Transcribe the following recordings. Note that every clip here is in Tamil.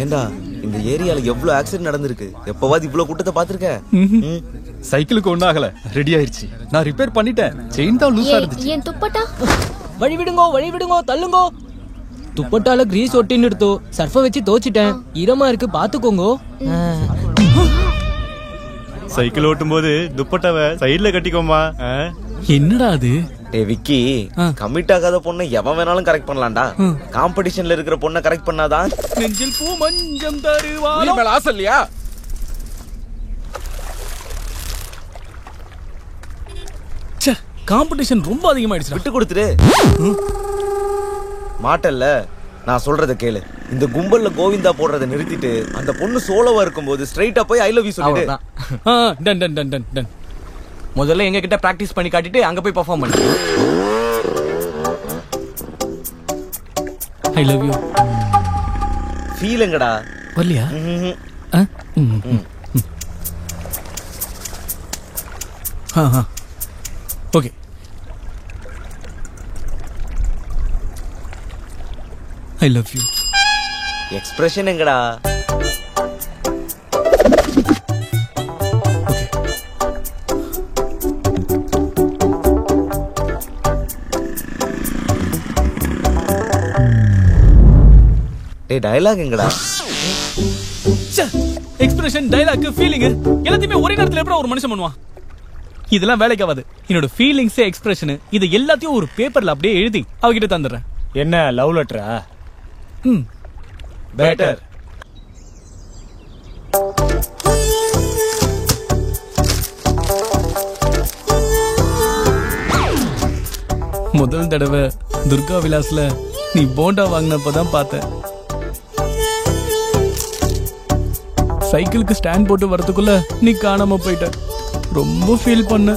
ஏண்டா இந்த ஏரியால எவ்வளவு ஆக்சிடென்ட் நடந்திருக்கு? எப்பவாது இவ்வளவு கூட்டத்தை பாத்திருக்க? சைக்கிளுக்கு ஒண்ணு ஆகல, ரெடி ஆயிருச்சு. நான் ரிப்பேர் பண்ணிட்டேன். செயின் தான் லூசா இருந்துச்சு. ஏன் துப்பட்டா? வழி விடுங்கோ தள்ளுங்கோ. துப்பட்டால கிரீஸ் ஒட்டின்னு எடுத்தோ, சர்ஃப வச்சு தோச்சிட்டேன். ஈரமா இருக்கு, பாத்துக்கோங்கோ. சைக்கிள் ஓட்டும் போது துப்பட்டாவை சைடுல கட்டிக்கோமா. என்னடா அது? டேய் விக்கி, கமிட் ஆகாத பொண்ணை எவன் வேணாலும் கரெக்ட் பண்ணலாம்டா. காம்படிஷன்ல இருக்கிற பொண்ணை கரெக்ட் பண்ணாதான் நெஞ்சில் பூ மஞ்சம் தருவாளோ. மேல ஆசை இல்லையா? காம்படிஷன் ரொம்ப அதிகமாயிடுச்சு. விட்டு கொடுத்துரு. மாட்டல்ல, நான் சொல்றத கேளு. இந்த கும்பல்ல கோவிந்தா போடுறத நிறுத்திட்டு அந்த பொண்ணு சோலோவா இருக்கும்போது ஸ்ட்ரைட்டா போய் ஐ லவ் யூ சொல்லிடு. Done done done done done. முதல்ல எங்க கிட்ட பிராக்டிஸ் பண்ணி காட்டிட்டு அங்க போய் பெர்ஃபார்ம் பண்ணு. ஐ லவ் யூ. ஃபீலிங்கடா வரலையா? Okay. I love you. Expression எங்கடா? டேய் டயலாக் எங்கடா? எக்ஸ்பிரஷன், டயலாக், ஃபீலிங் எல்லாத்தையுமே ஒரே நேரத்துல எப்படி ஒரு மனுஷன் பண்ணுவான்? இதெல்லாம் வேலைக்கு ஆகாது. என்னோட ஃபீலிங்ஸ், எக்ஸ்பிரஷன் இது எல்லாத்தையும் ஒரு பேப்பர்ல அப்படியே எழுதி அவகிட்ட தந்துடுறேன். என்ன லவ் லெட்டரா? பெட்டர். முதல் தடவை துர்கா விலாஸ்ல நீ போண்டா வாங்கினப்பதான் பார்த்தேன். சைக்கிளுக்கு ஸ்டாண்ட் போட்டு வரதுக்குள்ள நீ காணாம போயிட்ட. ரொம்ப ஃபீல் பண்ண.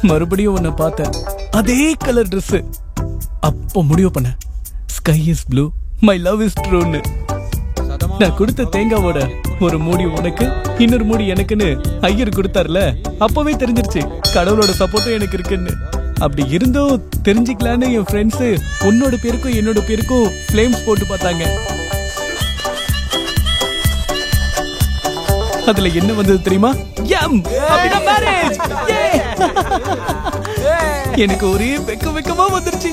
மறுபடியும் உன்னை பார்த்தேன், அதே கலர் Dress. அப்போ முடிவு பண்ண, sky is blue, my love is ட்ரூன்னு. நான் கொடுத்த தேங்காவோட ஒரு மூடி உனக்கு, இன்னொரு மூடி எனக்குன்னு ஐயர் கொடுத்தாருல, அப்பவே தெரிஞ்சிருச்சு கடவுளோட சப்போர்ட்டும் எனக்கு இருக்குன்னு. அப்படி இருந்தும் தெரிஞ்சுக்கலான்னு என் ஃப்ரெண்ட்ஸ் உன்னோட பேருக்கும் என்னோட பேருக்கும் ஃபிளேம்ஸ் போட்டு பார்த்தாங்க. அதுல என்ன வந்தது தெரியுமா? மேரேஜ். எனக்கு ஒரே வெக்கமா வந்துருச்சு.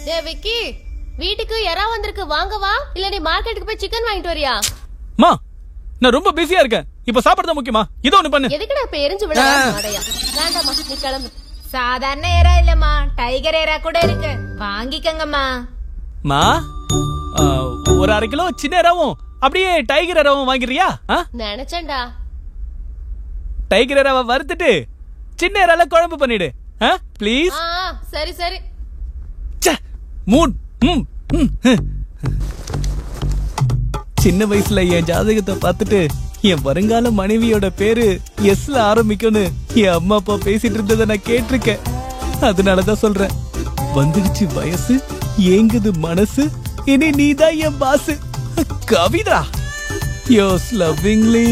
டேய் விக்கி, வீட்டுக்கு யாரா வந்திருக்கு, வாங்க வா. இல்ல நீ மார்க்கெட்டுக்கு போய் சிக்கன் வாங்கிட்டு வரியா? மா, நான் ரொம்ப பிஸியா இருக்கேன். இப்ப சாப்பிடுறத முக்கியமா? இதோ ஒண்ணு பண்ணு. எதுக்குடா இப்ப எரிஞ்சு விட மாடையா? வேண்டாமா, நீ கிளம்பு. சாதாரண ஏரா இல்லம்மா, டைகர் ஏரா கூட இருக்கு, வாங்கிக்கங்கம்மா. மா, ஒரு 1/2 கிலோ சின்ன ஏராவும் அப்படியே டைகர் ஏராவும் வாங்கிறியா? நினைச்சேன்டா. டைகர் ஏராவை வறுத்துட்டு சின்ன ஏரால குழம்பு பண்ணிடு ப்ளீஸ். சரி சரி. சின்ன வயசுல என் ஜாதகத்தை பார்த்துட்டு என் வருங்கால மனைவியோட பேரு எஸ்ல ஆரம்பிக்கும்னு என் அம்மா அப்பா பேசிட்டு இருந்ததை நான் கேட்டிருக்கேன். அதனாலதான் சொல்றேன், வந்துடுச்சு வயசு, ஏங்குது மனசு, இனி நீதான் என் பாசு. கவிதா, யோஸ் லவ்விங்லி.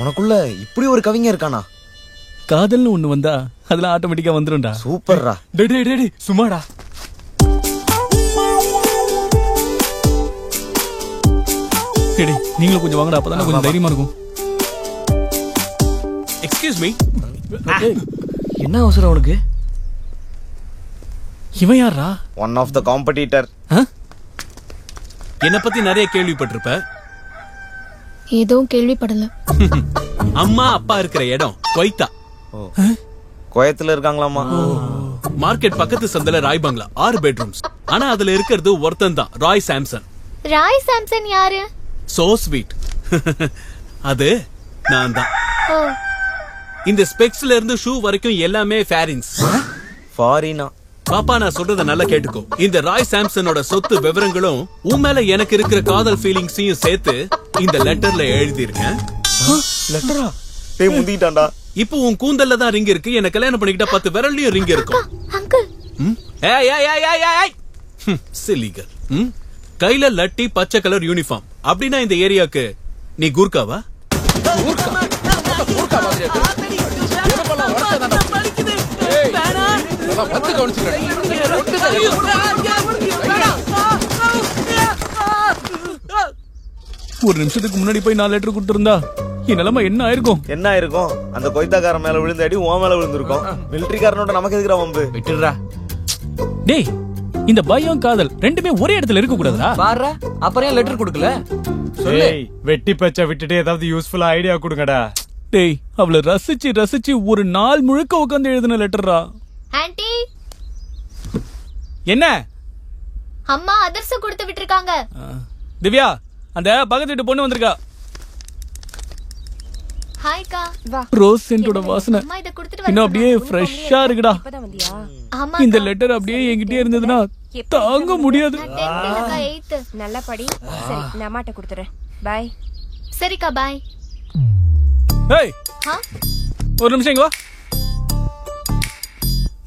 உனக்குள்ள இப்படி ஒரு கவிஞர் இருக்கானா? காதல்னு ஒண்ணு வந்தா அதெல்லாம் ஆட்டோமேட்டிக்கா வந்துரும்டா. சூப்பர்ரா. டேய் சும்மாடா. டேய் நீங்களும் கொஞ்சம் வாங்கடா, அப்பதான் கொஞ்சம் தைரியமா இருக்கும். Excuse me. என்ன அவசரம் உனக்கு? இவன் யாரா? One of the competitor. என்ன பத்தி நிறைய கேள்விப்பட்டிருப்ப. எதுவும் கேள்விப்படல. அம்மா அப்பா இருக்கிற இடம் கொய்தா. கோயத்துல இருக்காங்களாமா? மார்க்கெட் பக்கத்து சந்தில ராய் பங்களா, 6 பெட்ரூம்ஸ். ஆனா அதுல இருக்கிறது ஒருத்தன் தான், ராய் சாம்சன். ராய் சாம்சன் யாரு? So sweet. அது நான் தான். இந்த ஸ்பெக்ஸ்ல இருந்து ஷூ வரைக்கும் எல்லாமே ஃபாரின்ஸ். ஃபாரினா? பாப்பா நான் சொல்றத நல்லா கேட்டுக்கோ. இந்த ராய் சாம்சனோட சொத்து விவரங்களும் உன் மேல எனக்கு இருக்கிற காதல் ஃபீலிங்ஸையும் சேர்த்து இந்த லெட்டர்ல எழுதி இருக்கேன். லெட்டரா? டேய் முந்திட்டான்டா. இப்போ உன் கூந்தல்ல தான் ரிங் இருக்கு, என்ன கல்யாணம் பண்ணிக்கிட்டா 10 விரல்லயும் ரிங் இருக்கும். அங்கிள். ஏய் ஏய் ஏய் ஏய் ஏய். சிலிகர். கையில லட்டி, பச்சை கலர் யூனிஃபார்ம். அப்படினா இந்த ஏரியாக்கு நீ கூர்க்காவா? கூர்க்கா மாதிரி இருக்கு. வந்து கவனிச்சுக்கிறேன். ஒரு நிமிஷத்துக்கு முன்னாடி போய் 4 லெட்டர் கொடுத்திருந்தா என் நிலைமை என்ன ஆயிருக்கும்? என்ன ஆயிருக்கும்? அந்த கொய்தாக்காரன் மேல விழுந்த அடி உன் மேல விழுந்திருக்கும். மிலிட்டரிக்காரனோட நமக்கு எதுக்குற வம்பு? விட்டுடுறா. டேய், இந்த பயம் காதல் ரெண்டுமே ஒரே இடத்துல இருக்க கூடாதுடா. பாரு, அப்புறம் ஏன் லெட்டர் கொடுக்கல? ஏய், வெட்டி பச்சை விட்டுட்டு ஏதாவது யூஸ்ஃபுல்லா ஐடியா கொடுங்கடா. டேய், அவளை ரசிச்சு ரசிச்சு ஒரு நாள் முழுக்க உட்கார்ந்து எழுதின லெட்டர்ரா. ஆன்ட்டி, என்ன? அம்மா அதிர்சம் கொடுத்து விட்டுருக்காங்க. திவ்யா, அந்த பக்கத்து வீட்டு பொண்ணு வந்திருக்கா. ஹாய்க்கா. ரோஸ் சென்டோட வாசனை அம்மா இத கொடுத்துட்டு இன்னும் வந்தாங்க. அப்படியே ஃப்ரெஷ்ஷா இருக்குடா. ஆமா. இந்த லெட்டர் அப்படியே என்கிட்டயே இருந்ததுன்னா தாங்க முடியாது. நான் 10th இல்லக்கா 8th. நல்லா படி. சரி, நான் அம்மாட்ட கொடுத்துறேன். பை. சரிக்கா, பாய். ஏய், ஒரு நிமிஷம் இங்க வா.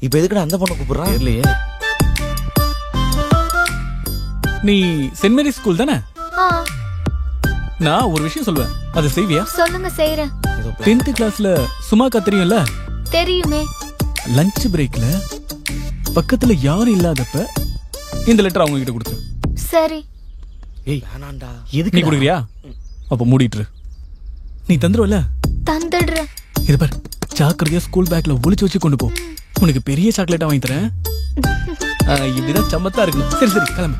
இப்ப எதுக்குடா அந்த பொண்ணை கூப்பிடுறான்? தெரியலையே. நீ சென்ட் மேரி ஸ்கூல் தானே? ஆ, நான் ஒரு விஷயம் சொல்லுவேன், அதை செய்வியா? சொல்லுங்க, செய்றேன். 10th கிளாஸ்ல சுமாக்கா தெரியும்ல? தெரியுமே. லஞ்ச் பிரேக்ல பக்கத்துல யாரும் இல்லாதப்ப இந்த லெட்டர் அவங்க கிட்ட கொடுத்து. சரி. ஏய், வேணாண்டா. நீ குடுக்குறியா? அப்ப மூடிட்டு. நீ தந்துருவல? தந்துடுறேன். இது பாரு, சாக்கிரதையா ஸ்கூல் பேக்ல ஒளிச்சு வச்சு கொண்டு போ. உனக்கு பெரிய சாக்லேட்டா வாங்கி தரேன். இப்படிதான் சமத்தா இருக்கணும். சரி சரி, கிளம்பு.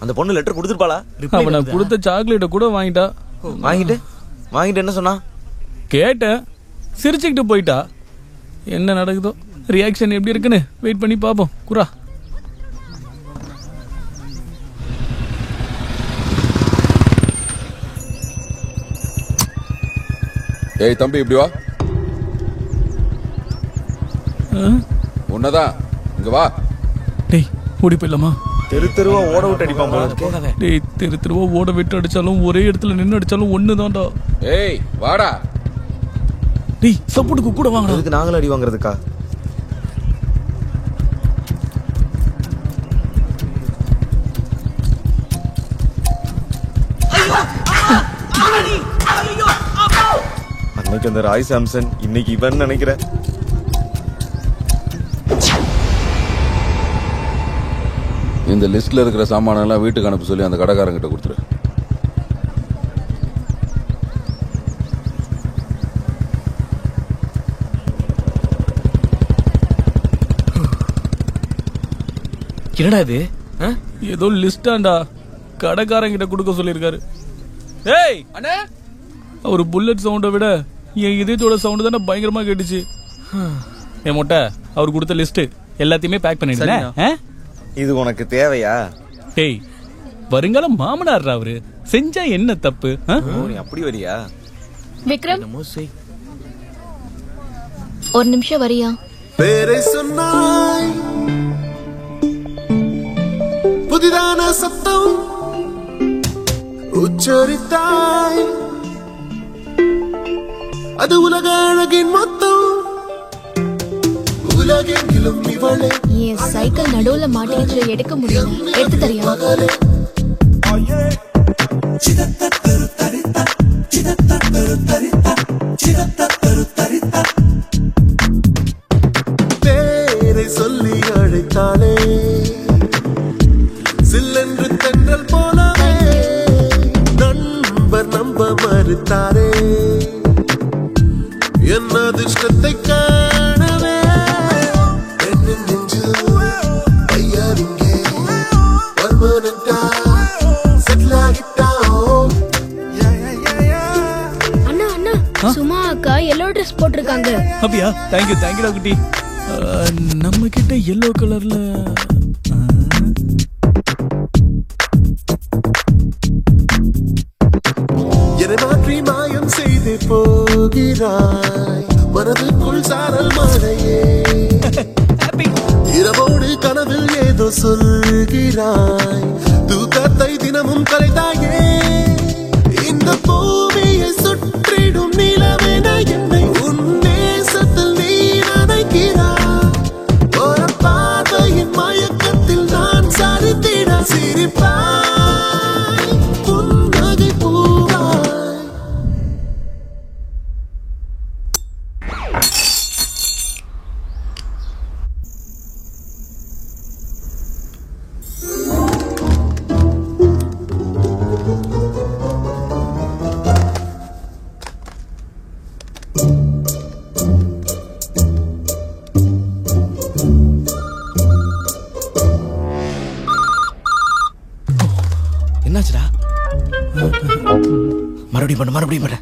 அந்த பொண்ணு லெட்டர் கொடுத்துருப்பாளா? அவனை கொடுத்த சாக்லேட்ட கூட வாங்கிட்டா. வாங்கிட்டு என்ன சொன்னா? கேட்டேன், சிரிச்சுக்கிட்டு போயிட்டா. என்ன நடக்குதோ, ரியாக்ஷன் எப்படி இருக்குன்னு வெயிட் பண்ணி பாப்போம். குரா. ஏய் தம்பி, இப்படி வா. உன்னதான், இங்க வா. டேய், ஓடி போயிடலாமா? தெரு தெருவா ஓட விட்டு அடிப்பான் போல இருக்கு. டேய், தெரு தெருவா ஓட விட்டு அடிச்சாலும் ஒரே இடத்துல நின்னு அடிச்சாலும் ஒண்ணுதான்டா. ஏய் வாடா. டேய், சப்போர்ட்டுக்கு கூட வாங்கடா. அதுக்கு நாங்களும் அடி வாங்குறதுக்கா? அன்னைக்கு அந்த ராய் சாம்சன், இன்னைக்கு இவன் நினைக்கிறேன். இந்த லிஸ்ட்ல இருக்கிற சாமானெல்லாம் வீட்டுக்கு அனுப்ப சொல்லி அந்த கடைக்காரங்கிட்ட கொடுத்துரு. என்னடா இது? ஏதோ லிஸ்டாண்டா, கடைக்காரங்கிட்ட கொடுக்க சொல்லிருக்காரு. ஏய் அண்ணே, ஒரு புல்லட் சவுண்டை விட என் இதயத்தோட சவுண்ட் தானே பயங்கரமா கேட்டுச்சு. என் மொட்டை, அவர் கொடுத்த லிஸ்ட் எல்லாத்தையுமே பேக் பண்ணிடுறேன். இது உனக்கு தேவையா? டேய், வருங்கால மாமனார் அவரு, செஞ்சா என்ன தப்பு? நீ அப்படி வரியா? விக்ரம், ஒரு நிமிஷம் வரியா? பேரை சொன்னாய், புதிதான சத்தம் உச்சரித்தாய், அது உலக அழகின் மொத்தம், உலகெங்கிலும் இவளே. என் சைக்கிள் நடுவுல மாட்டிக்கிச்சு, எடுக்க முடியல. எடுத்து தரியா? பேரை சொல்லி அழைத்தாளே, சில்லென்று தென்றல் போலவே, நண்பர் நம்ப மறுத்தாரே, என் அதிர்ஷ்டத்தை காணவே. பெண்ணின் நெஞ்சில் பையனிங்கே பர்மனண்டா செட்டில் ஆகிட்டான். அண்ணா அண்ணா, சும்மா அக்கா எல்லோ ட்ரெஸ் போட்டிருக்காங்க. அப்படியா? தேங்க்யூ தேங்க்யூடா குட்டி. நம்ம கிட்ட எல்லோ கலர்ல என்னை மாற்றி மாயம் செய்து போகிறாய், மனதுக்குள் சாரல் மழையே. இரவோடு கனவில் ஏதோ சொல்கிறாய், தூக்கத்தை தினமும் கலைத்தாயே. இந்த பூமியை சுற்றிடும் நிலவென என்னை உன் நேசத்தில் நீ நினைக்கிறாய். ஒரு பார்வையின் மயக்கத்தில் நான் சரித்திட சிரிப்பாய். என்னாச்சுடா? மறுபடியும் பண்ணு 7 5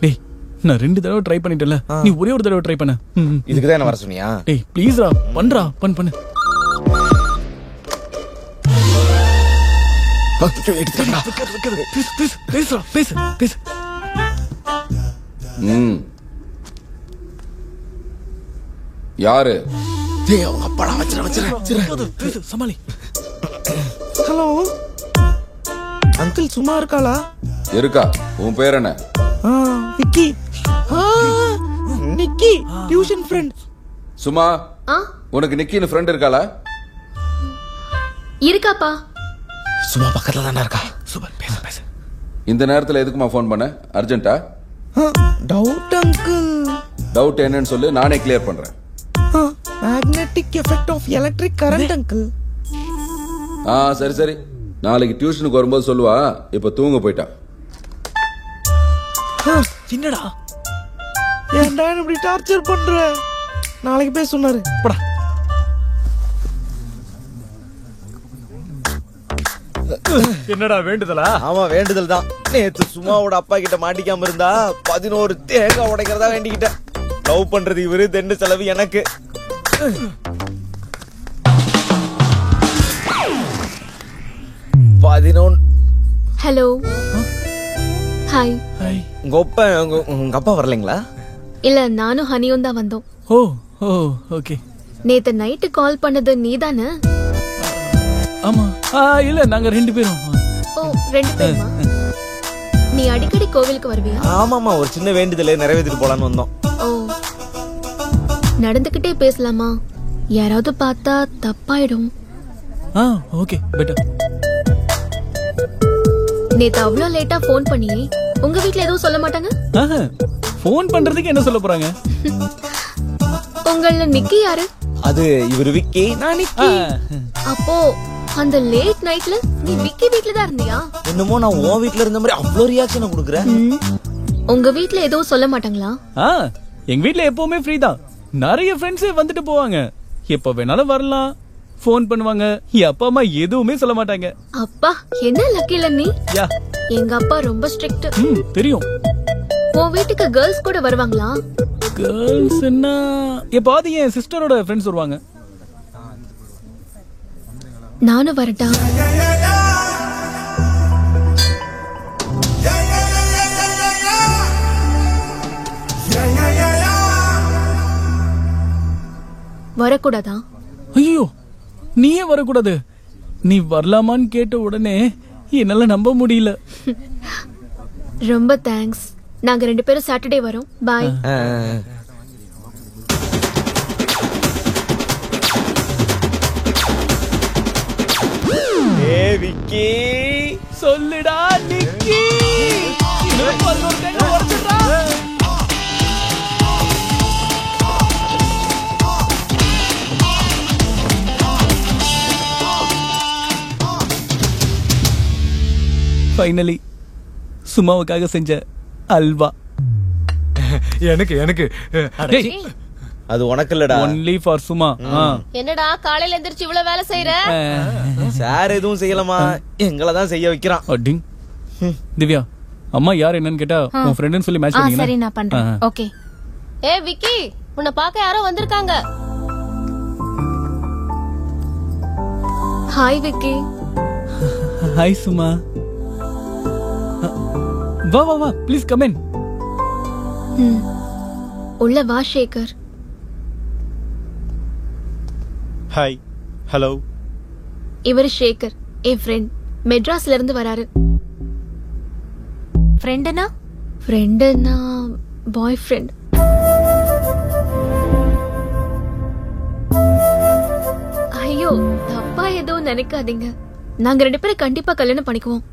டேய் நான் 2 தடவை ட்ரை பண்ணிட்டேன்ல, நீ ஒரே ஒரு தடவை ட்ரை பண்ண. இதுக்குதான் என்ன வர சொன்னியா? டேய் ப்ளீஸ்ரா, பண்றா, பண்ணு. எடுத்துடா. பேசு. யாரு? டேய் அவங்க அப்பாடா, வச்சிர. பேசு, சமாளி. ஹலோ அங்கிள், சும்மா இருக்காளா? இருக்கா. உன் பேர் என்ன? விக்கி. நிக்கி, டியூஷன் ஃப்ரெண்ட். சும்மா, உனக்கு நிக்கின்னு ஃப்ரெண்ட் இருக்காளா? இருக்காப்பா. சும்மா பக்கத்துல தானே இருக்கா. சூப்பர், பேசு. இந்த நேரத்துல எதுக்குமா ஃபோன் பண்ண? அர்ஜென்ட்டா? Doubt uncle. டவுட் என்னன்னு சொல்லு, நானே கிளியர் பண்றேன். Magnetic effect of electric current uncle. சரி. நாளைக்கு டியூஷனுக்கு வரும்போது சொல்லுவா. இப்ப தூங்க போயிட்டா. என்னடா ஏன்டா இப்படி டார்ச்சர் பண்ற? நாளைக்கு போய் சொன்னாரு. போடா. என்னடா வேண்டுதலா? ஆமா, வேண்டுதல் தான். நேத்து சும்மாவோட அப்பா கிட்ட மாட்டிக்காம இருந்தா 11 தேங்காய் உடைக்கிறதா வேண்டிக்கிட்டேன். லவ் பண்றது இவரு, தெண்டு செலவு எனக்கு. Hello, hi. உங்க அப்பா வரலைங்களா? இல்ல, நானும் ஹனியும் தான் வந்தோம். ஓ ஓகே. நேத்து நைட்டு கால் பண்ணது நீதானே? ஆமா. இல்ல, நாங்க 2 பேரும். ஓ, 2 பேருமா? நீ அடிக்கடி கோவிலுக்கு வருவியா? ஆமாமா, ஒரு சின்ன வேண்டுதலை நிறைவேற்றிட்டு போலான்னு வந்தோம். ஓ, நடந்துகிட்டே பேசலாமா? யாராவது பார்த்தா தப்பாயிடும். Okay, better. நேத்து அவ்வளோ லேட்டா போன் பண்ணியே, உங்க வீட்ல எதுவும் சொல்ல மாட்டாங்க? போன் பண்றதுக்கு என்ன சொல்ல போறாங்க? உங்கள நிக்கி யாரு? அது இவரு விக்கி, நான் நிக்கி. அப்போ அந்த லேட் நைட்ல நீ விக்கி வீட்ல தான் இருந்தியா? என்னமோ நான் உன் வீட்ல இருந்த மாதிரி அவ்வளோ ரியாக்ஷன் கொடுக்குறேன். உங்க வீட்ல எதுவும் சொல்ல மாட்டாங்களா? எங்க வீட்ல எப்பவுமே ஃப்ரீ தான். நிறைய ஃப்ரெண்ட்ஸ் வந்துட்டு போவாங்க. எப்ப வேணாலும் வரலாம். போன் பண்ணுவாங்க. என் அப்பா அம்மா எதுவுமே சொல்ல மாட்டாங்க. அப்பா, என்ன லக்கில நீ. யா, எங்க அப்பா ரொம்ப ஸ்ட்ரிக்ட். தெரியும். உன் வீட்டுக்கு கேர்ள்ஸ் கூட வருவாங்களா? கேர்ள்ஸ் என்ன, எப்பாவது என் சிஸ்டரோட ஃப்ரெண்ட்ஸ் வருவாங்க. நானும் வரட்டா? வரக்கூடாதா? ஐயோ, நீயே வரக்கூடாது. நீ வரலாமான்னு கேட்ட உடனே என்னால நம்ப முடியல. ரொம்ப தேங்க்ஸ். நாங்க 2 பேரும் சாட்டர்டே வரோம். பாய். விக்கி, சொல்லுடா நிக்கி. ஃபைனலி சுமாவுக்காக செஞ்ச அல்வா. எனக்கு அது உனக்கு இல்லடா, ஒன்லி ஃபார் சுமா. என்னடா காலையில எந்திரிச்சு இவ்வளவு வேலை செய்யற? சார் எதுவும் செய்யலாமா, எங்களை தான் செய்ய வைக்கிறான். அடிங். திவ்யா, அம்மா யார் என்னன்னு கேட்டா உன் ஃப்ரெண்ட்னு சொல்லி மேட்ச் பண்ணீங்க. சரி, நான் பண்றேன். ஓகே. விக்கி, உன்னை பார்க்க யாரோ வந்திருக்காங்க. ஹாய் விக்கி. ஹாய் சுமா. வா வா வா, ப்ளீஸ் கம் இன். உள்ள வா சேகர். ஹாய். ஹலோ. இவர் சேகர், என் ஃப்ரெண்ட். மெட்ராஸ்ல இருந்து வராரு. ஃப்ரெண்டுனா? ஃப்ரெண்டுனா பாய் ஃப்ரெண்ட். ஐயோ, தப்பா எதுவும் நினைக்காதீங்க. நாங்க 2 பேரும் கண்டிப்பா கல்யாணம் பண்ணிக்குவோம்.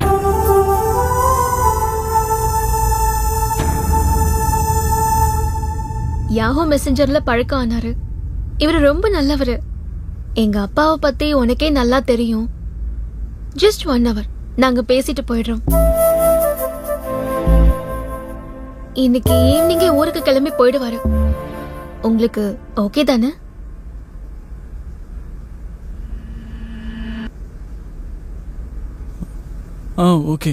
யாஹூ மெசஞ்சர்ல பழக்கம் ஆனாரு. இவரு ரொம்ப நல்லவரு. எங்க அப்பாவை பத்தி உனக்கே நல்லா தெரியும். ஜஸ்ட் 1 hour நாங்க பேசிட்டு போயிடுறோம். இன்னைக்கு ஈவினிங்கே ஊருக்கு கிளம்பி போயிடுவாரு. உங்களுக்கு ஓகே தானே? Okay,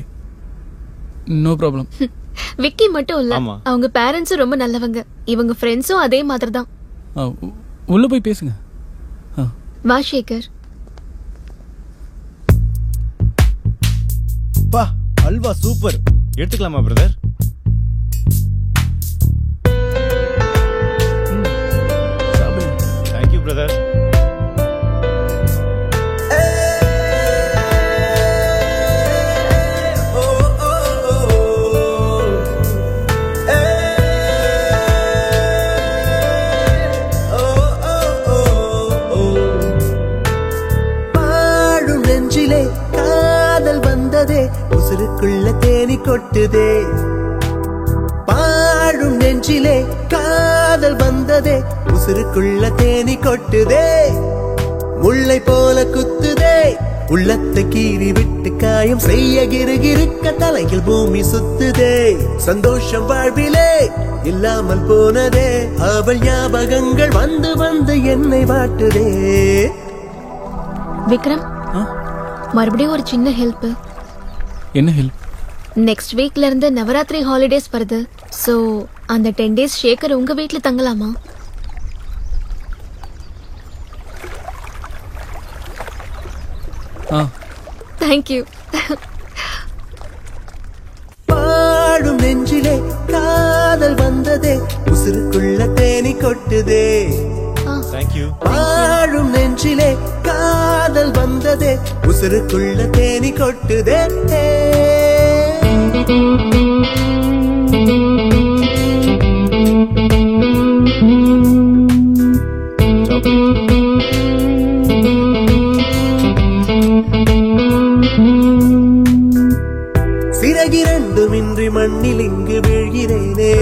no problem. விக்கி மட்டும் இல்ல, அவங்க பேரண்ட்ஸும் ரொம்ப நல்லவங்க. இவங்க ஃப்ரெண்ட்ஸும் அதே மாதிரி தான். உள்ள போய் பேசுங்க. வா சேகர். பா, அல்வா சூப்பர். எடுத்துக்கலாமா பிரதர்? Thank you brother. உசுருக்குள்ள தேனி கொட்டுதே, பாழும் நெஞ்சிலே காதல் வந்ததே, உசுருக்குள்ள தேனி கொட்டுதே, முல்லை போல குத்துதே, உள்ளத்தை கீறி விட்டு காயம் செய்ய கிருகிருக்க தலையில் பூமி சுத்துதே, சந்தோஷம் வாழ்விலே இல்லாமல் போனதே, அவள் ஞாபகங்கள் வந்து வந்து என்னை வாட்டுதே. விக்ரம், மறுபடியும் ஒரு சின்ன ஹெல்ப். என்ன ஹெல்ப்? நெக்ஸ்ட் வீக்ல இருந்து நவராத்திரி ஹாலிடேஸ் வருது. சோ அந்த 10 days சேகர் உங்க வீட்ல தங்கலாமா? தேங்க்யூ. பாடும் நெஞ்சிலே காதல் வந்ததே, உசுருக்குள்ள தேனி கொட்டுதே. பாடும் நெஞ்சிலே காதல் வந்ததே, உசுருக்குள்ள தேனி கொட்டுதே. சிறகிரண்டுமின்றி மண்ணில் இங்கு வீழ்கிறேனே,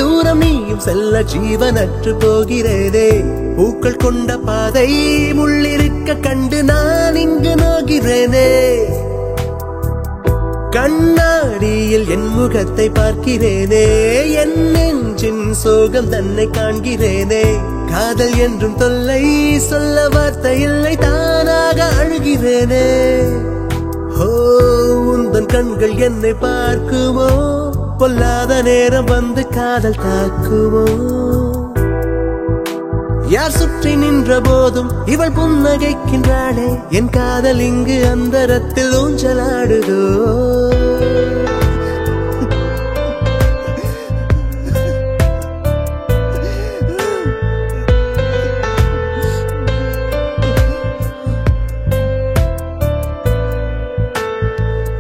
தூரம் நீயும் செல்ல ஜீவனற்று போகிறேனே, பூக்கள் கொண்ட பாதை முள்ளிருக்க கண்டு நான் இங்கு நோகிறேனே, கண்ணாடியில் என் முகத்தை பார்க்கிறேனே, என் நெஞ்சின் சோகம் தன்னை காண்கிறேனே, காதல் என்றும் தொல்லை சொல்ல வார்த்தை இல்லை, தானாக அழுகிறேனே. ஓ, உந்தன் கண்கள் என்னை பார்க்குமோ, பொல்லாத நேரம் வந்து காதல் தாக்குமோ, யார் சுற்றி நின்ற போதும் இவள் புன்னகைக்கின்றாளே, என் காதல் இங்கு அந்தரத்தில் ஊஞ்சலாடுதோ.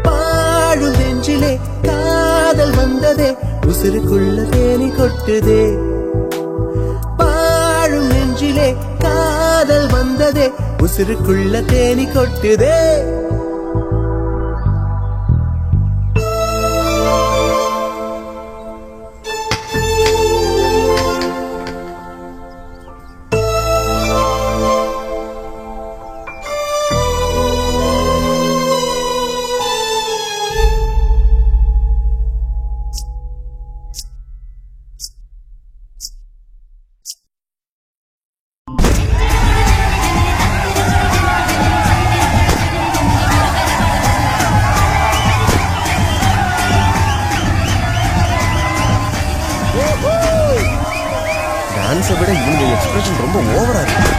பாழும் நெஞ்சிலே காதல் வந்ததே, உசுருக்குள்ள தேனி கொட்டுதே, பாழும் நெஞ்சிலே காதல் வந்ததே, உசுருக்குள்ள தேனி கொட்டுதே. டான்ஸை விட இவங்க எக்ஸ்பிரஷன் ரொம்ப ஓவரா இருக்கு.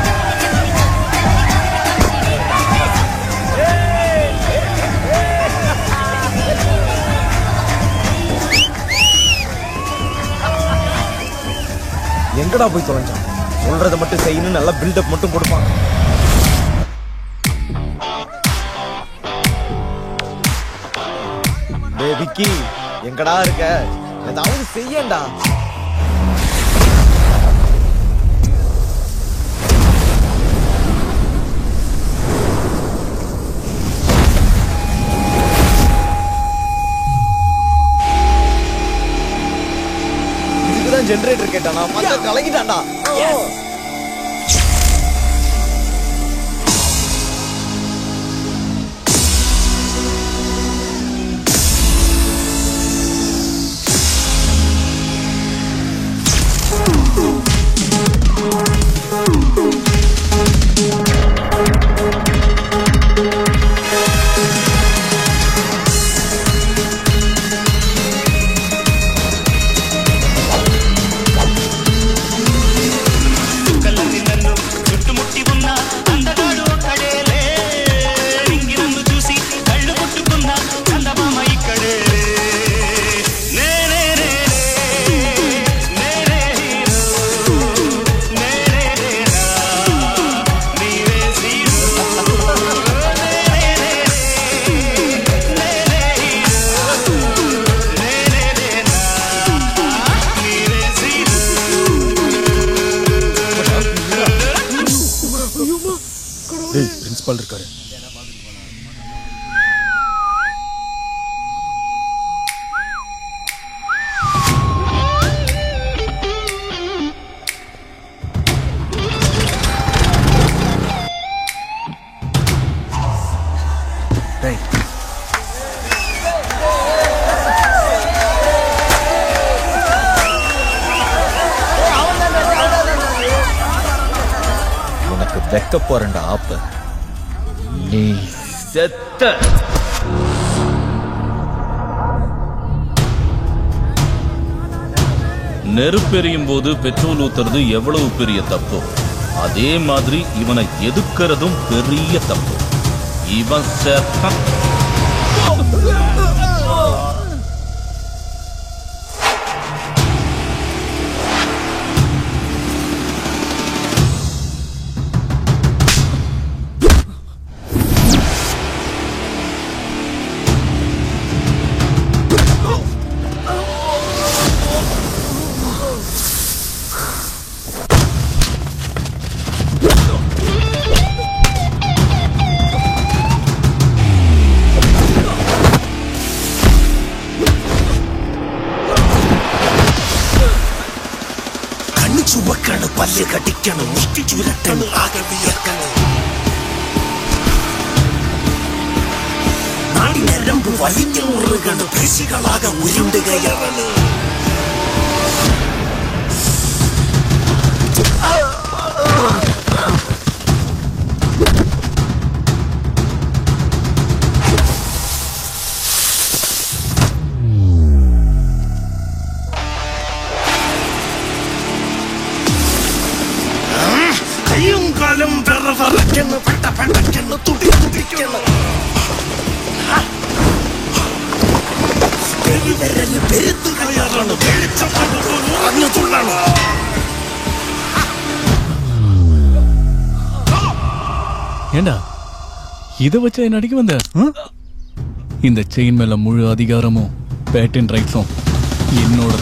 எங்கடா போய் தொலைஞ்சான்? சொல்றத மட்டும் செய்யணும், நல்லா பில்டப் மட்டும் கொடுப்பான். விக்கி, எங்கடா இருக்க? ஏதாவது செய்யண்டா. ஜெனரேட்டர் கேட்டானா, மத்த கலங்கிட்டான்டா. கோபால் இருக்காரு. உனக்கு வெக்க போறேன்டா ஆப்ப. நீ செத்த. நெருப்பெரியும் போது பெட்ரோல் ஊத்துறது எவ்வளவு பெரிய தப்பு, அதே மாதிரி இவனை எதுக்கிறதும் பெரிய தப்பு. இவன் செத்தான். ചുവക്കണം, പല്ല് കടിക്കണം, മുഷ്ടി ചുരട്ടണം, ആകെ വിയർക്കണം. നാടി ഞരമ്പ് വലിഞ്ഞു മുറുകണം, പേശികളാകെ ഉരുണ്ട് കയറണം. കാലം വിറവിറയ്ക്കുന്നു, പെട്ടപ്പെടയ്ക്കുന്നു, തുടി തുടിക്കുന്നു. പെരുവിരല് പെരുത്തു കയറണം, വെളിച്ചം ഉറഞ്ഞു തുള്ളണം. ஏண்டா இதை வச்சா என்ன அடிக்க வந்த? இந்த செயின் மேல முழு அதிகாரமும் பேட்டன் ரைட்ஸும் என்னோட.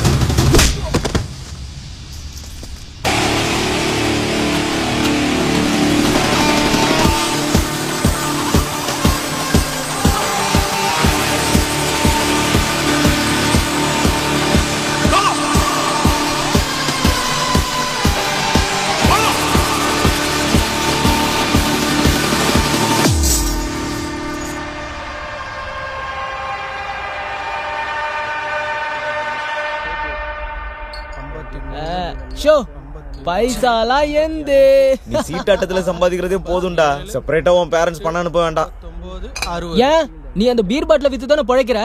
பைசாலா எந்தே நீ சீட்டாட்டத்துல சம்பாதிக்கிறதே போதும்டா. செப்பரேட்டா உன் பேரண்ட்ஸ் பண்ண அனுப்ப வேண்டாம். ஏன் நீ அந்த பீர் பாட்டில வித்து தானே பழைக்கிற?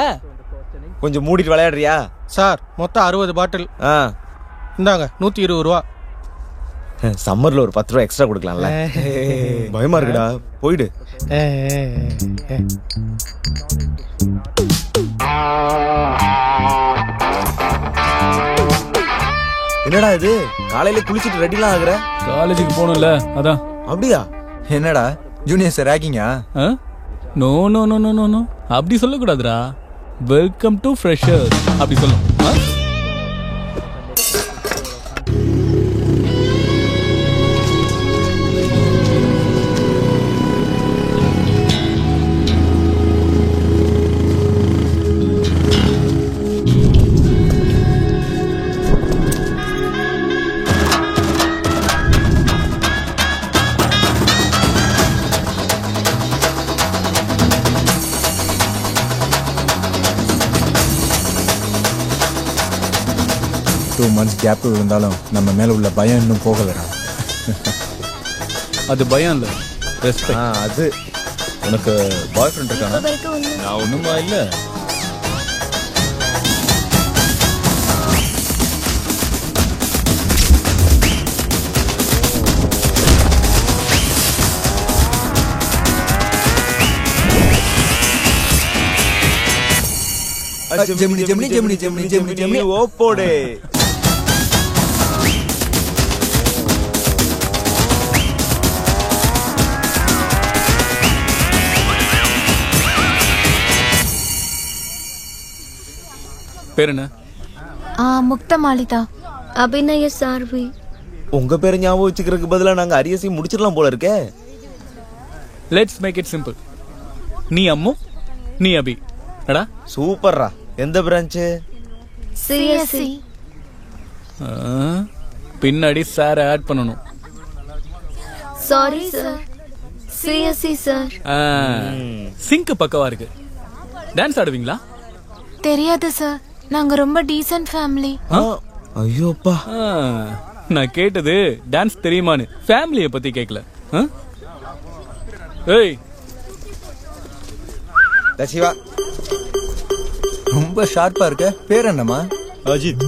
கொஞ்சம் மூடிட்டு விளையாடுறியா? சார் மொத்தம் 60 பாட்டில். இந்தாங்க 120 ரூபா. சம்மர்ல ஒரு 10 ரூபா எக்ஸ்ட்ரா கொடுக்கலாம்ல. பயமா இருக்குடா, போயிடு. என்னடா இது, காலையில குளிச்சிட்டு ரெடிலாம் ஆகுற? காலேஜுக்கு போகணும்ல, அதான். அப்படியா? என்னடா ஜூனியர் சார் ராகிங்கா? No no no no no, அப்படி சொல்லக்கூடாதுடா. வெல்கம் டு ஃப்ரெஷர்ஸ் அப்படி சொல்லும். months கேப் இருந்தாலும் நம்ம மேல உள்ள பயம் இன்னும் போகலடா. அது பயம் இல்ல, ரெஸ்பெக்ட். அது உனக்கு பாய் ஃப்ரெண்ட் இருக்கானா? நான் ஒண்ணுமா இல்ல. ஜெமினி ஜெமினி ஜெமினி ஜெமினி ஜெமினி ஜெமினி ஓப்போடே. பேர் என்ன? முக்தமாலிதா. அபிநய சார்வி. உங்க பேரை ஞாபகம் வச்சுக்கிறதுக்கு பதிலா நாங்க அரியசி முடிச்சிடலாம் போல இருக்கே. Let's make it simple. நீ அம்மு, நீ அபி. அடா சூப்பர்ரா. எந்த பிரான்ச்? சிஎஸ்சி. பின்னாடி சார் ஆட் பண்ணணும். Sorry sir. CSC sir. Sync பக்கவா இருக்கு. டான்ஸ் ஆடுவீங்களா? தெரியாது சார், நாங்க ரொம்ப டீசன்ட் ஃபேமிலி. ஐயோப்பா, நான் கேட்டது டான்ஸ் தெரியுமான்னு, ஃபேமிலியை பத்தி கேட்கல. ஏய் சிவா, ரொம்ப ஷார்ப்பா இருக்க. பேர் என்னம்மா? அஜித்.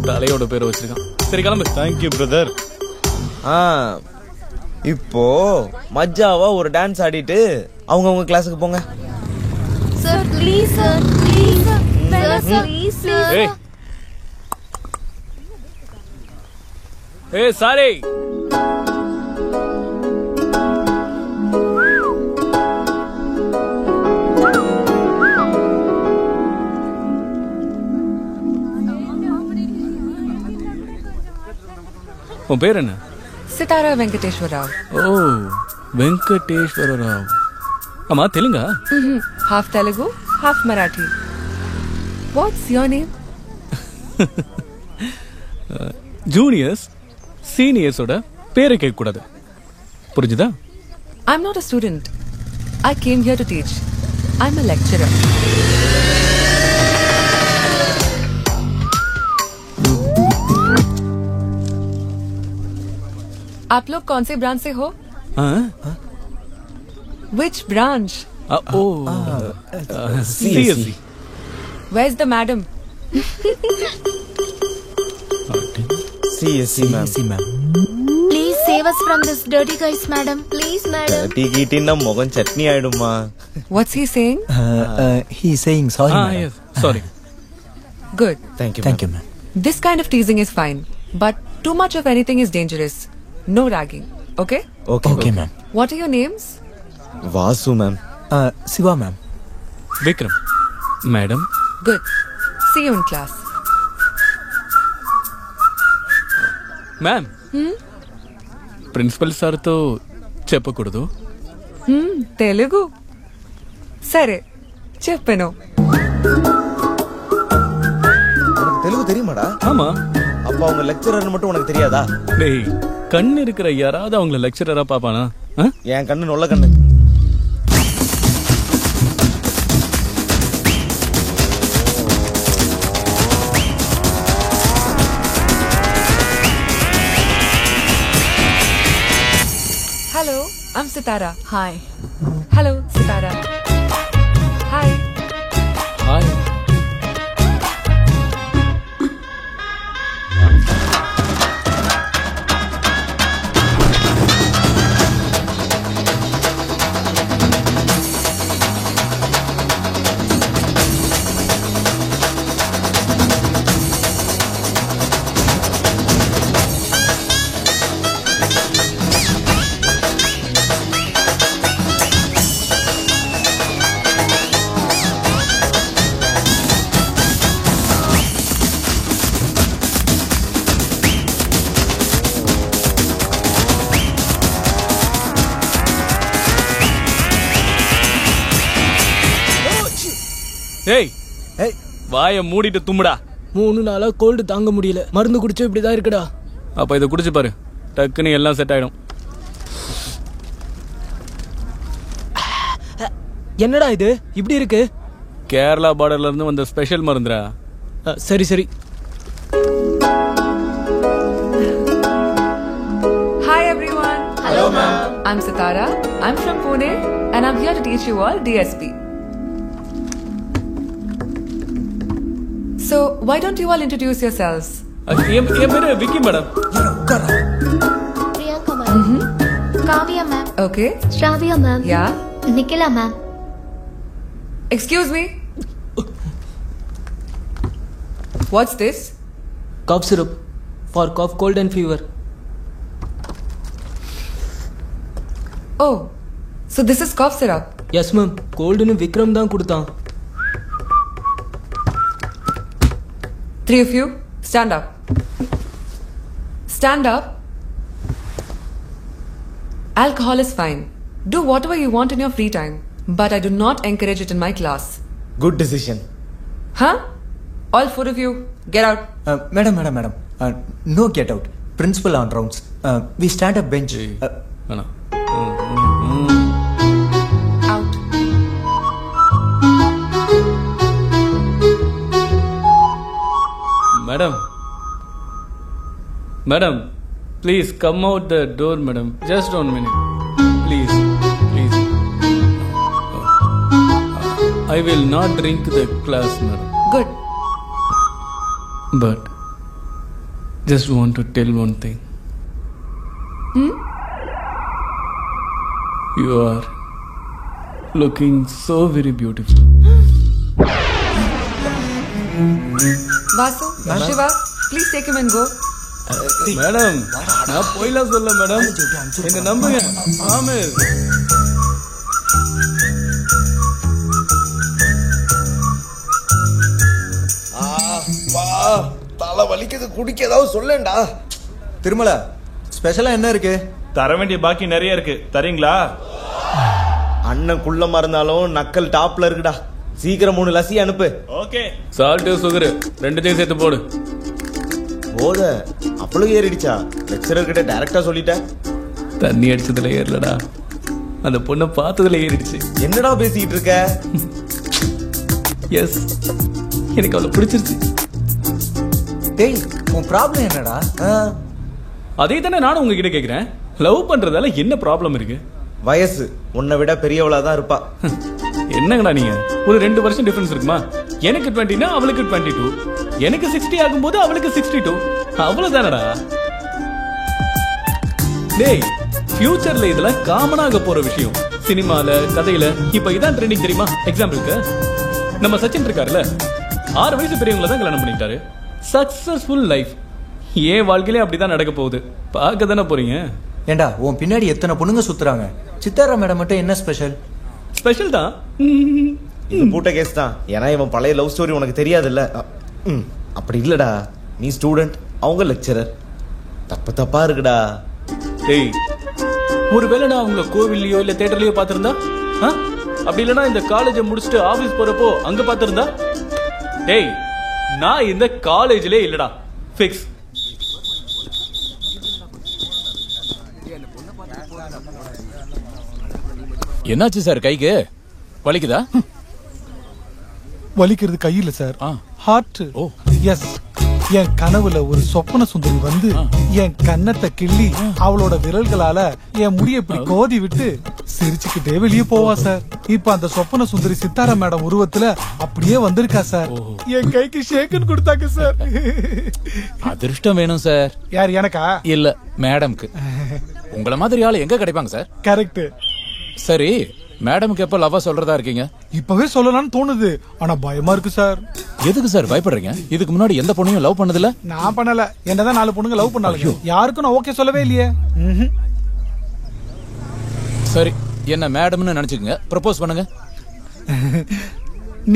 தலையோட பேர் வச்சிருக்கான். சரி கிளம்பு. Thank you brother. இப்போ மஜ்ஜாவா ஒரு டான்ஸ் ஆடிட்டு அவங்க கிளாஸுக்கு போங்க. Sir please sir, please sir, please sir. ஏய் சாரி. உன் பேர் என்ன? சிதாரா வெங்கடேஸ்வர ராவ். ஓ, வெங்கடேஸ்வர ராவ். அம்மா தெலுங்கா? Half Telugu, half Marathi. What's your name? Juniors சீனியர்ஸோட பேரை கேட்க கூடாது, புரிஞ்சுதா? I'm not a student. I came here to teach. I'm a lecturer. आप लोग कौन से ब्रांच से हो? Which branch? CSC. Where's the madam? CSC ma'am. Please save us from this dirty guys, madam. Please, madam. டீகிட்டின்னா முகம் சட்னி ஆயிடுமா? What's he saying? He's saying sorry. Yes, sorry. Good. Thank you, ma'am. This kind of teasing is fine, but too much of anything is dangerous. No ragging, okay? Okay, ma'am. What are your names? Vasu ma'am. Siva, ma'am. Vikram. Madam. Good. See you in class. Ma'am, principal సార్తో చెప్పకూడదు. తెలుగు సరే చెప్పను. உனக்கு தெலுங்கு தெரியுமாடா? ஆமா. அப்ப அவங்க லெக்சரர் மட்டும் உனக்கு தெரியாதா? டேய், கண்ணு இருக்கிற யாராவது அவங்கள லெக்சரரா பாப்பானா? என் கண்ணு நொல்ல கண்ணு. Hello, I'm Sitara. Hi. Hello, Sitara. Hi. Hi. ஏய் ஏய், வாயை மூடிட்டு தும்முடா. 3 நாளா கோல்டு தாங்க முடியல. மருந்து குடிச்சா இப்படிதான் இருக்குடா. அப்ப இதை குடிச்சு பாரு, டக்குன்னு எல்லாம் செட் ஆயிடும். என்னடா இது இப்படி இருக்கு? கேரளா பார்டர்ல இருந்து வந்த ஸ்பெஷல் மருந்துடா. சரி சரி. Hi everyone. Hello, ma'am. I'm Sitara. I'm from Pune and I'm here to teach you all DSP. So, why don't you all introduce yourselves? என் பேரு Vicky madam. Priyanka ma'am. Kavya ma'am. Okay. Sravya ma'am. Yeah. Nikhila ma'am. Excuse me. What's this? Cough syrup for cough, cold and fever. Oh, so this is cough syrup. Yes ma'am. கோல்டுன்னு விக்ரம் தான் கொடுத்தான். 3 of you, stand up. Stand up. Alcohol is fine. Do whatever you want in your free time. But I do not encourage it in my class. Good decision. Huh? All four of you, get out. Madam. No get out. Principal on rounds. We stand up bench. Out. Madam, please come out the door, madam. Just 1 minute. Please. I will not drink the class, madam. Good. But just want to tell one thing. You are looking so very beautiful. Vasu, Shiva, please take him and go. Madam, நான் போயிலாம் சொல்ல மேடம். என்ன நம்புங்க. ஆமென். தலை வலிக்குது, குடிக்க ஏதாவது சொல்லேன்டா. திருமலா, ஸ்பெஷலா என்ன இருக்கு? தர வேண்டிய பாக்கி நிறைய இருக்கு, தரீங்களா? அண்ணன் குள்ளமா இருந்தாலும் நக்கல் டாப்ல இருக்குடா. சீக்கிரம் 3 லஸ்ஸி அனுப்பு. ஓகே. சால்ட் சுகர் ரெண்டுத்தையும் சேர்த்து போடு. போத அப்பளுக்கு ஏறிடுச்சா? லெக்சரர் கிட்ட டைரக்டா சொல்லிட்டேன். தண்ணி அடிச்சதுல ஏறலடா, அந்த பொண்ணை பார்த்ததுல ஏறிடுச்சு. என்னடா பேசிட்டு இருக்க? எஸ், எனக்கு அவளை பிடிச்சிருச்சு. டேய், உன் ப்ராப்ளம் என்னடா? அதே தானே நானும் உங்ககிட்ட கேக்குறேன். லவ் பண்றதால என்ன ப்ராப்ளம் இருக்கு? வயசு உன்னை விட பெரியவளா தான் இருப்பா. என்னங்கடா நீங்க, ஒரு 2 வருஷம் டிஃபரன்ஸ் இருக்குமா? எனக்கு 20னா அவளுக்கு 22, எனக்கு 60 ஆகும்போது அவளுக்கு 62. அவ்வளவுதானடா. டேய், ஃபியூச்சர்ல இதெல்லாம் காமனாக போற விஷயம். சினிமால, கதையில இப்ப இதான் ட்ரெண்டிங் தெரியுமா? எக்ஸாம்பிளுக்கு நம்ம சச்சின் இருக்காருல்ல, 6 வயசு பெரியவங்கள தான் கல்யாணம் பண்ணிட்டாரு. Successful life. ஏன் வாழ்க்கையிலே அப்படிதான் நடக்க போகுது. பார்க்க தானே போறீங்க. ஏண்டா, உன் பின்னாடி எத்தனை பொண்ணுங்க சுத்துறாங்க. சித்தாரா மேடம் மட்டும் என்ன ஸ்பெஷல்? ஸ்பெஷல் தான். இது பூட்ட கேஸ் தான். ஏன்னா இவன் பழைய லவ் ஸ்டோரி உனக்கு தெரியாதுல்ல. அப்படி இல்லடா, நீ ஸ்டூடெண்ட், அவங்க லெக்சரர். தப்பா இருக்குடா. டேய், ஒருவேளை நான் உங்களை கோவில்லையோ இல்ல தியேட்டர்லயோ பாத்திருந்தா, அப்படி இல்லைன்னா இந்த காலேஜை முடிச்சுட்டு ஆபீஸ் போறப்போ அங்க பாத்திருந்தா, டேய் நான் இந்த காலேஜ்லயே இல்லடா. ஃபிக்ஸ். என்னாச்சு சார், கைக்கு வலிக்குதா? வலிக்கிறது கையில சார், ஹார்ட். எஸ், என் கனவுல ஒரு சொப்பன சுந்தரி வந்து என் கன்னத்தை கிள்ளி அவளோட விரல்களால என் முடிய இப்படி கோதி விட்டு சிரிச்சுக்கிட்டே வெளியே போவா சார். இப்ப அந்த சொப்பன சுந்தரி சித்தாரா மேடம் உருவத்துல அப்படியே வந்திருக்கா சார். என் கைக்கு ஷேக்கன் கொடுத்தாங்க சார். அதிர்ஷ்டம் வேணும் சார். யார், எனக்கா? இல்ல, மேடம்க்கு. உங்கள மாதிரி ஆளு எங்க கிடைப்பாங்க சார்? கரெக்ட். சரி, மேடம்க்கு எப்ப லவ்வா சொல்றதா இருக்கீங்க? இப்பவே சொல்லலாம்னு தோணுது, ஆனா பயமா இருக்கு சார். எதுக்கு சார் பயப்படுறீங்க? இதுக்கு முன்னாடி எந்த பொண்ணையும் லவ் பண்ணதில்ல? நான் பண்ணல, என்னதான் 4 பொண்ணுங்க லவ் பண்ணாலும் யாருக்கும் நான் ஓகே சொல்லவே இல்லையே. சரி, என்ன மேடம்னு நினைச்சுக்கங்க, ப்ரப்போஸ் பண்ணுங்க.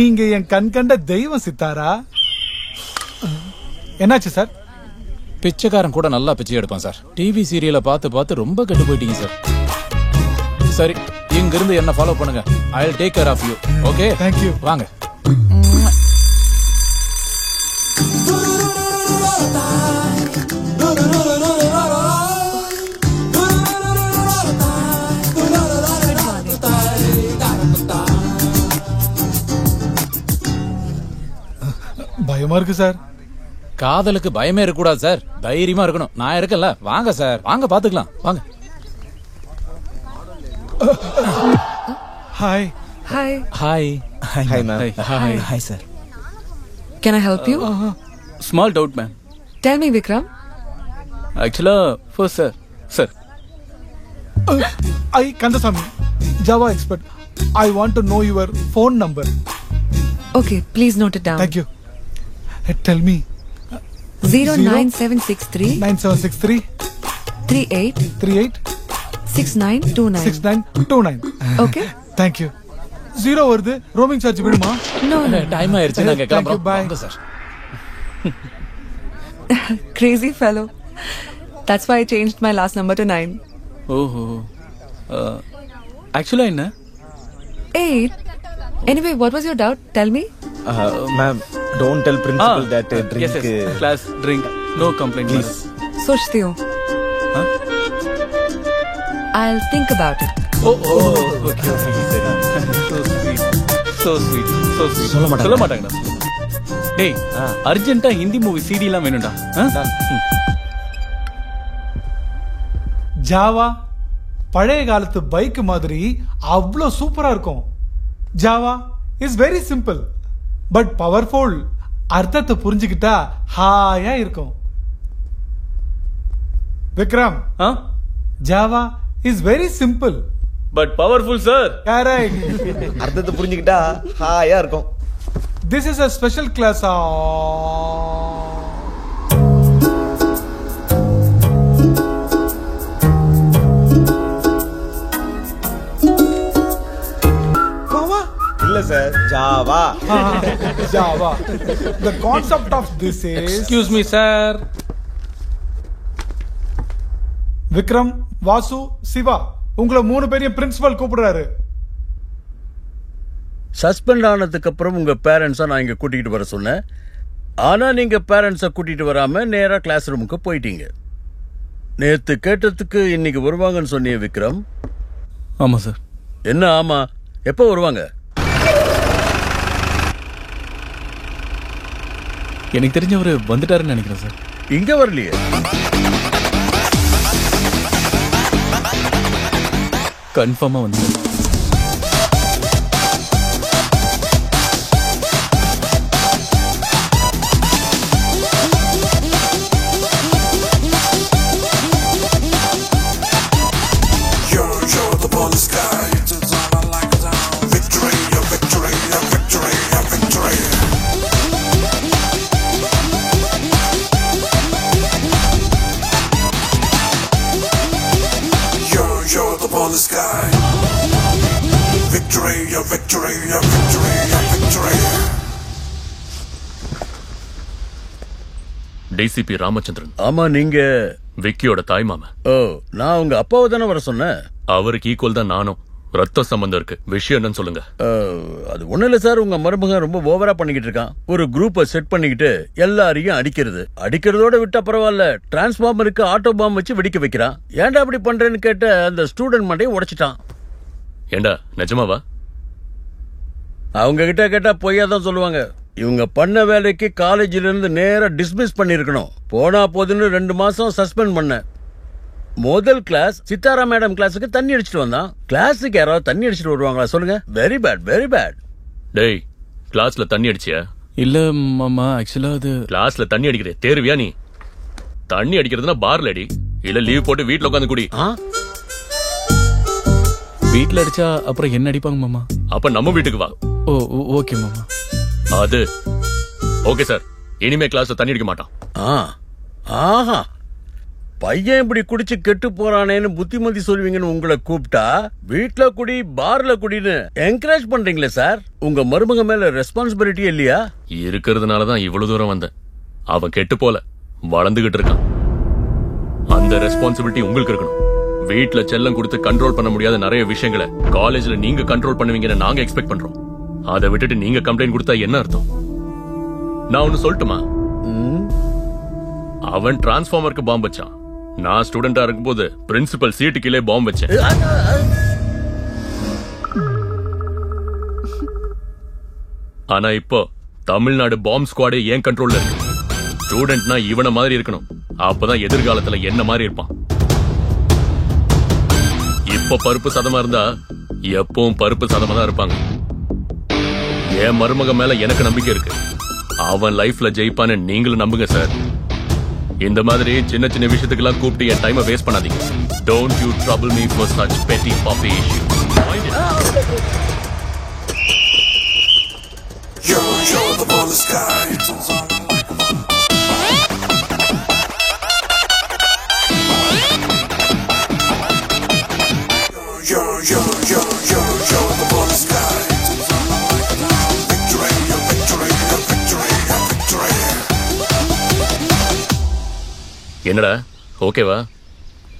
நீங்க என் கண் கண்ட தெய்வம் சித்தாரா. என்னாச்சு சார்? பிச்சைக்காரன் கூட நல்லா பிச்சை எடுப்பான் சார். டிவி சீரியலை பார்த்து பார்த்து ரொம்ப கெட்டு போயிட்டீங்க சார். சரி, இங்க இருந்து என்ன ஃபாலோ பண்ணுங்க. I will take care of you. Okay, thank you. வாங்க. பயமா இருக்கு சார். காதலுக்கு பயமே இருக்க கூடாது சார், தைரியமா இருக்கணும். நான் இருக்கல, வாங்க சார், வாங்க பாத்துக்கலாம், வாங்க. Hi. Hi. Hi. Hi, ma'am. Hi. Hi, sir. Can I help you? Small doubt, ma'am. Tell me, Vikram. Actually, first, sir. I Kandasamy, Java expert. I want to know your phone number. Okay, please note it down. Thank you. Tell me. 09763 9763 38 38 6929. 6929. Okay. Thank you. 0 வருது, ரோமிங் சார்ஜ் விடுமா? No. டைம் ஆயிருச்சு, நாங்க கிளம்பறோம். வாங்க sir. Crazy fellow. That's why I changed my last number to 9. ஓஹோ, ஆக்சுவலா என்ன 8. Anyway, what was your doubt? Tell me. Ma'am, don't tell principal that drink. Yes, class drink. No complaint, please. सोचती हूँ. I'll think about it. Okay. So sweet. சொல்ல மாட்டாங்கடா. டேய், அர்ஜென்ட்டா ஹிந்தி மூவி சிடி எல்லாம் வேணும்டா. ஜாவா பழைய காலத்து பைக் மாதிரி அவ்வளோ சூப்பரா இருக்கும். Java is very simple but powerful. அர்த்தத்தை புரிஞ்சுக்கிட்டா ஹாயா இருக்கும். Vikram, Java is very simple but powerful sir. Correct. அர்த்தத்தை புரிஞ்சுக்கிட்டா ஹாயா இருக்கும். This is a special class. இல்ல sir, Java. Java. The concept of this is. Excuse me, sir. Vikram, Vasu, Siva, உங்களை 3 பேரையும் பிரின்சிபல் கூப்பிடுறாரு. சஸ்பெண்ட் ஆனதுக்கு அப்புறம் உங்க பேரண்ட்ஸை நான் இங்க கூட்டிட்டு வர சொன்னேன். ஆனா நீங்க பேரண்ட்ஸை கூட்டிட்டு வராம நேரா கிளாஸ் ரூமுக்கு போயிட்டீங்க. நேத்து கேட்டதுக்கு இன்னைக்கு வருவாங்கன்னு சொன்னீங்க விக்ரம். ஆமா சார். என்ன ஆமா? எப்போ வருவாங்க? எனக்கு தெரிஞ்சவரு வந்துட்டாருன்னு நினைக்கிறேன் சார். இங்க வரலையே. கன்ஃபார்மா வந்து டிசிபி ராமச்சந்திரன். ஆமா, நீங்க விக்கியோட தாய் மாமா. ஓ, நான் உங்க அப்பாவை தானே வர சொன்னேன். அவருக்கு ஈக்குவல் தான் நானும். ரத்த சம்பந்தம் இருக்கு. விஷயம் என்னன்னு சொல்லுங்க. அது ஒண்ணு இல்ல சார், உங்க மருமகன் ரொம்ப ஓவரா பண்ணிக்கிட்டு இருக்கான். ஒரு குரூப்பை செட் பண்ணிக்கிட்டு எல்லாரையும் அடிக்கிறதோட விட்டா பரவாயில்ல, டிரான்ஸ்பார்மருக்கு ஆட்டோ பாம் வச்சு வெடிக்க வைக்கிறான். ஏன்டா அப்படி பண்றேன்னு கேட்ட அந்த ஸ்டூடெண்ட் மண்டையை உடைச்சிட்டான். ஏண்டா நிஜமாவா? அவங்க கிட்ட கேட்டா பொய்யா தான் சொல்லுவாங்க. இவங்க பண்ண வேலைக்கு காலேஜில இருந்து நேரா டிஸ்மிஸ் பண்ணிருக்கணும். போனா போதுன்னு 2 மாசம் சஸ்பெண்ட் பண்ண. முதல் கிளாஸ் சித்தாரா மேடம் கிளாஸுக்கு தண்ணி அடிச்சிட்டு வந்தான். கிளாஸுக்கு யாராவது தண்ணி அடிச்சிட்டு வருவாங்களா சொல்லுங்க? Very bad, very bad. டேய், கிளாஸ்ல தண்ணி அடிச்சியா? இல்ல மாமா, ஆக்சுவலா அது கிளாஸ்ல தண்ணி அடிக்கிறே தேர்வியா நீ? தண்ணி அடிக்கிறதுனா பார்ல அடி, இல்ல லீவ் போட்டு வீட்ல உட்காந்து குடி. வீட்ல அடிச்சா அப்புறம் என்ன அடிப்பாங்க மாமா? அப்ப நம்ம வீட்டுக்கு வா. ஓ ஓகே மாமா. அது ஓகே சார். இனிமே கிளாஸ்ல தண்ணி அடிக்க மாட்டான். ஆஹா, பையன் இப்படி குடிச்சு கெட்டு போறானேன்னு புத்திமதி சொல்வீங்கன்னு உங்களை கூப்பிட்டா வீட்ல குடி பார்ல குடின்னு என்கரேஜ் பண்றீங்களே சார். உங்க மருமக மேல ரெஸ்பான்சிபிலிட்டி இல்லையா? இருக்கிறதுனாலதான் இவ்வளவு தூரம் வந்தேன். அவன் கெட்டு போல வளர்ந்துகிட்டு இருக்கான். அந்த ரெஸ்பான்சிபிலிட்டி உங்களுக்கு இருக்கணும். வீட்ல செல்லம் கொடுத்து கண்ட்ரோல் பண்ண முடியாத நிறைய விஷயங்களை காலேஜ்ல நீங்க கண்ட்ரோல் பண்ணுவீங்கன்னு நாங்க எக்ஸ்பெக்ட் பண்றோம். அதை விட்டுட்டு நீங்க கம்ப்ளைண்ட் கொடுத்தா என்ன அர்த்தம்? நான் ஒன்னு சொல்லட்டுமா? அவன் டிரான்ஸ்பார்மருக்கு பாம்பு வச்சான். நான் ஸ்டூடெண்டா இருக்கும்போது பிரின்சிபல் சீட்டு கீழே பாம்பு வச்சேன். ஆனா இப்போ தமிழ்நாடு பாம்பு ஸ்குவாடே ஏன் கண்ட்ரோல்ல இருக்கு. ஸ்டூடெண்ட்னா இவன மாதிரி இருக்கணும். அப்பதான் எதிர்காலத்துல என்ன மாதிரி இருப்பான். இப்ப பருப்பு சதமா இருந்தா எப்பவும் பருப்பு சதமா தான் இருப்பாங்க. என் மருமக மேல எனக்கு நம்பிக்கை இருக்கு. அவன் லைஃப்ல ஜெயிப்பான்னு நீங்களும் நம்புங்க சார். இந்த மாதிரி சின்ன சின்ன விஷயத்துக்கெல்லாம் கூப்பிட்டு என் டைமை வேஸ்ட் பண்ணாதீங்க. Don't you trouble me for such petty puppy issues. You're the ball sky. You're the ball sky. Victory, your victory, your victory, your victory. என்னடா ஓகேவா?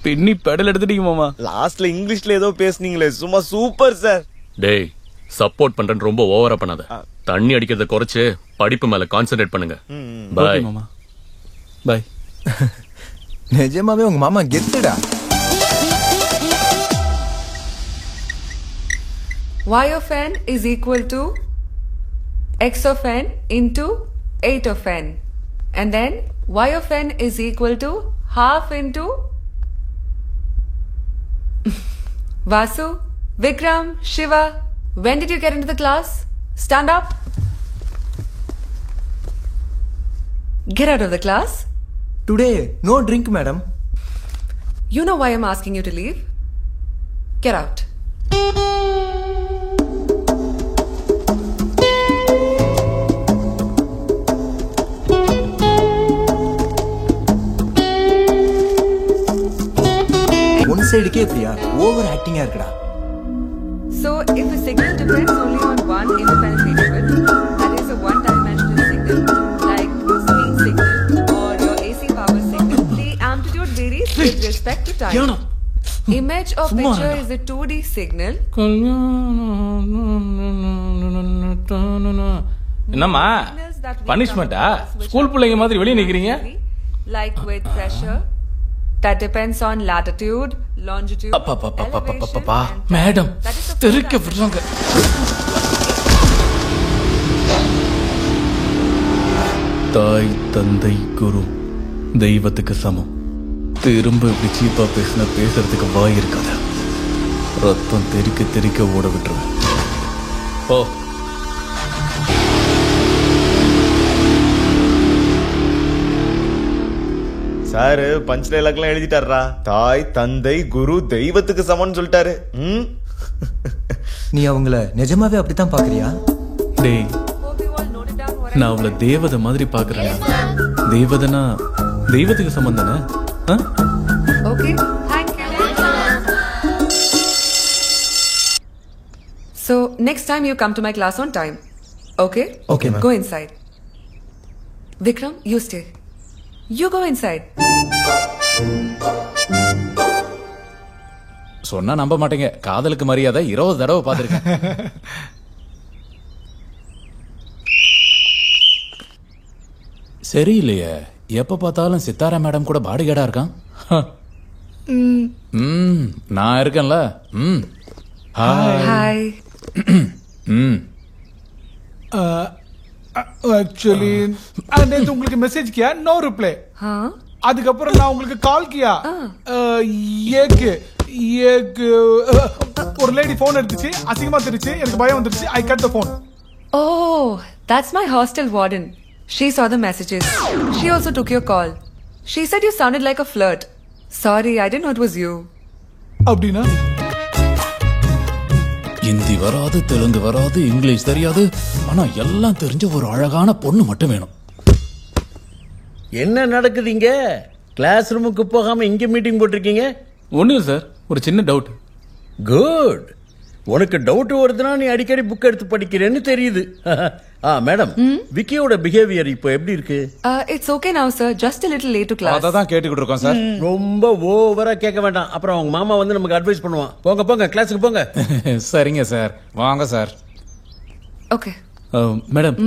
பின்னி பெடல் எடுத்துட்டீங்க மாமா. லாஸ்ட்ல இங்கிலீஷ்ல ஏதோ பேசுனீங்களே, சும்மா சூப்பர் சார். டேய் சப்போர்ட் பண்றேன்னு ரொம்ப ஓவரா பண்ணாத. தண்ணி அடிக்கிறத குறைச்சு படிப்பு மேல கான்சென்ட்ரேட் பண்ணுங்க. பை மாமா. பை. நிஜமாவே உங்க மாமா கெத்துடா. Y of n is equal to x of n into 8 of n. And then y of n is equal to half into Vasu, Vikram, Shiva. When did you get into the class? Stand up. Get out of the class. Today, no drink, madam. You know why I'm asking you to leave? Get out. One side ke priya, over acting இருக்குடா. So, if a signal depends only on one independent variable, that is a one-dimensional signal, like speed signal or your AC power signal, the amplitude varies with respect to time. Image or picture is a 2D signal. என்னம்மா பனிஷ்மெண்டா? ஸ்கூல் பிள்ளைங்க மாதிரி வெளியே நிக்கிறீங்க. Like with pressure, that depends on latitude, longitude, elevation, madam தெருக்க விடுறாங்க. தாய் தந்தை குரு தெய்வத்துக்கு சமம். திரும்ப இப்படி சீப்பா பேசுறதுக்கு வாய் இருக்காத. ரத்தம் தெறிக்க தெறிக்க ஓட விட்டுருவேன். ஓ சாரு பஞ்ச் டைலாக்லாம் எழுதிட்டாரா. தாய் தந்தை குரு தெய்வத்துக்கு சமம்னு சொல்லிட்டாரு. நீ அவங்கள நிஜமாவே அப்படித்தான் பாக்குறியா? டேய், நான் அவளை தேவதை மாதிரி பாக்குறேன். தேவதைனா தெய்வத்துக்கு சமம் தானே? Okay, thank you. So, next time you come to my class on time. Okay? Okay, ma'am. Go inside. Vikram, you stay. You go inside. சொன்னா நம்ப மாட்டீங்க. காதலுக்கு மரியாதை 20 தடவை பார்த்திருக்கேன். சரியில்லையே, எப்ப பார்த்தாலும் சித்தாரா மேடம் கூட பாடிகார்டா இருக்கான். நான் இருக்கேன்ல. Hi. एक्चुअली நேத்து உங்களுக்கு மெசேஜ் किया नो रिप्लाई. அதுக்கப்புறம் நான் உங்களுக்கு கால் किया. ஒரு லேடி போன் எடுத்துச்சு, அசிங்கமா தெரிச்சு, எனக்கு பயம் வந்துருச்சு. I cut the phone. Oh, that's my hostel warden. She saw the messages. She also took your call. She said you sounded like a flirt. Sorry, I didn't know it was you. அப்படினா ஹிந்தி வராது, தெலுங்கு வராது, இங்கிலீஷ் தெரியாது, ஆனா எல்லாம் தெரிஞ்ச ஒரு அழகான பொண்ணு மட்டும் வேணும். என்ன நடக்குதுங்க? கிளாஸ் ரூமுக்கு போகாம இங்க மீட்டிங் போட்டிருக்கீங்க? ஒண்ணும் சார், ஒரு சின்ன டவுட். குட். உனக்கு டவுட் வருதுன்னா நீ அடிக்கடி புக் எடுத்து படிக்கிறேன்னு தெரியுது. மேடம், விக்கியோட பிஹேவியர் இப்போ எப்படி இருக்கு? It's okay now, sir. Just a little late to class. அதான் கேட்டுக்கிட்டு இருக்கோம் சார். ரொம்ப ஓவரா கேட்க வேண்டாம், அப்புறம் அவங்க மாமா வந்து நமக்கு அட்வைஸ் பண்ணுவான். போங்க போங்க, கிளாஸுக்கு போங்க. சரிங்க சார், வாங்க சார். Okay. மேடம்,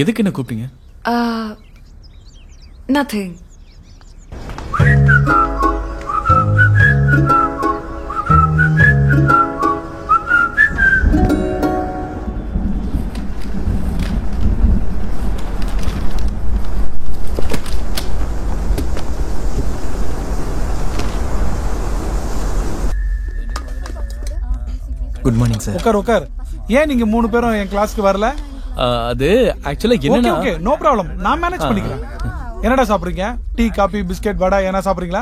எதுக்கு என்ன கூப்பிட்டீங்க? Nothing. Good morning sir. உட்கார். ஏன் நீங்க 3 பேரும் என் கிளாஸ்க்கு வரல? அது ஆக்சுவலா என்னன்னா, ஓகே நோ ப்ராப்ளம், நான் மேனேஜ் பண்ணிக்கிறேன். என்னடா சாப்பிடுறீங்க? டீ, காபி, பிஸ்கட், வடை என்ன சாப்பிடுறீங்களா?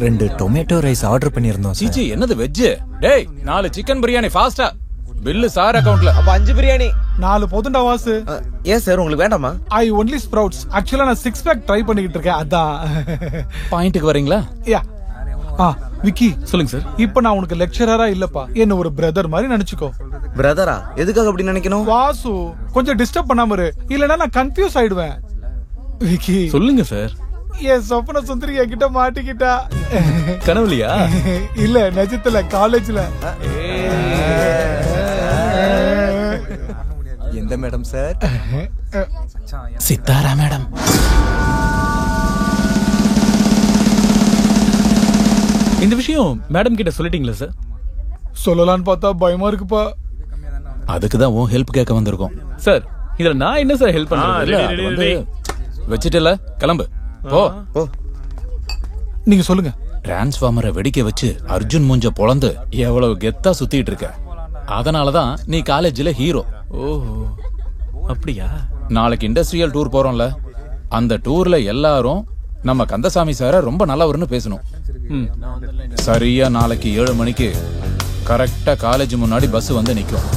2 டொமேட்டோ ரைஸ் ஆர்டர் பண்ணியிருந்தோம் சார். சீச்சி, என்னது வெஜ்? டேய், 4 சிக்கன் பிரியாணி ஃபாஸ்டா. பில்லு சார் அக்கவுண்ட்ல. அப்ப 5 பிரியாணி. 4 போதுண்டா வாசு. ஏன் சார் உங்களுக்கு வேண்டாமா? I only sprouts. ஆக்சுவலா நான் 6 பேக் ட்ரை பண்ணிட்டு இருக்கேன், அதான். பாயிண்ட்க்கு வரீங்களா? யா. விக்கி சொல்லுங்க சார். இப்ப நான் உனக்கு லெக்சரரா இல்லப்பா, என்ன ஒரு பிரதர் மாதிரி நினைச்சுக்கோ. பிரதரா? எதுக்காக அப்படி நினைக்கணும்? வாசு, கொஞ்சம் டிஸ்டர்ப் பண்ணாம இரு, இல்லனா நான் கன்ஃபியூஸ் ஆயிடுவேன். விக்கி சொல்லுங்க சார். என் சொப்பன சுந்தரி என்கிட்ட மாட்டிக்கிட்டா. கனவுலையா? இல்ல நிஜத்துல காலேஜ்ல. எந்த மேடம் சார்? சித்தாரா மேடம். இந்த விஷயம் மேடம் கிட்ட சொல்லிட்டீங்களா சார்? சொல்லலான்னு பார்த்தா பயமா இருக்குப்பா. அதுக்கு தான் உன் ஹெல்ப் கேட்க வந்திருக்கோம். சார் இதுல நான் என்ன சார் ஹெல்ப் பண்றது? வச்சிட்டல கிளம்பு போ. நீங்க சொல்லுங்க. டிரான்ஸ்ஃபார்மரை வெடிக்க வச்சு அர்ஜுன் மூஞ்ச பொளந்து எவ்வளவு கெத்தா சுத்திட்டு இருக்க. அதனாலதான் நீ காலேஜ்ல ஹீரோ. ஓஹோ அப்படியா? நாளைக்கு இண்டஸ்ட்ரியல் டூர் போறோம்ல, அந்த டூர்ல எல்லாரும் நம்ம கந்தசாமி சார ரொம்ப நல்லவர்னு பேசணும். சரியா நாளைக்கு 7 மணிக்கு கரெக்டா காலேஜ் முன்னாடி பஸ் வந்து நிக்கும்.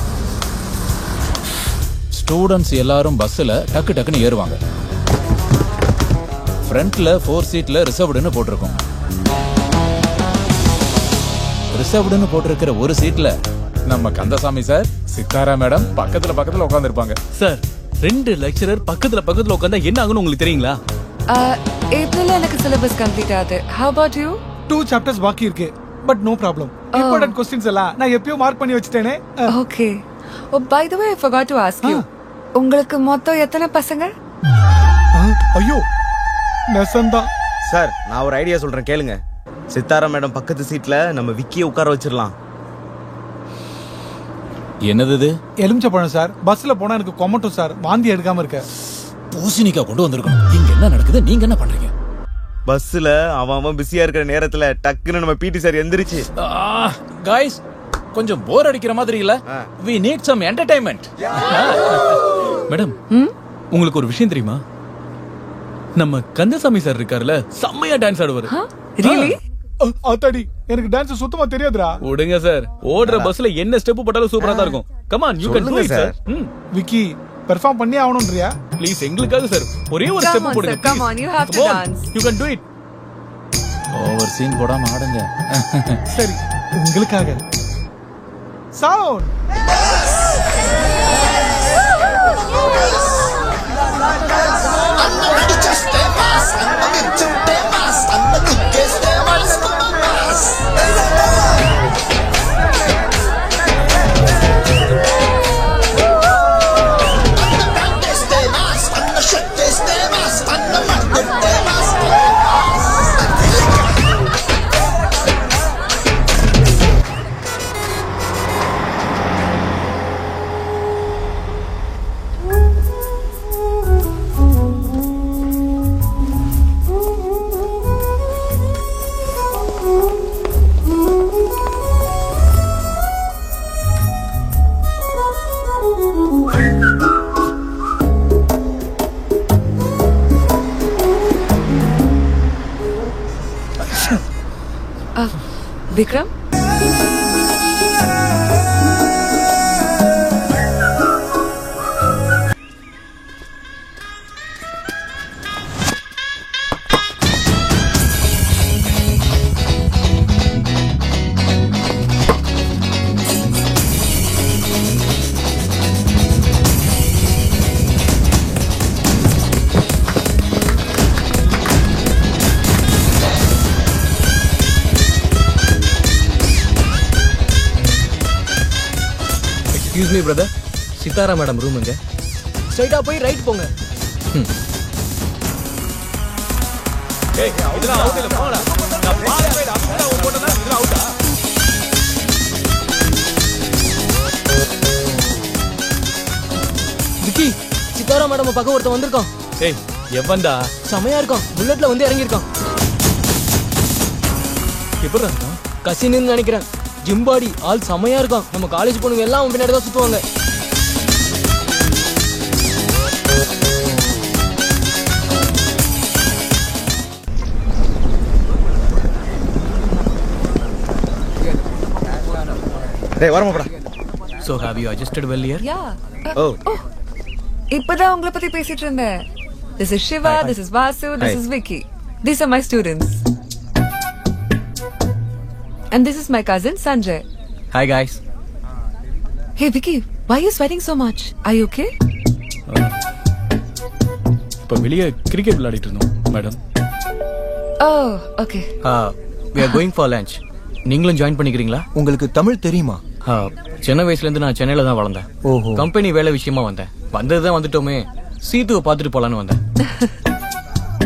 ஸ்டூடெண்ட்ஸ் எல்லாரும் பஸ்ல டக்கு டக்குன்னு ஏறுவாங்க. ஃப்ரண்ட்ல 4 சீட்ல ரிசர்வ்டுன்னு போட்டிருக்கோம். ரிசர்வ்டுன்னு போட்டிருக்கிற ஒரு சீட்ல நம்ம கந்தசாமி சார், சித்தாரா மேடம் பக்கத்துல உட்கார்ந்து இருப்பாங்க. சார் 2 லெக்சரர் பக்கத்துல உட்கார்ந்தா என்ன ஆகும்னு உங்களுக்கு தெரியுங்களா? ஏப்ரல்ல எனக்கு சிலபஸ் கம்ப்ளீட் ஆகுது. How about you? 2 chapters பாக்கி இருக்கு. But no problem. Important questions எல்லாம் நான் எப்பயோ மார்க் பண்ணி வச்சிட்டேனே. Okay. Oh, by the way, I forgot to ask you. உங்களுக்கு மொத்தம் எத்தனை பசங்க? ஐயோ நெசந்தா. சார் நான் ஒரு ஐடியா சொல்றேன் கேளுங்க. சித்தாரா மேடம் பக்கத்து சீட்ல நம்ம விக்கியை உட்கார வச்சிடலாம். என்னது இது? எலுமிச்சப்பழம் சார். பஸ்ல போனா எனக்கு கொமட்டும் சார். வாந்தி எடுக்காம இருக்க. பூசணிக்காய் கொண்டு வந்திருக்கணும். இங்க என்ன நடக்குது? நீங்க என்ன பண்றீங்க? பஸ்ல அவன் பிஸியா இருக்கிற நேரத்துல டக்குன்னு நம்ம பிடி சார் எந்திரிச்சு, गाइस கொஞ்சம் போர் அடிக்கிற மாதிரி இல்ல? we need some entertainment. Madam உங்களுக்கு ஒரு விஷயம் தெரியுமா? நம்ம கந்தசாமி சார் இருக்காருல, செம்மையா டான்ஸ் ஆடுவாரு. Really? ஆத்தாடி எனக்கு டான்ஸ் சுத்தமா தெரியாதுடா. ஓடுங்க சார். ஓடுற பஸ்ல என்ன ஸ்டெப் போட்டாலும் சூப்பரா தான் இருக்கும். Come on, you can to it sir. Vicky perform பண்ணி ஆவணும்ன்றியா? ப்ளீஸ் எங்களுக்காக சார் ஒரே ஒரு ஸ்டெப் போடுங்க. Come on, you have to dance. You can do it. Over scene போடாம ஆடுங்க. சரி உங்களுக்காக. Sound. Vikram? Excuse me brother, Sitara madam room எங்க? ஸ்ட்ரைட்டா போய் ரைட் போங்க. ஏய் இதெல்லாம் அவுட் இல்ல, போடா. நான் பால் போய் அவுட்டா போட்டனா இதெல்லாம் அவுட்டா? விக்கி, சித்தாரா மேடம் பக்கம் ஒருத்தன் வந்திருக்கான். ஏய் எவன்டா? செமையா இருக்கான். புல்லட்ல வந்து இறங்கி இருக்கான். எப்படிடா இருக்கான்? கசின்னு நினைக்கிறேன். ஜிம்பாடி ஆள் செமையா இருக்கான். நம்ம காலேஜ் பொண்ணுங்க எல்லாம் அவன் பின்னாடி தான் சுத்துவாங்க. டேய் வரமா போடா. So have you adjusted well here? Yeah. Oh. இப்பதான் உங்களை பத்தி பேசிட்டு இருந்தேன். This is Shiva, this is Vasu, this is Vicky. These are my students. And this is my cousin Sanjay. Hi guys. Hey Vicky, why are you sweating so much? Are you okay? இப்ப வெளியே கிரிக்கெட் விளையாடிட்டு இருந்தோம் madam. Oh, okay. We are going for lunch. நீங்களும் ஜாயின் பண்ணிக்கிறீங்களா? உங்களுக்கு தமிழ் தெரியுமா? சின்ன வயசுல இருந்து நான் சென்னையில தான் வளர்ந்தேன். ஓஹோ. கம்பெனி வேலை விஷயமா வந்தேன். வந்ததுதான் வந்துட்டோமே. சீதுவை பார்த்துட்டு போலான்னு வந்தேன்.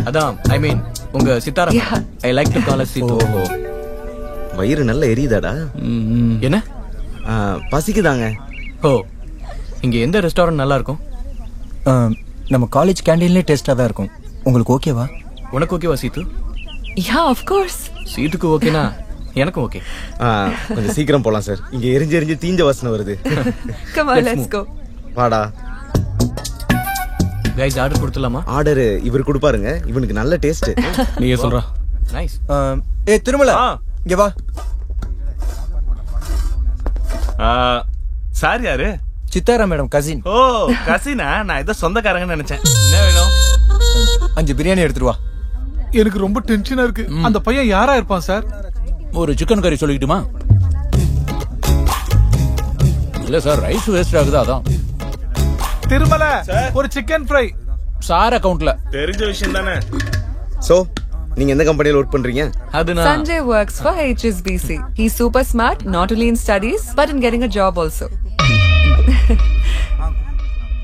அதான் ஐ மீன் உங்க Sithara. I like to call Seethu. வயிறு நல்ல எரியுதாடா. என்ன? பசிக்குதாங்க. ஓ, இங்க எந்த ரெஸ்டாரண்ட் நல்லா இருக்கும்? நம்ம காலேஜ் கேண்டீன்லயே டேஸ்டா தான் இருக்கும். உங்களுக்கு ஓகேவா? உனக்கு ஓகேவா சீது? Yeah, of course. சீதுக்கு ஓகேனா எனக்கு ஓகே. கொஞ்சம் சீக்கிரம் போலாம் சார். இங்க எரிஞ்சு தீஞ்ச வாசனை வருது. Come on, let's go. வாடா. கைஸ் ஆர்டர் கொடுத்துலாமா? ஆர்டர் இவர் கொடுப்பாருங்க. இவனுக்கு நல்ல டேஸ்ட். நீயே சொல்றா. நைஸ். திருமலா இங்க வா. சார் யாரு? Sithara madam cousin. ஓ கசினா? நான் ஏதோ சொந்தக்காரங்கன்னு நினைச்சேன். என்ன வேணும்? 5 பிரியாணி எடுத்துட்டு வா. எனக்கு ரொம்ப டென்ஷனா இருக்கு. அந்த பையன் யாரா இருப்பான் சார்? ஒரு சிக்கன் கறி சொல்லிக்கிட்டுமா? இல்ல சார், ரைஸ் வேஸ்ட் ஆகுது அதான். திருமல ஒரு சிக்கன் ஃப்ரை. சார் அக்கவுண்ட்ல. தெரிஞ்ச விஷயம் தானே. சோ நீங்க எந்த கம்பெனில வர்க் பண்றீங்க? Sanjay works for HSBC. He's super smart, not only in studies but in getting a job also.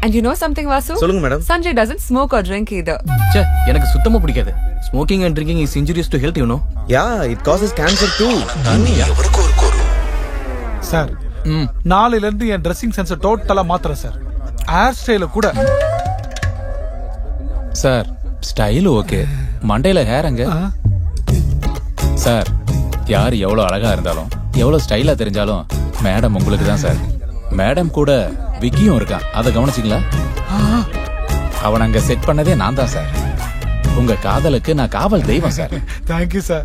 And you know something, Vasu? சொல்லுங்க madam. Sanjay doesn't smoke or drink either. ச்சே, எனக்கு சுத்தமா பிடிக்காது. Smoking and drinking is injurious to health, you know. Yeah, it causes cancer too. Sir, நாளையில இருந்து என் ட்ரெஸ்ஸிங் சென்ஸ் டோட்டலா மாத்துறேன் சார். ஹேர் ஸ்டைல கூட. Sir, style okay. மண்டையில ஹேர் அங்க. சார், யார் எவ்வளவு அழகா இருந்தாலும் எவ்வளவு ஸ்டைலா தெரிஞ்சாலும் மேடம் உங்களுக்கு தான் சார். மேடம் கூட விக்கியும் இருக்கான். அதை கவனிச்சிங்களா? அவன் அங்க செட் பண்ணதே நான் தான் சார். உங்க காதலுக்கு நான் காவல் தெய்வம் சார். Thank you sir.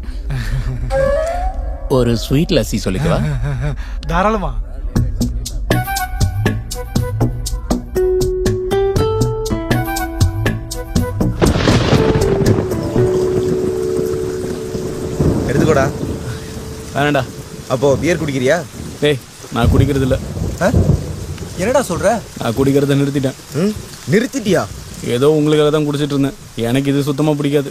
ஒரு ஸ்வீட் லஸ்ஸி சொல்லிக்கவா? தாராளமா. எடுத்துக்கோடா. வேணாண்டா. அப்போ பியர் குடிக்கிறியா? டேய், நான் குடிக்கிறது இல்ல. என்னடா சொல்ற? நான் குடிக்கிறத நிறுத்திட்டேன். நிறுத்திட்டியா? ஏதோ உங்களுக்காக தான் குடிச்சிட்டு இருந்தேன். எனக்கு இது சுத்தமா பிடிக்காது.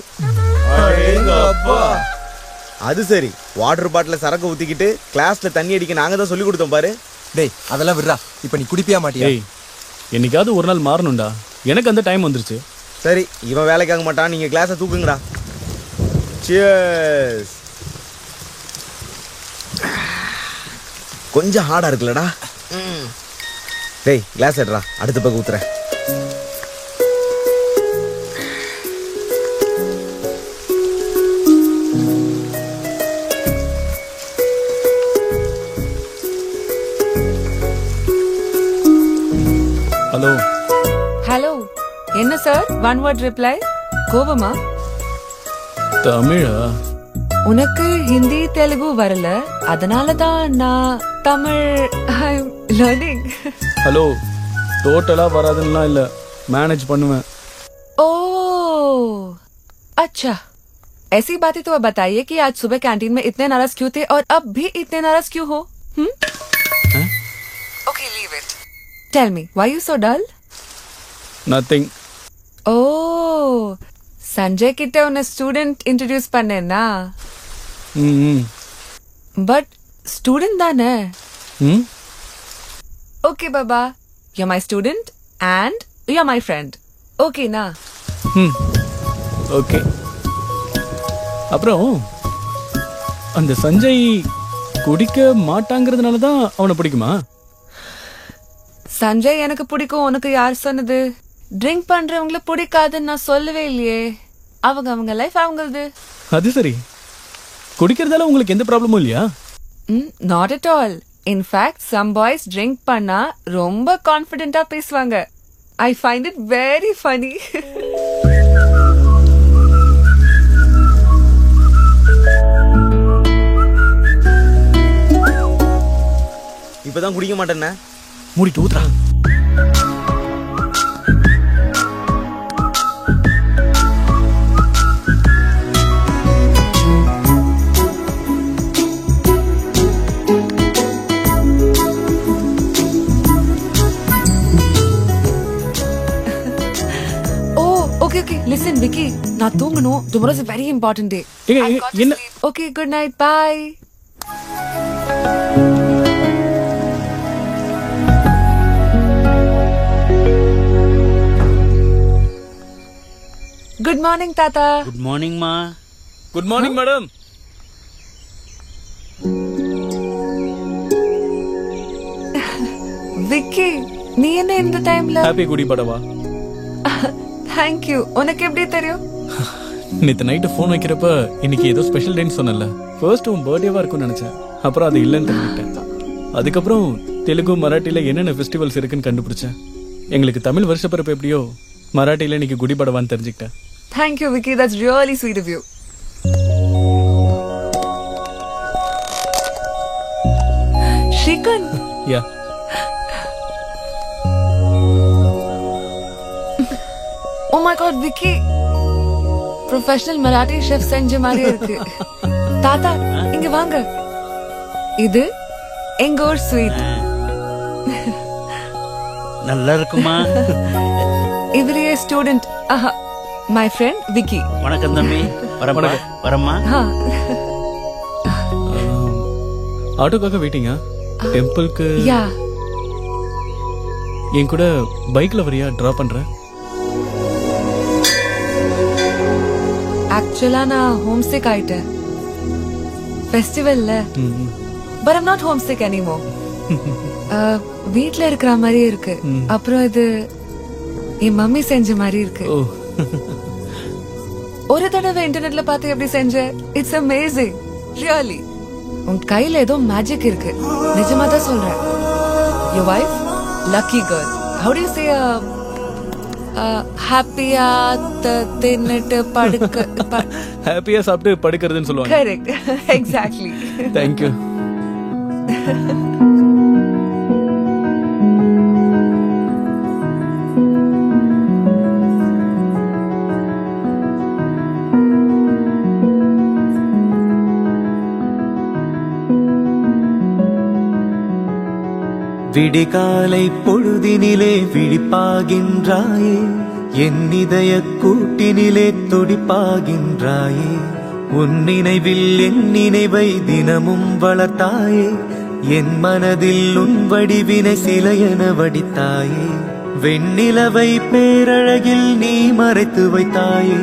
அது சரி, வாட்டர் பாட்டில சரக்கு ஊத்திக்கிட்டு கிளாஸ்ல தண்ணி அடிக்க நாங்க தான் சொல்லி கொடுத்தோம் பாரு. டேய், அதெல்லாம் விடுறா. இப்ப நீ குடிப்பியா மாட்டியா? டேய், என்னைக்காவது ஒரு நாள் மாறணும்டா. எனக்கு அந்த டைம் வந்துருச்சு. சரி, இவன் வேலைக்காக மாட்டான். நீங்க கிளாஸை தூக்குங்கடா. Cheers. கொஞ்சம் ஹார்டா இருக்குல்லடா. டேய், கிளாஸ் எடுறா. அடுத்த பக்கம் ஊத்துறேன். ஹலோ. ஹலோ. என்ன சார்? One word reply. கோபமா? தமிழா? உனக்கு ஹிந்தி தெலுங்கு வரல, அதனால தான் நான் தமிழ் ஐம் லேர்னிங். ஹலோ, டோட்டலா வராதுன்னா இல்ல, மேனேஜ் பண்ணுவேன். ओ अच्छा, ऐसी बातें तो अब बताइए कि आज सुबह कैंटीन में इतने नाराज क्यों थे और अब भी इतने नाराज क्यों हो? Okay, leave it. Tell me, why you so dull? Nothing. Oh, Sanjay கிட்ட உன்னை ஸ்டூடெண்ட் இன்ட்ரோடியூஸ் பண்ணேன்னா? பட் ஸ்டூடெண்ட் தானே? ஓகே பாபா, you're my student and you're my friend. ஓகேனா? ஓகே. அப்புறம் அந்த சஞ்சய் குடிக்க மாட்டாங்கிறதுனால தான் அவனை பிடிக்குமா? சஞ்சய் எனக்கு பிடிக்கும், உனக்கு யார் சொன்னது? ட்ரிங்க் பண்றவங்கள பிடிக்காதுன்னு நான் சொல்லவே இல்லையே. அவங்க லைஃப் அவங்களது. அது சரி, குடிக்கிறதால உங்களுக்கு எந்த ப்ராப்ளமும் இல்லையா? Not at all. In fact some boys drink பண்ணா ரொம்ப கான்ஃபிடென்ட்டா பேசுவாங்க. I find it very funny. இப்பதான் குடிக்க மாட்டேன்னா மூடிட்டு ஊத்துறா. Okay, listen, Vicky. நான் தூங்கணும். Tomorrow is a very important day. என்ன? Okay, good night. Bye. Good morning, Tata. Good morning, ma. Good morning, madam. Vicky, நீ என்ன இந்த டைம்ல? ஹாப்பி குடி படவா? Thank you. உனக்கு எப்படி தெரியும்? நேத்து நைட்டு ஃபோன் வைக்கிறப்ப இன்னைக்கு ஏதோ ஸ்பெஷல் டேன்னு சொன்னல. ஃபர்ஸ்ட் உன் பர்த்டேவா இருக்கும்னு நினைச்சேன். அப்புறம் அது இல்லைன்னு தெரிஞ்சுக்கிட்டேன். அதுக்கப்புறம் தெலுங்கு மராட்டில என்னென்ன ஃபெஸ்டிவல்ஸ் இருக்குன்னு கண்டுபிடிச்சேன். எங்களுக்கு தமிழ் வருஷப்பிறப்பு எப்படியோ மராட்டில இன்னைக்கு குடி படவான்னு தெரிஞ்சுக்கிட்டேன். Thank you, Vicky. That's really sweet of you. Shrikant. Yeah. Oh my God, Vicky. Professional Marathi chef செஞ்ச மாதிரி இருக்கு. தாத்தா, இங்க வாங்க. இது எங்க ஊர் ஸ்வீட். நல்லா இருக்குமா? இவரே ஸ்டூடெண்ட். My friend Vicky. வணக்கம் தம்பி. வரம்மா. ஆட்டோக்காக வெயிட்டிங்கா? டெம்பிளுக்கு? யா. என் கூட பைக்ல வரியா? டிராப் பண்றேன். ஆக்சுவலா நான் ஹோம்சிக் ஆயிட்டேன் ஃபெஸ்டிவல்ல. But I'm not homesick anymore. வீட்ல இருக்கிற மாதிரி இருக்கு. அப்புறம் இது என் மம்மி செஞ்ச மாதிரி இருக்கு. ஒரு தடவை இன்டர்நெட்ல பார்த்து எப்படி செஞ்ச? It's amazing. ரியலி உன் கையில ஏதோ மேஜிக் இருக்கு. நிஜமா தான் சொல்றேன். Your wife lucky girl. How do you say ஹாப்பியா தின்னுட்டு படுக்க? ஹாப்பியா சாப்பிட்டு படுக்கிறதுன்னு சொல்லுவாங்க. கரெக்ட். எக்ஸாக்ட்லி. Thank you. விடிகாலை பொழுதினிலே விழிப்பாகின்றாயே, என் இதய கூட்டினிலே துடிப்பாகின்றாயே. உன் நினைவில் என் நினைவை தினமும் வளர்த்தாயே, என் மனதில் உன் வடிவினை சிலையென வடித்தாயே. வெண்ணிலவை பேரழகில் நீ மறைத்து வைத்தாயே,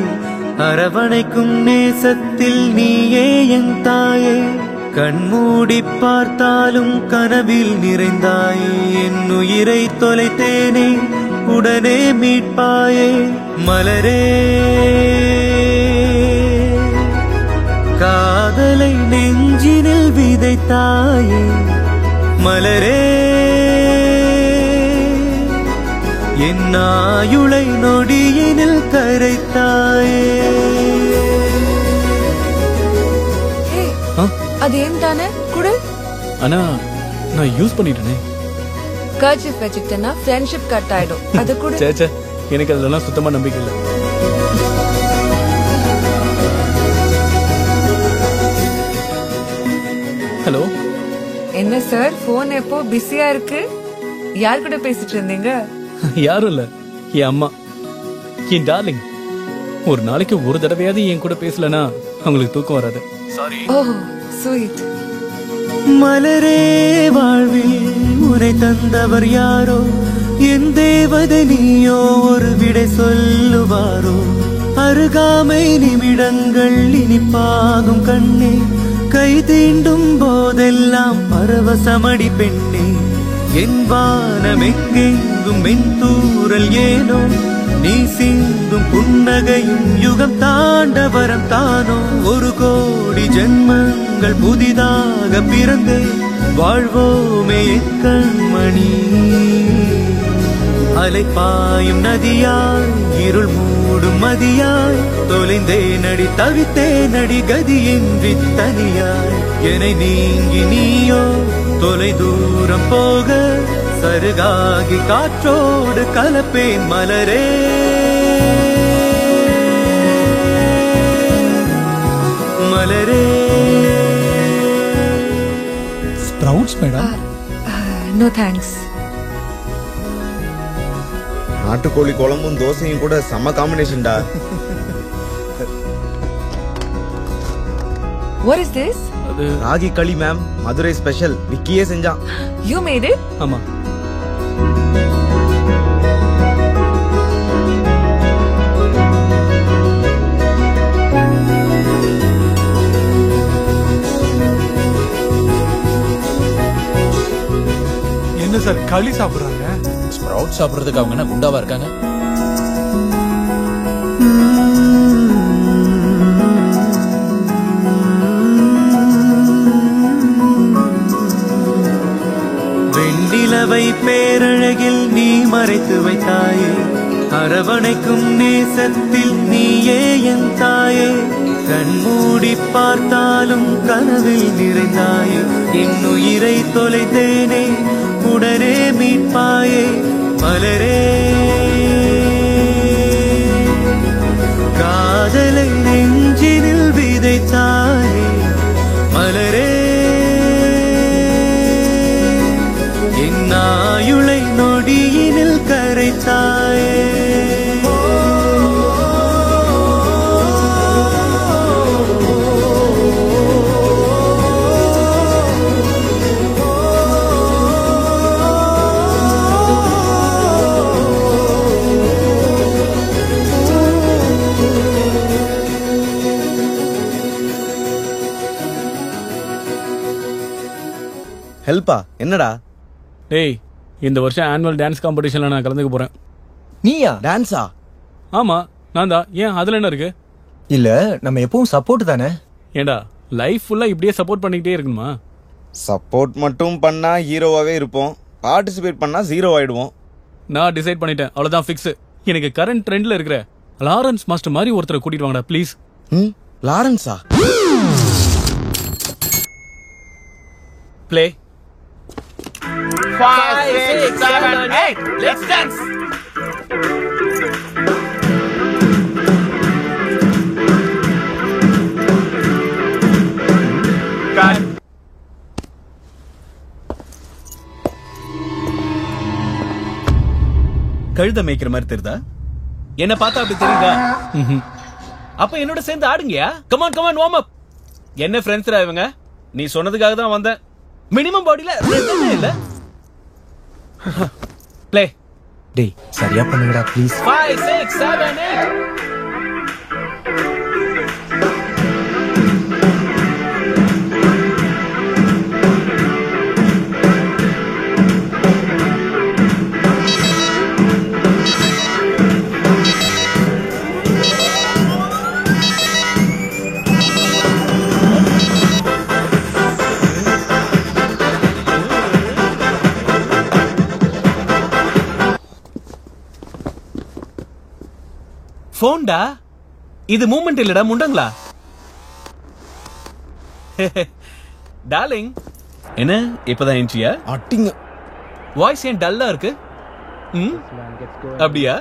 அரவணைக்கும் நேசத்தில் நீயே என் தாயே. கண்மூடி பார்த்தாலும் கனவில் நிறைந்தாயே, என் உயிரை தொலைத்தேனே உடனே மீட்பாயே. மலரே, காதலை நெஞ்சினில் விதைத்தாயே. மலரே, என் ஆயுளை நொடியினில் கரைத்தாயே. அது ஏன் தானே குடு. ஆனா நான் யூஸ் பண்ணிட்டேனே. கர்ச்சிப் வச்சுக்கிட்டேன்னா ஃப்ரெண்ட்ஷிப் கட் ஆயிடும். அது குடு. சேச்சே, எனக்கு அதெல்லாம் சுத்தமா நம்பிக்கை இல்லை. ஹலோ. என்ன சார், போன் எப்போ பிஸியா இருக்கு? யார் கூட பேசிட்டு இருந்தீங்க? யாரும் இல்ல, என் அம்மா, என் டார்லிங். ஒரு நாளைக்கு ஒரு தடவையாவது என் கூட பேசலனா அவங்களுக்கு தூக்கம் வராது. சாரி. ஓ ஸ்வீட். மலரே, வாழ்வில் உரை தந்தவர் யாரோ, என் தேவதை நீயோ, ஒரு விடை சொல்லுவாரோ. அருகாமை நிமிடங்கள் இனிப்பாகும் கண்ணே, கை தீண்டும் போதெல்லாம் பரவசமடி பெண்ணே. என் வானம் எங்கெங்கும் என் தூரல் ஏனோ, நீ சிந்தும் புன்னகையும் யுகம் தாண்ட வரம் தானோ. ஒரு கோடி ஜென்மங்கள் புதிதாக பிறந்தே வாழ்வோமே என் கண்மணி. அலைப்பாயும் நதியாய், இருள் மூடும் மதியாய், தொலைந்தே நடி தவித்தே நடி கதியின்றி தனியாய். என்னை நீங்கி நீயோ தொலை தூரம் போக, சருகாகி காற்றோடு கலப்பேன். மலரே, மலரே. Sprouts madam. No thanks. நாட்டுக்கோழி குழம்பும் தோசையும் கூட செம்ம காம்பினேஷன்டா. What is this? ராகி களி மேம், மதுரை ஸ்பெஷல். விக்கியே செஞ்சான். You made it? ஆமா. என்ன சார் களி சாப்பிடுறாங்க? ஸ்ப்ரவுட் சாப்பிடுறதுக்கு அவங்க என்ன குண்டாவா இருக்காங்க? வெண்ணிலவை பேரழகில் நீ மறைத்து வைத்தாயே, அரவணைக்கும் நேசத்தில் நீயே என் தாயே. கண்மூடி பார்த்தாலும் கனவில் நிறைந்தாயே, என் உயிரை தொலைத்தேனே உடனே மீட்பாயே. மலரே காதலை நெஞ்சினில் விதைத்தாயே, மலரே என் ஆயுளை நொடியினில் கரைத்தாயே. ஹெல்ப்பா? என்னடா? டேய், இந்த வருஷம் ஆனுவல் டான்ஸ் காம்படிஷன்ல நான் கலந்துக்க போறேன். நீயா? டான்ஸா? ஆமா, நான் தான். ஏன் அதுல என்ன இருக்கு? இல்ல, நம்ம எப்பவும் சப்போர்ட் தானே. ஏண்டா லைஃப் ஃபுல்லா இப்படியே சப்போர்ட் பண்ணிக்கிட்டே இருக்கணுமா? சப்போர்ட் மட்டும் பண்ணா ஹீரோவாவே இருப்போம், பார்ட்டிசிபேட் பண்ணா ஜீரோ ஆயிடுவோம். நான் டிசைட் பண்ணிட்டேன், அவ்வளவுதான் ஃபிக்ஸ். எனக்கு கரண்ட் ட்ரெண்ட்ல இருக்கிற லாரன்ஸ் மாஸ்டர் மாதிரி ஒருத்தரை கூட்டிட்டு வாங்கடா please. லாரன்ஸா? Play. 5, 6, 7, 8. Let's dance. Cut. கழுத மேய்க்கிற மாதிரி தெரியுதா? என்ன பார்த்தா அப்படி தெரியுதா? அப்ப என்னோட சேர்ந்து ஆடுங்கயா. Come on come on warm up. என்ன ஃப்ரெண்ட்ஸ்ரா இவங்க? நீ சொன்னதுக்காக தான் வந்தேன். மினிமம் பாடியில ரெண்டே இல்ல. ப்ளே. டேய் சரியா பண்ணுங்கடா ப்ளீஸ். 5, 6, 7, 8. போன்டா, இது மூமெண்ட் இல்லடா முண்டங்களா. டார்லிங், என்ன இப்பதான் எஞ்சியா? அட்டிங்க. வாய்ஸ் ஏன் டல்லா இருக்கு? அப்படியா?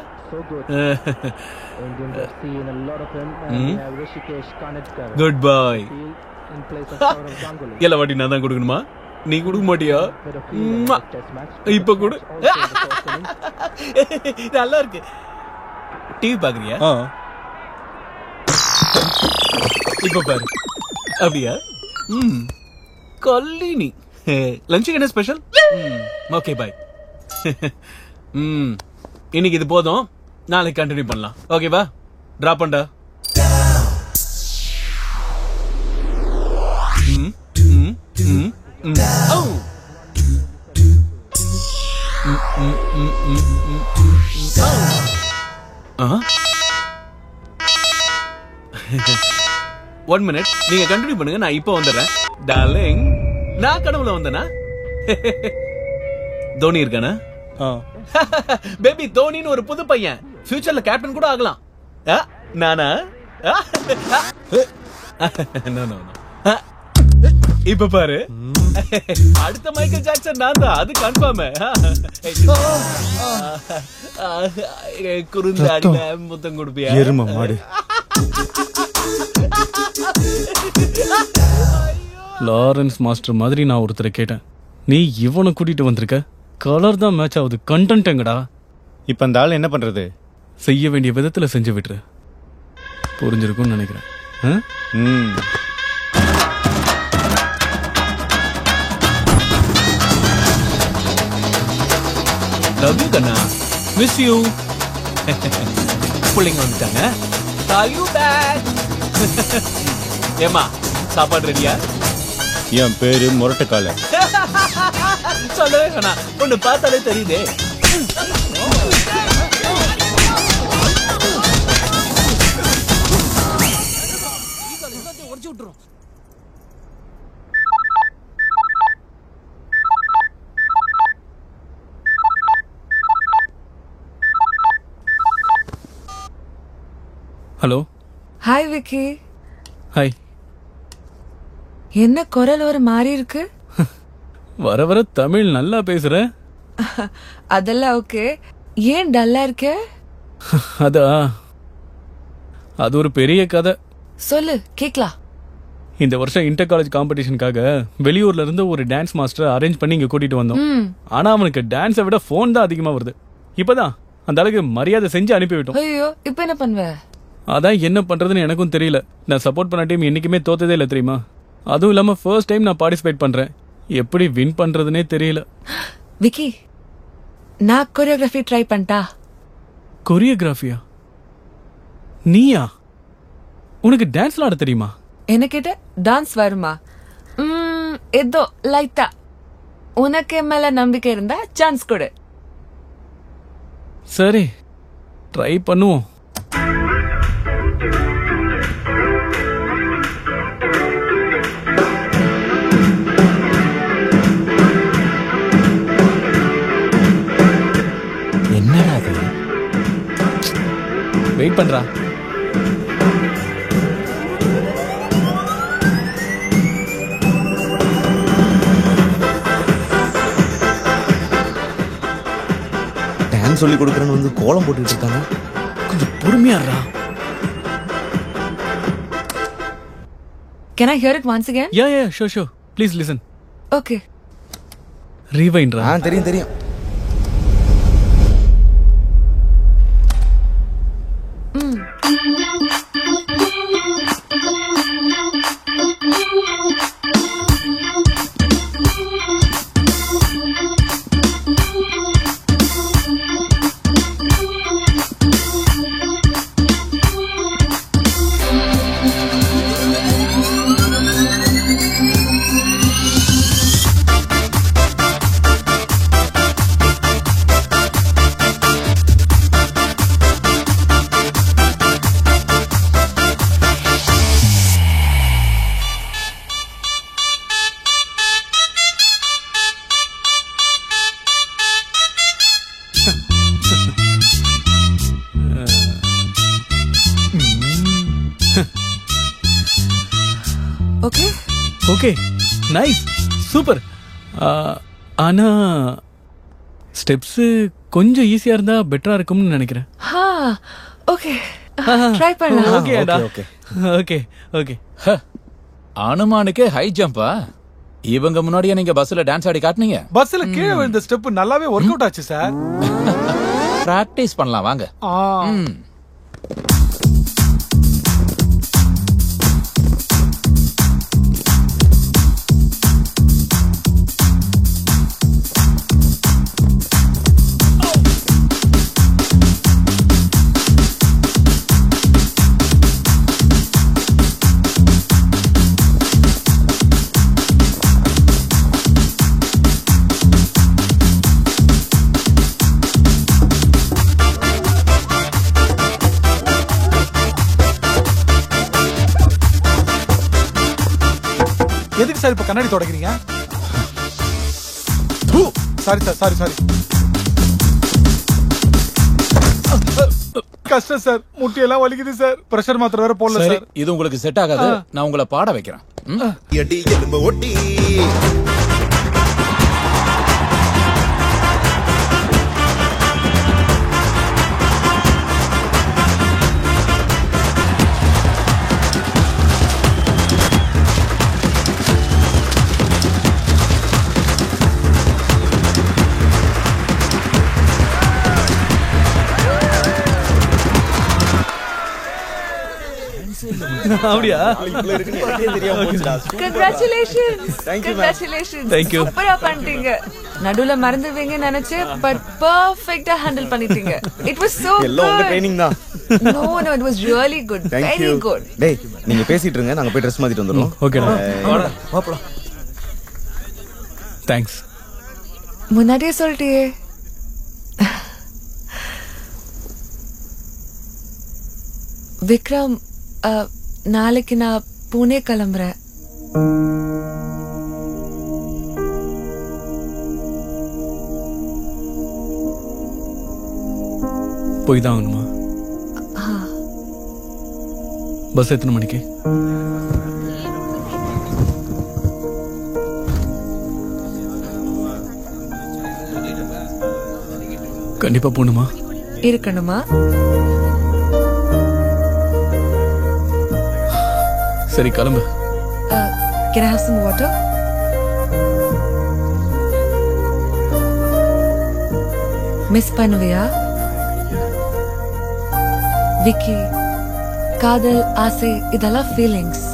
குட் பாய். எல்லா வாட்டி நான் தான் கொடுக்கணுமா? நீ கொடுக்க மாட்டியா? இப்ப கொடு. நல்லா இருக்கு. டிவி பாக்குறியா? இப்ப பாரு. அப்படியா? கல்லினி. லஞ்சுக்கு என்ன ஸ்பெஷல்? Okay bye. இன்னைக்கு இது போதும், நாளைக்கு கண்டினியூ பண்ணலாம். ஓகேவா? டிராப் பண்ணா. ஒன் மினிட், நீங்க கண்டினியூ பண்ணுங்க, நான் இப்ப வந்துடுறேன். டார்லிங், நான் கனவுல வந்தேனா? தோனி இருக்கானா? பேபி, தோனின்னு ஒரு புது பையன், ஃபியூச்சர்ல கேப்டன் கூட ஆகலாம். நானா? இப்ப பாரு, அடுத்த மைக்கேல் ஜாக்சன் நான் தான், அது கன்ஃபார்ம். குறுந்தாடில முத்தம் கொடுப்பியா? எரும மாடு. லாரன்ஸ் மாஸ்டர் மாதிரி நான் ஒருத்தரை கேட்டேன், நீ இவனை கூட்டிட்டு வந்திருக்க. கலர் தான் மேட்ச் ஆகுது, கண்டென்ட் எங்கடா? இப்ப அந்த ஆள் என்ன பண்றது? செய்ய வேண்டிய விதத்துல செஞ்சு விட்டுரு. புரிஞ்சிருக்கும்னு நினைக்கிறேன். லவ் யூ கண்ணா, மிஸ் யூ. பிள்ளைங்க வந்துட்டாங்க. Call you back. ஏமா சாப்பாடு ரெடியா? என் பேரு முரட்டுக்கால. சொல்லவே வேணாம், ஒண்ணு பார்த்தாலே தெரியுதே. ஹலோ. ஹாய் விக்கி. ஹாய். என்ன குரல் ஒரு மாறி இருக்கு? வர வர தமிழ் நல்லா பேசுற. அதெல்லாம் ஓகே. ஏன் டல்லா இருக்க? அதா, அது ஒரு பெரிய கதை. சொல்லு கேக்கலாம். இந்த வருஷம் இன்டர் காலேஜ் காம்படிஷனுக்காக வெளியூர்ல இருந்து ஒரு டான்ஸ் மாஸ்டர் அரேஞ்ச் பண்ணி இங்க கூட்டிட்டு வந்தோம். ஆனா அவனுக்கு டான்ஸை விட போன் தான் அதிகமா வருது. இப்பதான் அந்த அளவுக்கு மரியாதை செஞ்சு அனுப்பிவிட்டோம். ஐயோ, இப்ப என்ன பண்ணுவ? அதான் என்ன பண்றதுன்னு எனக்கும் தெரியல. நான் சப்போர்ட் பண்ண டீம் என்னைக்குமே தோத்ததே இல்லை தெரியுமா? அதுவும் இல்லாம ஃபர்ஸ்ட் டைம் நான் பார்ட்டிசிபேட் பண்றேன். எப்படி வின் பண்றதுனே தெரியல. விக்கி, நான் கோரியோகிராஃபி ட்ரை பண்ணிட்டா. கொரியோகிராஃபியா? நீயா? உனக்கு டான்ஸ்லாம் ஆட தெரியுமா? எனக்கிட்ட டான்ஸ் வருமா? ஏதோ லைட்டா. உனக்கு என் மேல நம்பிக்கை இருந்தா சான்ஸ் கொடு. சரி, ட்ரை பண்ணுவோம். என்னடா அது? வெயிட் பண்றா. டான்ஸ் சொல்லி கொடுக்குறேன்னு வந்து கோலம் போட்டுட்டு இருக்காங்க. கொஞ்சம் பொறுமையாடுறா. Can I hear it once again? Yeah, sure. Please listen. Okay. Rewind ரா. தெரியும். Okay, nice, super. ஆனா ஸ்டெப்ஸ் கொஞ்சம் ஈஸியா இருந்தா பெட்டரா இருக்கும்னு நினைக்கிறேன். ஓகே, ட்ரை பண்ணலாம். ஓகே. அனுமானுக்கு ஹை ஜம்பா? இவங்க முன்னாடியே நீங்க பஸ்ல டான்ஸ் ஆடி காட்டுனீங்க. பஸ்ல கீழே விழுந்த ஸ்டெப் நல்லாவே ஒர்க் அவுட் ஆச்சு சார். பிராக்டிஸ் பண்ணலாம் வாங்க. எதுக்கு சார் இப்ப கண்ணாடி தொடக்கிறீங்க? Sorry sir. கஷ்டம் சார், முட்டியெல்லாம் வலிக்குது சார். பிரஷர் மாத்திரை வேற போடல சார். இது உங்களுக்கு செட் ஆகாது. நான் உங்களை பாட வைக்கிறேன். அப்படியா? Congratulations. Thank you, Congratulations. Thank you. சூப்பரா பண்ணிட்டீங்க. நடுவுல மறந்துவீங்க நினைச்சேன் பட் பெர்ஃபெக்ட்டா ஹேண்டில் பண்ணிட்டீங்க. It was so good. எல்லாம் உங்க ட்ரெய்னிங் தான். No, it was really good. Very good. டேய் நீங்க பேசிட்டு இருங்க, நாங்க போய் Dress மாத்திட்டு வந்துறோம். ஓகேடா. வாப்பலாம். தேங்க்ஸ். முன்னாடியே சொல்லிட்டியே. விக்ரம், நாளைக்கு நான் புனே கிளம்புறேன். போய் தான் ஆகணுமா? பஸ் எத்தனை மணிக்கு? கண்டிப்பா போகணுமா? இருக்கணுமா? சரி கிளம்பு. Can I have some water? Miss பண்ணுவியா? விக்கி, காதல், ஆசை இதெல்லாம் ஃபீலிங்ஸ்.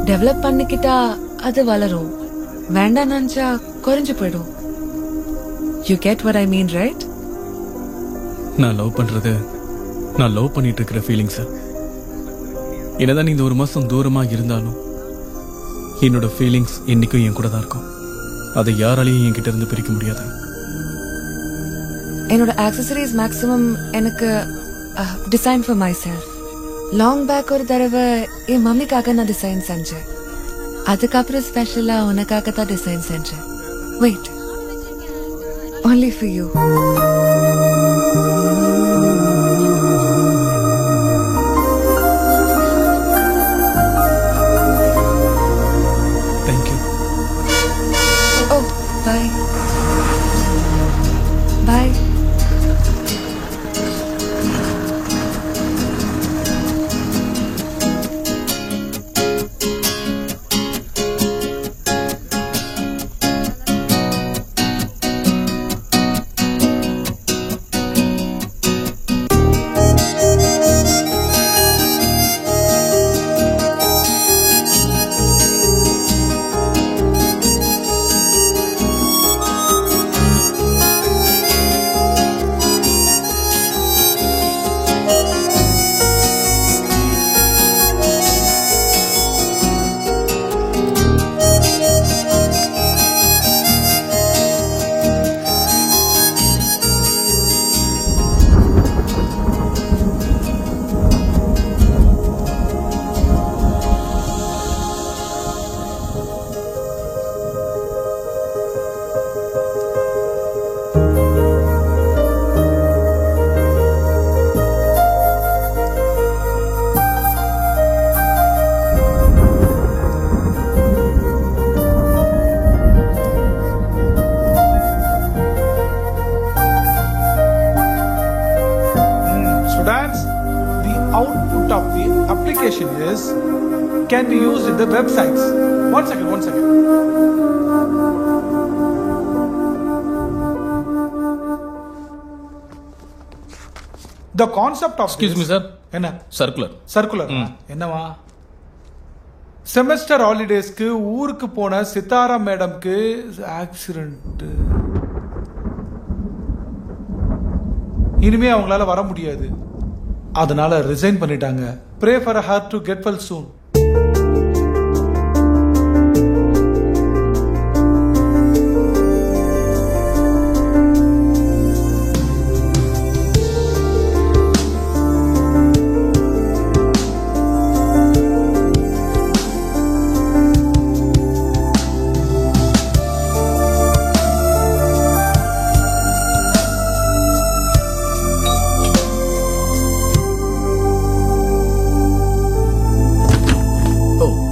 டெவலப் பண்ணிக்கிட்டா அது வளரும். வேண்டாம் நினைச்சா குறைஞ்சு போயிடும். You get what I mean, right? நான் லவ் பண்றது நான் லவ் பண்ணிட்டு இருக்கிற ஃபீலிங்ஸ். என்னதான் இந்த ஒரு மாசம் தூரமா இருந்தாலும் என்னோட ஃபீலிங்ஸ் என்னைக்கும் என் கூட தான் இருக்கும். அதை யாராலையும் என்கிட்ட இருந்து பிரிக்க முடியாது. என்னோட ஆக்சசரிஸ் மேக்ஸிமம் எனக்கு design for myself. Long back ஒரு தடவை என் மம்மிக்காக நான் டிசைன் செஞ்சேன். அதுக்கப்புறம் ஸ்பெஷலா உனக்காக தான் டிசைன் செஞ்சேன். Wait, only for you. Thank you. Oh, bye. Bye. output of the application is can be used in the websites. One second. The concept of Excuse me, sir. என்ன சர்க்குலர் என்னவா? செமஸ்டர் ஹாலிடேஸ்க்கு ஊருக்கு போன சித்தாரா மேடம்க்கு ஆக்சிடென்ட். இனிமே அவங்களால வர முடியாது, அதனால ரிசைன் பண்ணிட்டாங்க. Pray for her to get well soon.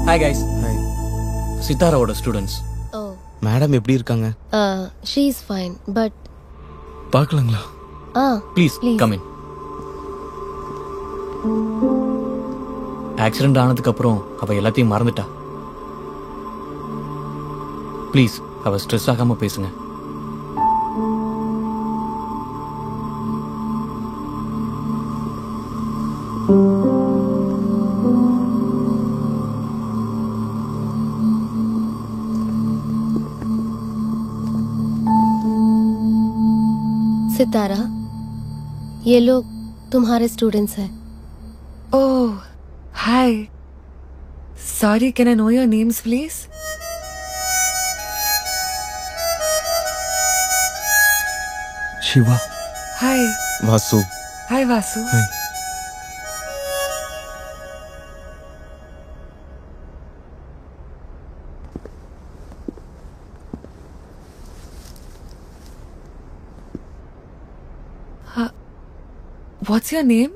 Hi guys. Hi. சித்தாராவோட ஸ்டூடண்ட்ஸ். மேடம் எப்படி இருக்காங்க? she is fine but பார்க்கலாங்களா? Please come in. ஆக்சிடென்ட் ஆனதுக்கு அப்புறம் அவ எல்லாத்தையும் மறந்துட்டா. ப்ளீஸ் அவ ஸ்ட்ரெஸ் ஆகாம பேசுங்க. सितारा, ये लोग तुम्हारे स्टूडेंट्स हैं। Oh, hi. Sorry, can I know your names, please? Shiva. Hi. Vasu. Hi, Vasu. Hi. What's your name?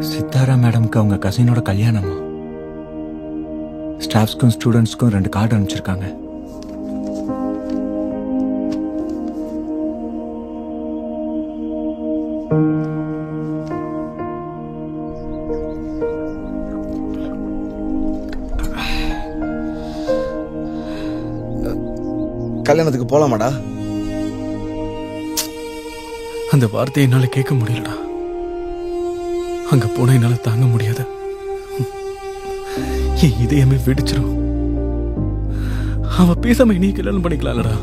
Sithara மேடம்க்கு அவங்க கசினோட கல்யாணமா? ஸ்டாஃப்ஸ்க்கும் ஸ்டூடெண்ட்ஸ்க்கும் 2 கார்டு அனுப்பிச்சிருக்காங்க. கல்யாணத்துக்கு போலாமாடா? அந்த வார்த்தையை என்னால கேட்க முடியலடா. அங்க போனா என்னால தாங்க முடியாது. என் இதயமே வெடிச்சிரும். அவ பேசாம நீ கல்யாணம் பண்ணிக்கலாம்லடா.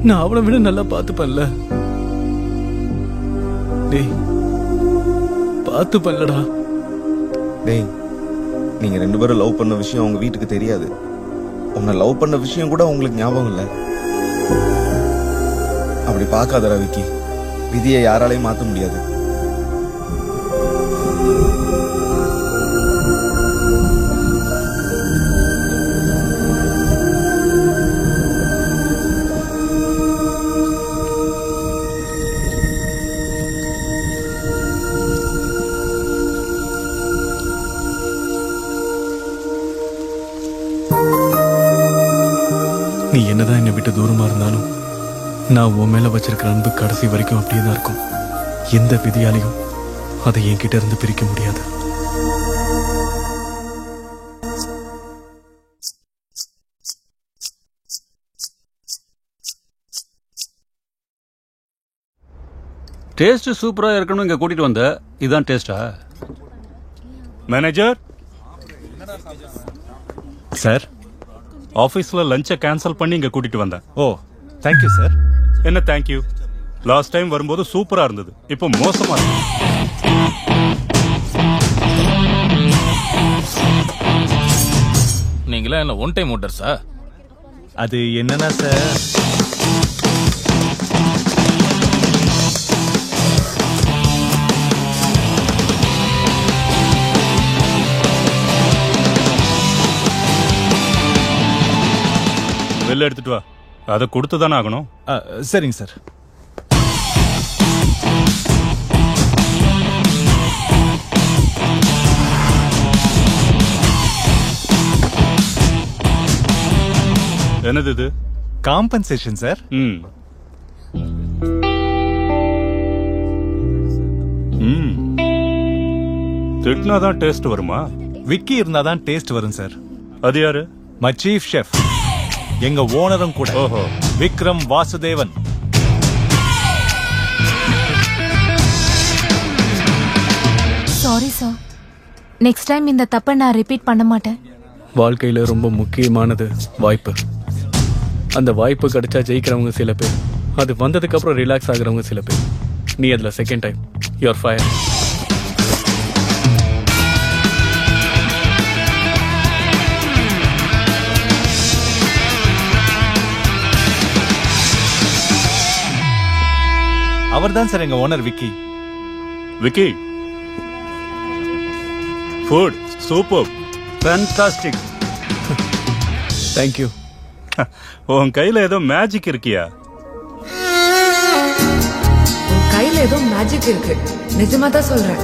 நான் அவளை விட நல்லா பார்த்துப்பேன்ல. டேய் பார்த்துப்பேன்லடா. டேய் நீங்க 2 பேரும் லவ் பண்ண விஷயம் உங்க வீட்டுக்கு தெரியாது. உன்னை லவ் பண்ண விஷயம் கூட உங்களுக்கு ஞாபகம் இல்லை. அப்படி பார்க்காதடா விக்கி. விதியை யாராலையும் மாற்ற முடியாது. நீ என்னதான் என்னை விட்டு தூரமா இருந்தாலும் நான் உன் மேல வச்சிருக்கிற அன்பு கடைசி வரைக்கும் அப்படியே தான் இருக்கும். எந்த விதியாலையும் அதை என்கிட்ட இருந்து பிரிக்க முடியாது. டேஸ்ட் சூப்பரா இருக்கணும் இங்க கூட்டிட்டு வந்த. இதுதான் டேஸ்டா? மேனேஜர் சார், ஆபீஸ்ல லஞ்சை கேன்சல் பண்ணி இங்க கூட்டிட்டு வந்தேன். ஓ தேங்க்யூ சார். என்ன தேங்க்யூ? லாஸ்ட் டைம் வரும்போது சூப்பரா இருந்தது, இப்போ மோசமா இருக்கு. நீங்களா என்ன ஒன் டைம் ஓட்டர் சார்? அது என்னன்னா சார், வெளில எடுத்துட்டு வா. அதை கொடுத்து தானே ஆகணும். சரிங்க சார். என்னது இது? Compensation sir. திட்டினாதான் டேஸ்ட் வருமா? விக்கி இருந்தாதான் டேஸ்ட் வரும் சார். அது யாரு? மை சீஃப் ஷெஃப், எங்க ஓனரும் கூட. ஓஹோ, Vikram Vasudevan. Sorry sir, next time இந்த தப்பை நான் ரிப்பீட் பண்ண மாட்டேன். வாழ்க்கையில ரொம்ப முக்கியமானது வாய்ப்பு. அந்த வாய்ப்பு கிடைச்சா ஜெயிக்கிறவங்க சில பேர், அது வந்ததுக்கு அப்புறம் ரிலாக்ஸ் ஆகுறவங்க சில பேர். நீ அதுல செகண்ட் டைம். You are fire. அவர் தான் சார் எங்க owner Vicky. Vicky, food super, fantastic. Thank you. உன் கையில ஏதோ மேஜிக் இருக்கியா? உன் கையில ஏதோ மேஜிக் இருக்கு, நிஜமா தான் சொல்றேன்.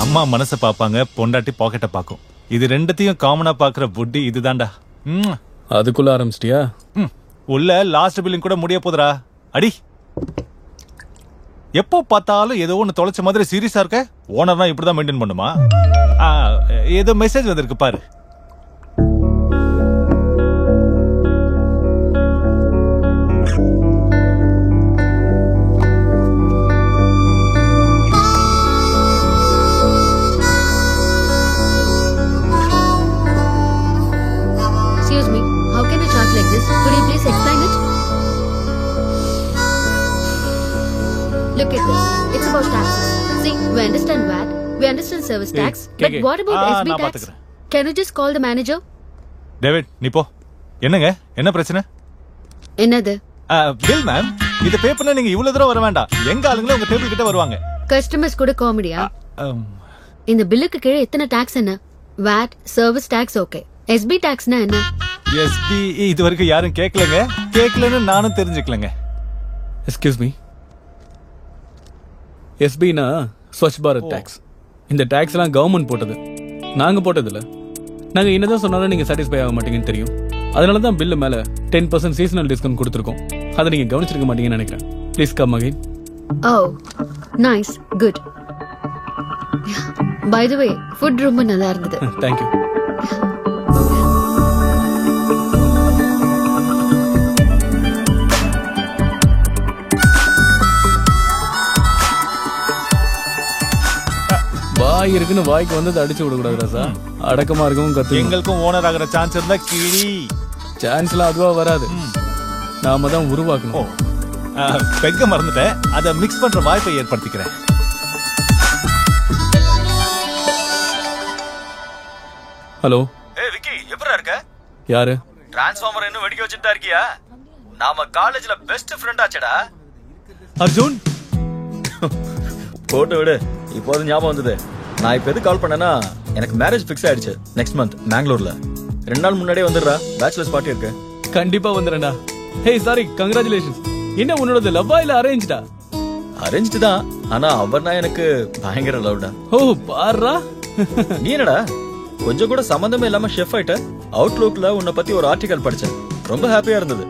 அம்மா மனசை பாப்பாங்க, பொண்டாட்டி பாக்கெட்டை பாக்கும். இது ரெண்டத்தையும் காமனா பாக்குற புட்டி இதுதான்டா. அதுக்குள்ள ஆரம்பிச்சிட்டியா? உள்ள லாஸ்ட் பில்லிங் கூட முடிய போதுடா. அடி, எப்போ பார்த்தாலும் ஏதோ ஒன்னு தொலைச்ச மாதிரி சீரியஸா இருக்க. ஓனர்னா இப்படிதான் மெயின்டைன் பண்ணுமா? ஏதோ மெசேஜ் வந்திருக்கு பாரு. Excuse me, how can you charge like this? Could you please explain it? Look at this. It's about taxes. See, we understand VAT, we understand service tax, but what about SB tax? Can you just call the manager? David, நீ போ. என்னங்க, என்ன பிரச்சனை? என்னது? பில் மேம், இந்த பேப்பர்ல நீங்க இவ்வளவு தூரம் வர வேண்டாம். எங்க ஆளுங்களே உங்க டேபிள் கிட்ட வருவாங்க. கஸ்டமர்ஸ் கூட காமெடியா? இந்த பில்லுக்கு கீழே எத்தனை டாக்ஸ் என்ன? VAT, service tax okay. SB டாக்ஸ்னா என்ன? SB இது வரைக்கும் யாரும் கேட்கலங்க. கேட்கலன்னு நானும் தெரிஞ்சுக்கலங்க. Excuse me. எஸ்பினா ஸ்வச் பாரத் டாக்ஸ். இந்த டாக்ஸ் எல்லாம் கவர்மெண்ட் போட்டது, நாங்க போட்டது இல்ல. நாங்க என்னதான் சொன்னாலும் நீங்க சாட்டிஸ்ஃபை ஆக மாட்டீங்கன்னு தெரியும். அதனால தான் பில்லு மேல 10% சீசனல் டிஸ்கவுண்ட் கொடுத்துருக்கோம். அதை நீங்க கவனிச்சிருக்க மாட்டீங்கன்னு நினைக்கிறேன். Please come again. Oh, nice, good. By the way, food ரொம்ப நல்லா இருந்தது. Thank you. வாய் இருக்குன்னு வாய்க்கு வந்து அடிச்சு விடக்கூடாது ராசா. அடக்கமா இருக்கவும் கத்து. எங்களுக்கும் ஓனர் ஆகிற சான்ஸ் இருந்தா கிழி. சான்ஸ்லாம் அதுவா வராது, நாம தான் உருவாக்கணும். பெக்க மறந்துட்டேன், அதை மிக்ஸ் பண்ற வாய்ப்பை ஏற்படுத்திக்கிறேன். ஹலோ. ஏய் விக்கி, எப்படிடா இருக்க? யாரு? டிரான்ஸ்ஃபார்மர் இன்னும் வெடிக்க வச்சுட்டா இருக்கியா? நாம காலேஜ்ல பெஸ்ட் ஃப்ரெண்ட் ஆச்சடா. அர்ஜுன். போட்டோ விடு, இப்போது ஞாபகம் வந்தது. நான் இப்ப எது கால் பண்ணேன்னா, எனக்கு மேரேஜ் ஃபிக்ஸ் ஆயிடுச்சு நெக்ஸ்ட் மந்த் பெங்களூர்ல. 2 நாள் முன்னாடியே வந்துடுறா, பேச்சுலர்ஸ் பார்ட்டி இருக்கு. கண்டிப்பா வந்துடுறேன்டா. ஹே சாரி, கங்க்ராச்சுலேஷன்ஸ். என்ன உன்னோட லவ்வா இல்ல அரேஞ்ச்டா? அரேஞ்ச்டு தான், ஆனா அவர்னா எனக்கு பயங்கர லவ்டா. ஓ பாருடா. நீ என்னடா கொஞ்சம் கூட சம்பந்தமே இல்லாம ஷெஃப் ஆயிட்ட? அவுட்லுக்ல உன்னை பத்தி ஒரு ஆர்டிகல் படிச்சேன், ரொம்ப ஹாப்பியா இருந்தது.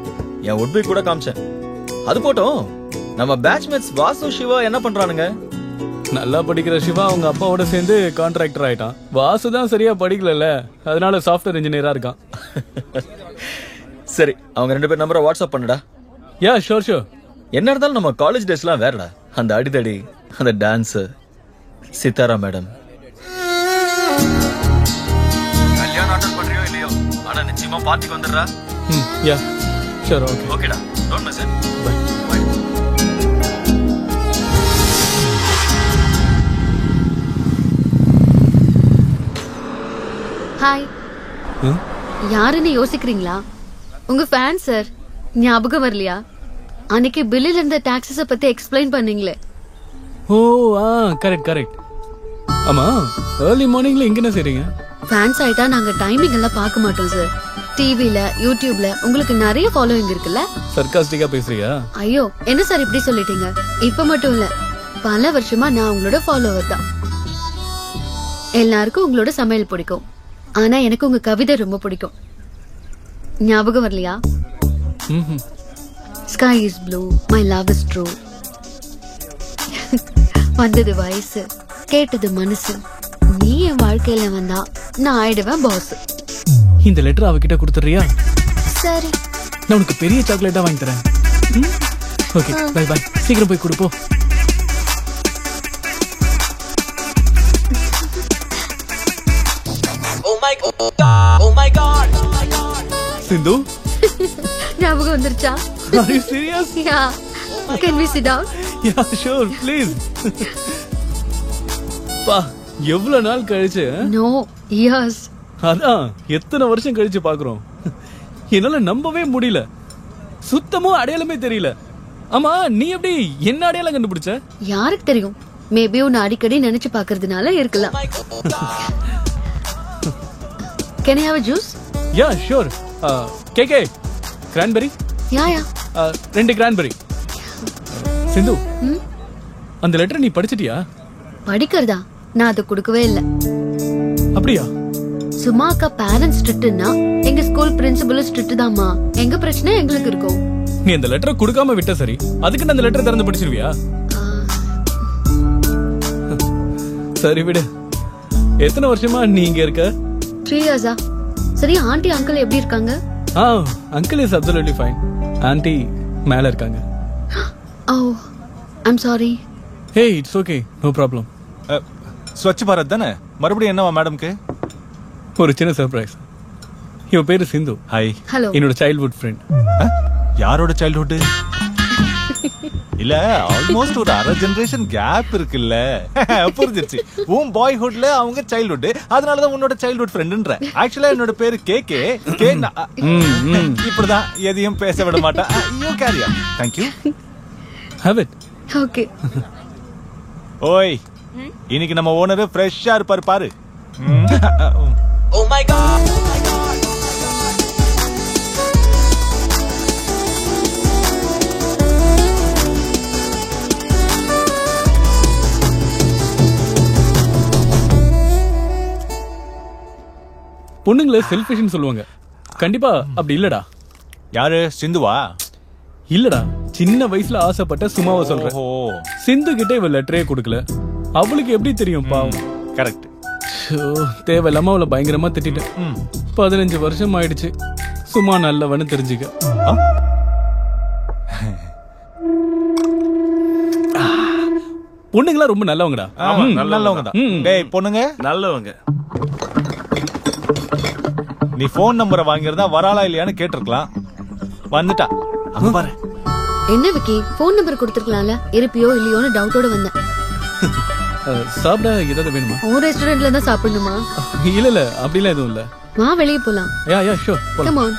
என் உட்பி கூட காமிச்சேன். அது போட்டோம், நம்ம பேட்ச்மேட்ஸ் வாசு சிவா என்ன பண்றானுங்க? நல்லா படிக்கிற சிவா அவங்க அப்பாவோட சேர்ந்து கான்ட்ராக்டர் ஆயிட்டான். வாசு தான் சரியா படிக்கல, அதனால சாஃப்ட்வேர் இன்ஜினியரா இருக்கான். சரி, அவங்க 2 பேர் நம்பரை வாட்ஸ்அப் பண்ணுடா. Yeah sure sure. என்ன இருந்தாலும் நம்ம காலேஜ் டேஸ்லாம் வேறடா. அந்த அடிதடி, அந்த டான்ஸ். சித்தாரா மேடம், கல்யாணம் அட்டெண்ட் பண்றியோ இல்லையோ, ஆனா நிச்சயமா பார்ட்டிக்கு வந்துடுறா. Yeah sure. ஓகே ஓகேடா, don't miss it. Bye. Hi. யாருன்னு யோசிக்கிறீங்களா? உங்க ஃபேன் சார். ஞாபகம் வரலையா? அன்னைக்கு பில்லில் இருந்த டாக்ஸஸ பத்தி எக்ஸ்பிளைன் பண்ணீங்களே. ஓ கரெக்ட் கரெக்ட். ஆமா, ஏர்லி மார்னிங்ல இங்க என்ன செய்றீங்க? ஃபேன்ஸ் ஆயிட்டா நாங்க டைமிங் எல்லாம் பார்க்க மாட்டோம் சார். டிவில, யூடியூப்ல உங்களுக்கு நிறைய ஃபாலோவிங் இருக்குல்ல. சர்காஸ்டிக்கா பேசுறியா? ஐயோ, என்ன சார் இப்படி சொல்லிட்டீங்க? இப்ப மட்டும் இல்ல, பல வருஷமா நான் உங்களோட ஃபாலோவர் தான். எல்லாருக்கும் உங்களோட சமையல் பிடிக்கும், ஆனா எனக்கு உங்க கவிதை ரொம்ப பிடிக்கும். ஞாபகம் வரலையா? Sky is blue, my love is true. வந்தது வயசு, கேட்டது மனசு. நீ என் வாழ்க்கையில வந்தா நான் ஆயிடுவேன் பாஸ். இந்த லெட்டர் அவகிட்ட கொடுத்துறியா? சரி. நான் உனக்கு பெரிய சாக்லேட்டா வாங்கி தரேன். Okay, bye bye. சீக்கிரம் போய் கொடுப்போம். சிந்து, ஞாபகம் வந்துருச்சா? Are you serious? Yeah. Can we sit down? Yeah, sure, please. பா, எவ்வளவு நாள் கழிச்சு? No, years. அதான் எத்தனை வருஷம் கழிச்சு பாக்குறோம். என்னால நம்பவே முடியல. சுத்தமா அடையாளமே தெரியல. ஆமா, நீ எப்படி என்ன அடையாளம் கண்டுபிடிச்ச? யாருக்கு தெரியும்? மேபி உன்னை அடிக்கடி நினைச்சு பாக்குறதுனால இருக்கலாம். Can I have a juice? Yeah, sure. கேக்கே, cranberry? Yeah, yeah. 2 cranberry. சிந்து, அந்த லெட்டர் நீ படிச்சிட்டியா? படிக்கிறதா? நான் அதை கொடுக்கவே இல்ல. அப்படியா? சும்மா அக்கா பேரண்ட்ஸ் ஸ்ட்ரிக்ட்னா எங்க ஸ்கூல் பிரின்சிபல் ஸ்ட்ரிக்ட் தான்மா. எங்க பிரச்சனை எங்களுக்கு இருக்கும். நீ அந்த லெட்டரை கொடுக்காம விட்ட சரி, அதுக்கு அந்த லெட்டர் திறந்து படிச்சிருவியா? சரி விடு. எத்தனை வருஷமா நீ இங்க இருக்க? 3 years. சரி, ஆண்டி அங்கிள் எப்படி இருக்காங்க? Uncle is absolutely fine. Aunty மேல இருக்காங்க. Oh, I'm sorry. Hey, it's okay. No problem. Swachh Bharat தானே? மறுபடியும் என்னவா மேடம்க்கு? ஒரு சின்ன சர்ப்ரைஸ். இவ பேரு சிந்து. ஹாய். ஹலோ. என்னோட சைல்ட்ஹுட் ஃப்ரெண்ட். யாரோட சைல்ட்ஹுட்? இல்ல, ஆல்மோஸ்ட் ஒரு அரை ஜெனரேஷன் கேப் இருக்குல்ல. புரிஞ்சிருச்சு. உன் பாய்ஹுட்ல அவங்க சைல்ட்ஹுட், அதனாலதான் உன்னோட சைல்ட்ஹுட் ஃப்ரெண்ட்ன்ற. ஆக்சுவலா என்னோட பேரு கேகே. இப்படிதான் எதையும் பேச விட மாட்டா. You carry on. Thank you. Have it. Okay. ஓய், இன்னைக்கு நம்ம ஓனர் ஃப்ரெஷ்ஷா இருப்பாரு பாரு. Oh my god. பொண்ணுங்கள செல்ஃபிஷ்னு சொல்லுவாங்க. கண்டிப்பா அப்படி இல்லடா. யாரு? சிந்துவா? இல்லடா, சின்ன வயசுல ஆசைப்பட்ட சும்மாவை சொல்றேன். சிந்து கிட்ட இவ லெட்டரே கொடுக்கல. அவளுக்கு எப்படி தெரியும் பாவம். கரெக்ட். தேவையில்லாம அவளை பயங்கரமா திட்டிட்டேன். 15 வருஷம் ஆயிடுச்சு. சும்மா நல்லவன்னு தெரிஞ்சுக்க. பொண்ணுங்களா ரொம்ப நல்லவங்கடா. நல்லவங்க தான். டேய் பொண்ணுங்க நல்லவங்க. நீ போன் நம்பரை வாங்கியிருந்தா வராளா இல்லையான்னு கேட்டிருக்கலாம். வந்துட்டா. அங்க பாரு. என்ன விக்கி, போன் நம்பர் கொடுத்துருக்கலாம்ல. இருப்பியோ இல்லையோன்னு டவுட்டோட வந்தேன். சாப்பிட ஏதாவது வேணுமா? உன் ரெஸ்டாரண்ட்ல தான் சாப்பிடணுமா? இல்ல இல்ல, அப்படிலாம் எதுவும் இல்ல. வா, வெளியே போலாம். Yeah sure. Come on.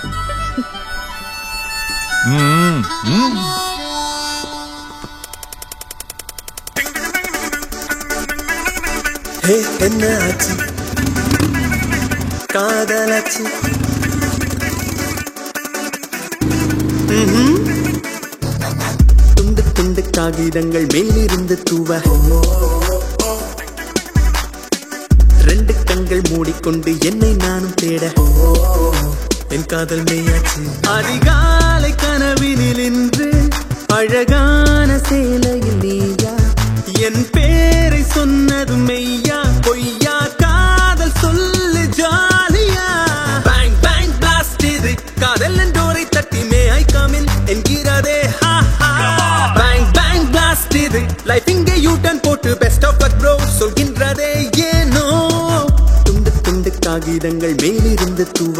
Hey, என்ன ஆச்சு? காதலாச்சு. துண்டு துண்டு காகிதங்கள் மேலிருந்து தூவ, 2 கண்கள் மூடிக்கொண்டு என்னை நானும் தேட, என் காதல் மெய்யாச்சு. அதிகாலை கனவினில் இன்று அழகான சேலையில் நீயா, என் பேரை சொன்னது மெய்யா பொய்யா, காதல் சொல்லு ஜாலியா. பேங் பேங் பிளாஸ்ட் இது காதல் என்றோரை தட்டி மே ஐ கமின் என்கிறதே. பேங் பேங் பிளாஸ்ட் இது லைஃப் இங்கே யூ டர்ன் போட்டு பெஸ்ட் ஆஃப் லக் ப்ரோ சொல்கின்றதே. ஏனோ துண்டு துண்டு காகிதங்கள் மேலிருந்து தூவ,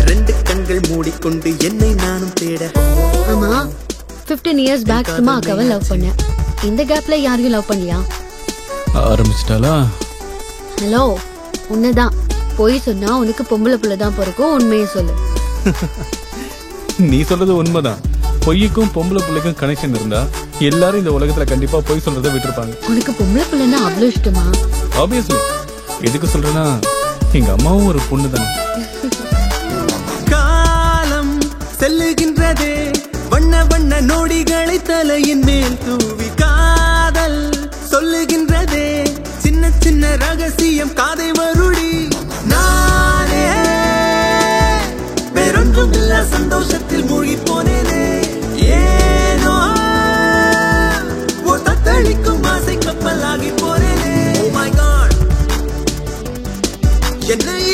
2 கண்கள் மூடிக்கொண்டு என்னை நானும் தேட. ஆமா, 15 years பேக் சும்மா அக்காவை லவ் பண்ணேன். இந்த கேப்ல யாரையும் லவ் பண்ணியா? ஆரம்பிச்சிட்டாளா? ஹலோ, உன்னதான். போய் சொன்னா உனக்கு பொம்பளை புள்ள தான் பிறக்கும். உண்மையை சொல்லு. நீ சொல்றது உண்மைதான். பொய்யுக்கும் பொம்பளை பிள்ளைக்கும் கனெக்ஷன் இருந்தா எல்லாரும் இந்த உலகத்துல கண்டிப்பா பொய் சொல்றதை விட்டுருப்பாங்க. உனக்கு பொம்பளை பிள்ளைன்னா அவ்வளவு இஷ்டமா? ஆப்வியஸ்லி. எதுக்கு சொல்றேன்னா, எங்க அம்மாவும் ஒரு பொண்ணு தானே. காலம் செல்லுகின்றதே, வண்ண வண்ண நோடிகளை தலையின் மேல் தூவி, காதல் சொல்லுகின்றதே, சின்ன சின்ன ரகசியம் காதை வருடி. நானே வேறொன்றும் இல்ல, சந்தோஷத்தில் மூழ்கி போனேனே. ஏனோ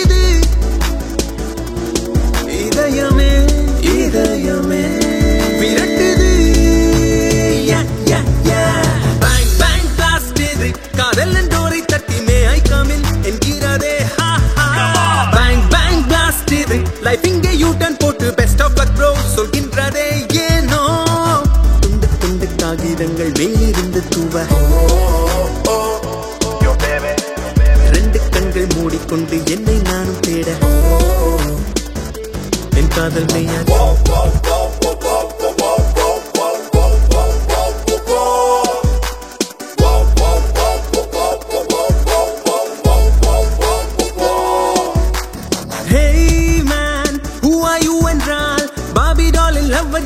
இது இதயமே இதயமே விரட்டுது பேங் பேங் பிளாஸ்ட் இது காதல் டோரை தட்டி மே ஐ கமின் என்கிறதே பேங் பேங் பிளாஸ்ட் இது லைஃப் இங்கே யூ டர்ன் போட்டு பெஸ்ட் ஆஃப் லக் ப்ரோ சொல்கின்றதே ஏனோ துண்டு துண்டு காகிதங்கள் மேலிருந்து தூவ ரெண்டு கண்கள் மூடிக்கொண்டு என்னை நானும் தேட என் காதல் மெய்யாச்சு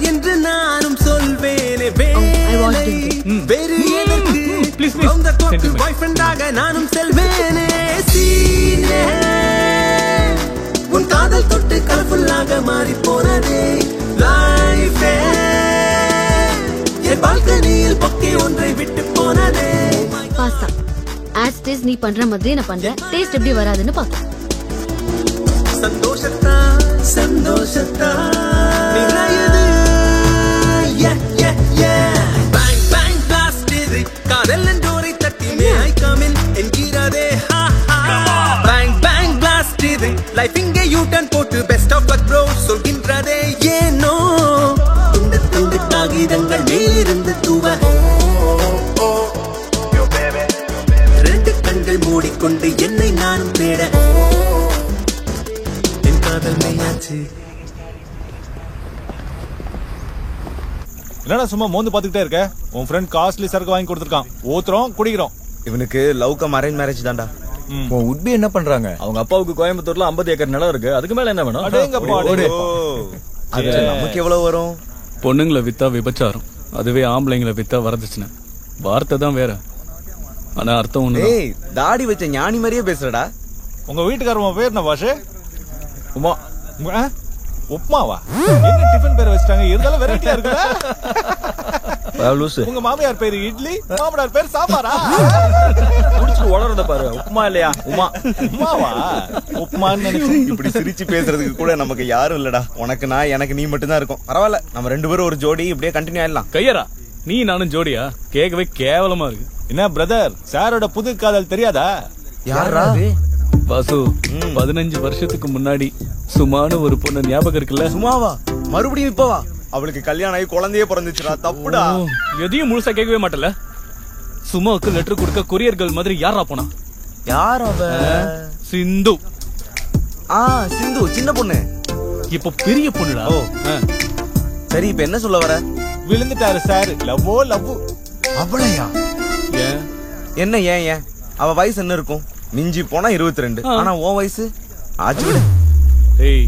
என்று நானும் சொல்வேனே வேறு எதற்கு பாய் ஃப்ரெண்டாக நானும் செல்வேனே சீனே உன் காதல் தொட்டு கலர்ஃபுல்லாக மாறி போனதே லைஃபே என் பால்கனியில் பொக்கே ஒன்றை விட்டு போனதே பாஸ்தா ஆஸ் டேஸ்ட் நீ பண்ற மாதிரி நான் பண்றேன் டேஸ்ட் எப்படி வராதுன்னு பாக்கலாம் சந்தோஷத்தா சந்தோஷத்தா நிறையது பேங் பேங் பிளாஸ்ட் இது காதல் டோரை தட்டி மே ஐ கமின் என்கிறதே பேங் பேங் பிளாஸ்ட் இது லைஃப் இங்கே யூ டர்ன் போட்டு பெஸ்ட் ஆஃப் லக் ப்ரோ சொல்கின்றதே ஏனோ துண்டு துண்டு காகிதங்கள் மேலிருந்து தூவ ரெண்டு கண்கள் மூடிக்கொண்டு என்னை நானும் தேட என் காதல் மெய்யாச்சு என்னடா சும்மா மோந்து பாத்துக்கிட்டே இருக்க? உன் ஃப்ரெண்ட் காஸ்ட்லி சரக்கு வாங்கி கொடுத்துருக்கான். ஊத்துறோம் குடிக்கிறோம். இவனுக்கு லவ் கம் அரேஞ்ச் மேரேஜ் தான்டா. உன் உட்பி என்ன பண்றாங்க? அவங்க அப்பாவுக்கு கோயம்புத்தூர்ல 50 ஏக்கர் நிலம் இருக்கு. அதுக்கு மேல என்ன வேணும்? அது நமக்கு எவ்வளவு வரும்? பொண்ணுங்களை வித்தா விபச்சாரம், அதுவே ஆம்பளைங்களை வித்தா வரதட்சணை. வார்த்தை தான் வேற, ஆனா அர்த்தம் ஒண்ணு. ஏய், தாடி வச்ச ஞானி மாதிரியே பேசுறடா. உங்க வீட்டுக்காரமா பேர் என்ன பாஷே? உமா. உப்மாவா? என்ன டிஃபன் பேர் வச்சிட்டாங்க? இருந்தாலும் வெரைட்டியா இருக்குடா. உங்க மாமியார் பேரு இட்லி, மாமனார் பேர் சாம்பாரா? குடிச்சு வளரத பாரு. உப்மா இல்லையா? உமா. உமாவா? உப்மான்னு நினைச்சு இப்படி சிரிச்சு பேசுறதுக்கு கூட நமக்கு யாரும் இல்லடா. உனக்கு நான், எனக்கு நீ மட்டும் தான் இருக்கும். பரவாயில்ல, நம்ம ரெண்டு பேரும் ஒரு ஜோடி இப்படியே கண்டினியூ ஆயிடலாம். கையரா, நீ நானும் ஜோடியா? கேட்கவே கேவலமா இருக்கு. என்ன பிரதர், சாரோட புது காதல் தெரியாதா? யாரா? வாசு, 15 வருஷத்துக்கு முன்னாடி சுமானு ஒரு பொண்ணு ஞாபகம் இருக்குல்ல? சுமாவா? மறுபடியும் இப்பவா? அவளுக்கு கல்யாணம் ஆகி குழந்தையே பிறந்துச்சுடா. தப்புடா. எதையும் முழுசா கேட்கவே மாட்டல. சுமாவுக்கு லெட்டர் கொடுக்க கொரியர்கள் மாதிரி யாரா போனா? யார் அவ? சிந்து. சிந்து சின்ன பொண்ணு. இப்ப பெரிய பொண்ணுடா. சரி, இப்ப என்ன சொல்ல வர? விழுந்துட்டாரு சார். லவ்வோ லவ். அவளையா? ஏன் என்ன? ஏன் அவ வயசு என்ன இருக்கும்? மிஞ்சி போனா 22. ஆனா உன் வயசு ஆச்சு விடு. ஏய்,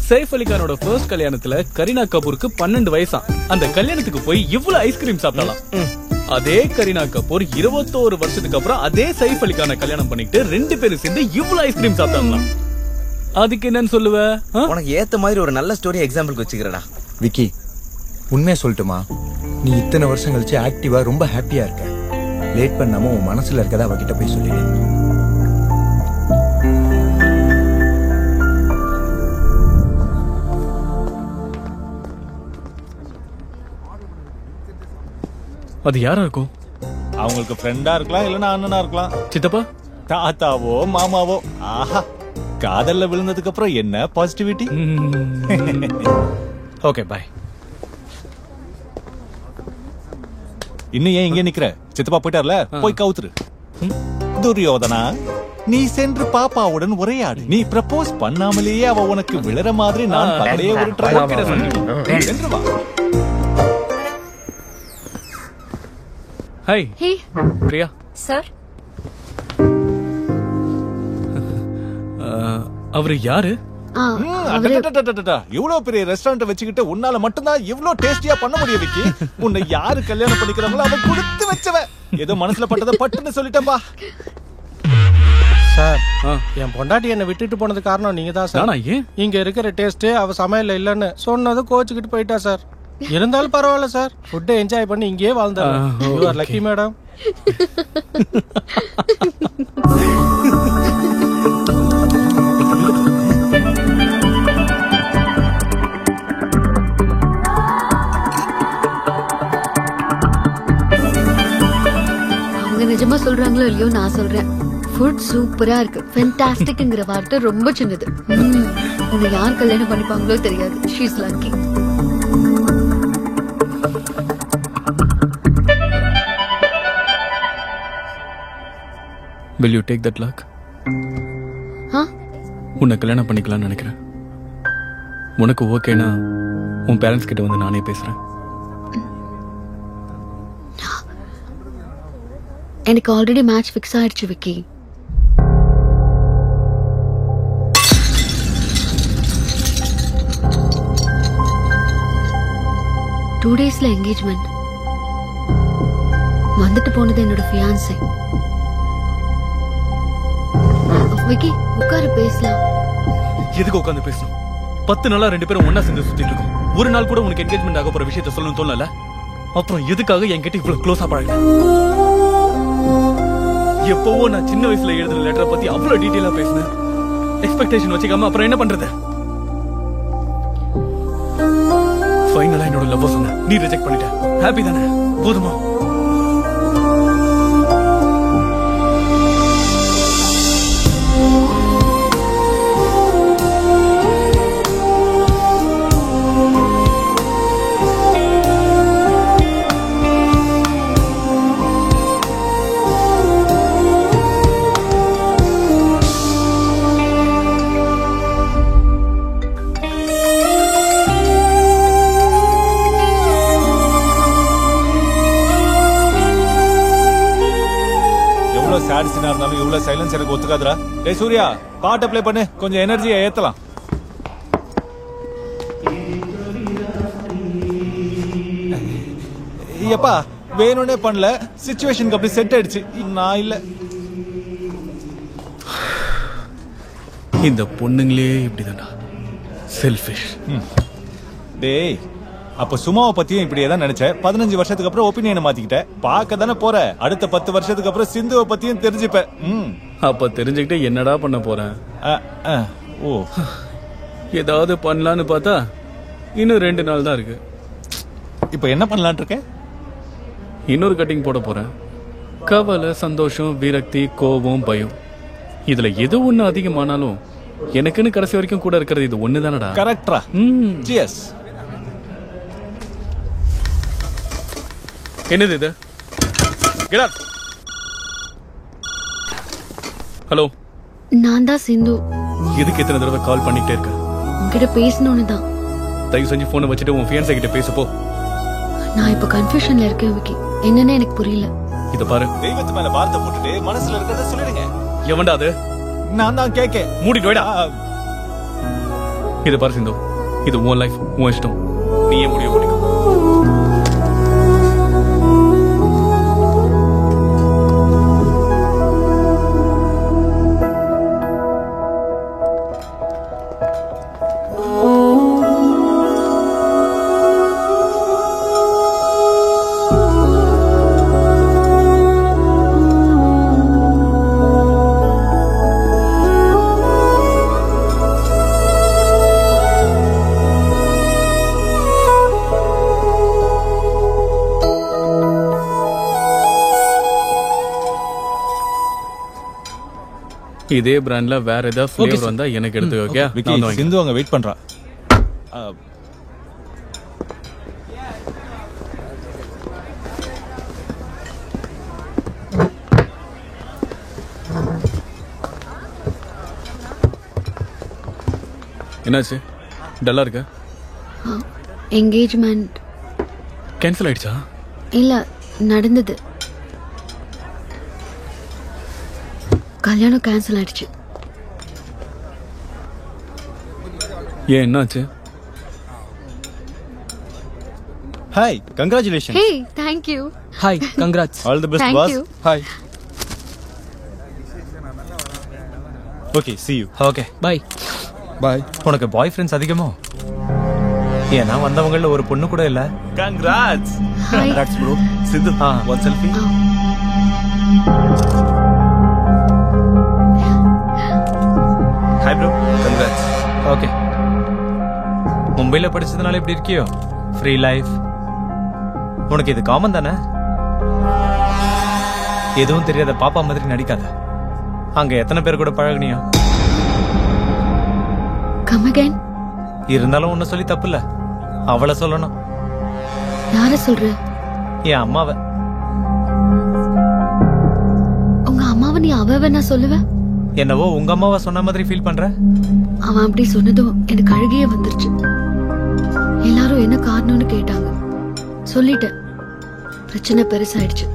சைஃப் அலி கானோட ஃபர்ஸ்ட் கல்யாணத்துல கரீனா கபூருக்கு 12 வயசா. அந்த கல்யாணத்துக்கு போய் இவ்வளவு ஐஸ்கிரீம் சாப்பிடலாம். அதே கரீனா கபூர் 21 வருஷத்துக்கு அப்புறம் அதே சைஃப் அலி கானை கல்யாணம் பண்ணிட்டு 2 பேரும் சேர்ந்து இவ்வளவு ஐஸ்கிரீம் சாப்பிடலாம். அதுக்கு என்னன்னு சொல்லுவ? உனக்கு ஏத்த மாதிரி ஒரு நல்ல ஸ்டோரி எக்ஸாம்பிளுக்கு வச்சுக்கிறடா. விக்கி, உண்மையா சொல்லட்டுமா? நீ இத்தனை வருஷம் கழிச்சு ஆக்டிவா ரொம்ப ஹாப்பியா இருக்க. லேட் பண்ணாம உன் மனசுல இருக்கதா அவகிட்ட போய் சொல்லிடு. அது யாரா இருக்கும்? அவங்களுக்கு ஃப்ரெண்டா இருக்கலாம், இல்லனா அண்ணனா இருக்கலாம். சித்தப்பா, தாத்தாவோ மாமாவோ. ஆஹா, காதல்ல விழுந்ததுக்கு அப்புறம் என்ன பாசிட்டிவிட்டி. Okay bye. இன்னும் ஏன் இங்கே நிக்கிற? சித்தப்பா போயிட்டார்ல, போய் கவுத்துரு. துரியோதனா, நீ சென்று பாப்பாவுடன் உரையாடு. நீ ப்ரப்போஸ் பண்ணாமலேயே அவ உனக்கு விழற மாதிரி நான் பகலையே உருட்டுறேன். சென்று வா. ஹாய். ஹே பிரியா. சார், அவரு யாரு? இவ்வளவு பெரிய ரெஸ்டாரண்ட் வச்சுக்கிட்டு உன்னால மட்டும்தான் இவ்வளவு டேஸ்டியா பண்ண முடியும் விக்கி. உன்னை யாரு கல்யாணம் பண்ணிக்கிறாங்களோ அவன் கொடுத்து வச்சவ. ஏதோ மனசுல பட்டதை பட்டுன்னு சொல்லிட்டேன்பா. சார், என் பொண்டாட்டி என்ன விட்டுட்டு போனது காரணம் நீங்க தான் சார். இங்க இருக்கிற டேஸ்ட் அவ சமையல்ல இல்லன்னு சொன்னதும் கோச்சுக்கிட்டு போயிட்டா சார். இருந்தாலும் பரவாயில்ல சார், ஃபுட்டை என்ஜாய் பண்ணி இங்கேயே வாழ்ந்தாரு. You are lucky madam. சொல்றாங்களோ இல்லையோ நான் சொல்றேன் ஃபுட் சூப்பரா இருக்கு ஃபென்டாஸ்டிக்ங்கிற வார்த்தை ரொம்ப சின்னது உன்னை யார் கல்யாணம் பண்ணிப்பாங்களோ தெரியாது she is lucky Will you take that luck? உன்னை கல்யாணம் பண்ணிக்கலாம்னு நினைக்கிறேன். உனக்கு ஓகேனா உன் பேரண்ட்ஸ் கிட்ட வந்து நானே பேசுறேன். எனக்கு ஆல்ரெடி மேட்ச் ஃபிக்ஸ் ஆயிடுச்சு விக்கி. டூ டேஸ்ல என்கேஜ்மெண்ட். வந்துட்டு போனது என்னோட ஃபியான்சே. விக்கி உட்கார பேசலாம். எதுக்கு உட்கார்ந்து பேசணும்? 10 நாளா 2 பேரும் ஒண்ணா சேர்ந்து சுத்திட்டு இருக்கோம். ஒரு நாள் கூட உனக்கு என்கேஜ்மெண்ட் ஆக போற விஷயத்தை சொல்லணும் தோணல. அப்புறம் எதுக்காக என்கிட்ட இவ்வளவு க்ளோஸா பழகுற? எப்பவோ நான் சின்ன வயசுல எழுதின லெட்டரை பத்தி அவ்வளவு டீடைலா பேசினேன். எக்ஸ்பெக்டேஷன் வச்சுக்காம அப்புறம் என்ன பண்றது? ஃபைனலா என்னோட லவ் சொன்ன நீ ரிஜெக்ட் பண்ணிட்ட. ஹாப்பி தானே? போதுமா? இருந்தாலும் இவ்வளவு சைலன்ஸ் எனக்கு ஒத்துக்காதுடா. டேய் சூர்யா, பாட்டை ப்ளே பண்ணு, கொஞ்சம் எனர்ஜியை ஏத்தலாம். எப்பா வேணும்னே பண்ணல, சிச்சுவேஷனுக்கு அப்படி செட் ஆயிடுச்சு. நான் இல்ல. இந்த பொண்ணுங்களே இப்படிதான்டா, செல்ஃபிஷ். டேய் அப்ப சுமாவை பத்தியும் இப்படியே தான் நினைச்சேன். 15 வருஷத்துக்கு அப்புறம் ஒப்பீனியனை மாத்திக்கிட்டேன். பார்க்க தானே போற. அடுத்த 10 வருஷத்துக்கு அப்புறம் சிந்துவை பத்தியும் தெரிஞ்சுப்பேன். அப்ப தெரிஞ்சுக்கிட்டு என்னடா பண்ண போறேன்? ஓ, ஏதாவது பண்ணலான்னு பார்த்தா இன்னும் 2 நாள் தான் இருக்கு. இப்ப என்ன பண்ணலான் இருக்க? இன்னொரு கட்டிங் போட போறேன். கவலை, சந்தோஷம், விரக்தி, கோபம், பயம், இதுல எது ஒண்ணு அதிகமானாலும் எனக்குன்னு கடைசி வரைக்கும் கூட இருக்கிறது இது ஒண்ணுதானடா. கரெக்டா? சியர்ஸ். என்னது இது? ஹலோ, நான் தான் சிந்து. எதுக்கு இத்தனை தடவை கால் பண்ணிட்டே இருக்க? உன்கிட்ட பேசணும்னு தான். தயவு செஞ்சு போனை வச்சுட்டு உன் ஃபியான்சே கிட்ட பேச போ. நான் இப்ப கன்ஃபியூஷன்ல இருக்கேன் விக்கி. என்னன்னு எனக்கு புரியல. இத பாரு, தெய்வத்து மேல வார்த்தை போட்டுட்டு மனசுல இருக்கிறத சொல்லிடுங்க. எவன்டா அது? நான் தான் கேக்க. மூடிட்டு போய்டா. இத பாரு சிந்து, இது உன் லைஃப், உன் இஷ்டம். நீயே முடிவு பண்ணிக்கோ. இதே பிராண்ட்ல வேற ஏதாவது ஃபிளேவர் வந்தா எனக்கு எடுத்து ஓகே. விக்கி, சிந்து அங்க வெயிட் பண்றா. என்னாச்சு? டல்லா இருக்க? என்கேஜ்மெண்ட் கேன்சல் ஆயிடுச்சா? இல்ல, நடந்தது. கல்யாணம் கேன்சல் ஆயிடுச்சு. ஏன், என்னாச்சு? Hi, congratulation. Hey, thank you. Hi, congrats. All the best Thank boss. you. Hi. Okay, see you. Okay, bye. Bye. உனக்கு பாய் ஃப்ரெண்ட்ஸ் அதிகமோ? ஏன்னா வந்தவங்கள ஒரு பொண்ணு கூட இல்ல. Congrats. Congrats bro. Sindhu, one selfie. Hi bro, congrats. Okay. மும்பைல படிச்சதுனால எப்படி இருக்கியோ? Free life. உனக்கு இது காமன் தானே? எதுவும் தெரியாத பாப்பா மாதிரி நடிக்காத. அங்க எத்தனை பேர் கூட பழகுனியா? Come again? இருந்தாலும் உன்னை சொல்லி தப்பு இல்ல, அவளை சொல்லணும். யார சொல்ற? என் அம்மாவை. உங்க அம்மாவை நீ அவ சொல்லுவ? என்னவோ உங்க அம்மாவை சொன்ன மாதிரி ஃபீல் பண்ற. அவன் அப்படி சொன்னதும் எனக்கு அழுகையே வந்துருச்சு. எல்லாரும் என்ன காரணம்னு கேட்டாங்க. சொல்லிட்டேன். பிரச்சனை பெருசாயிடுச்சு.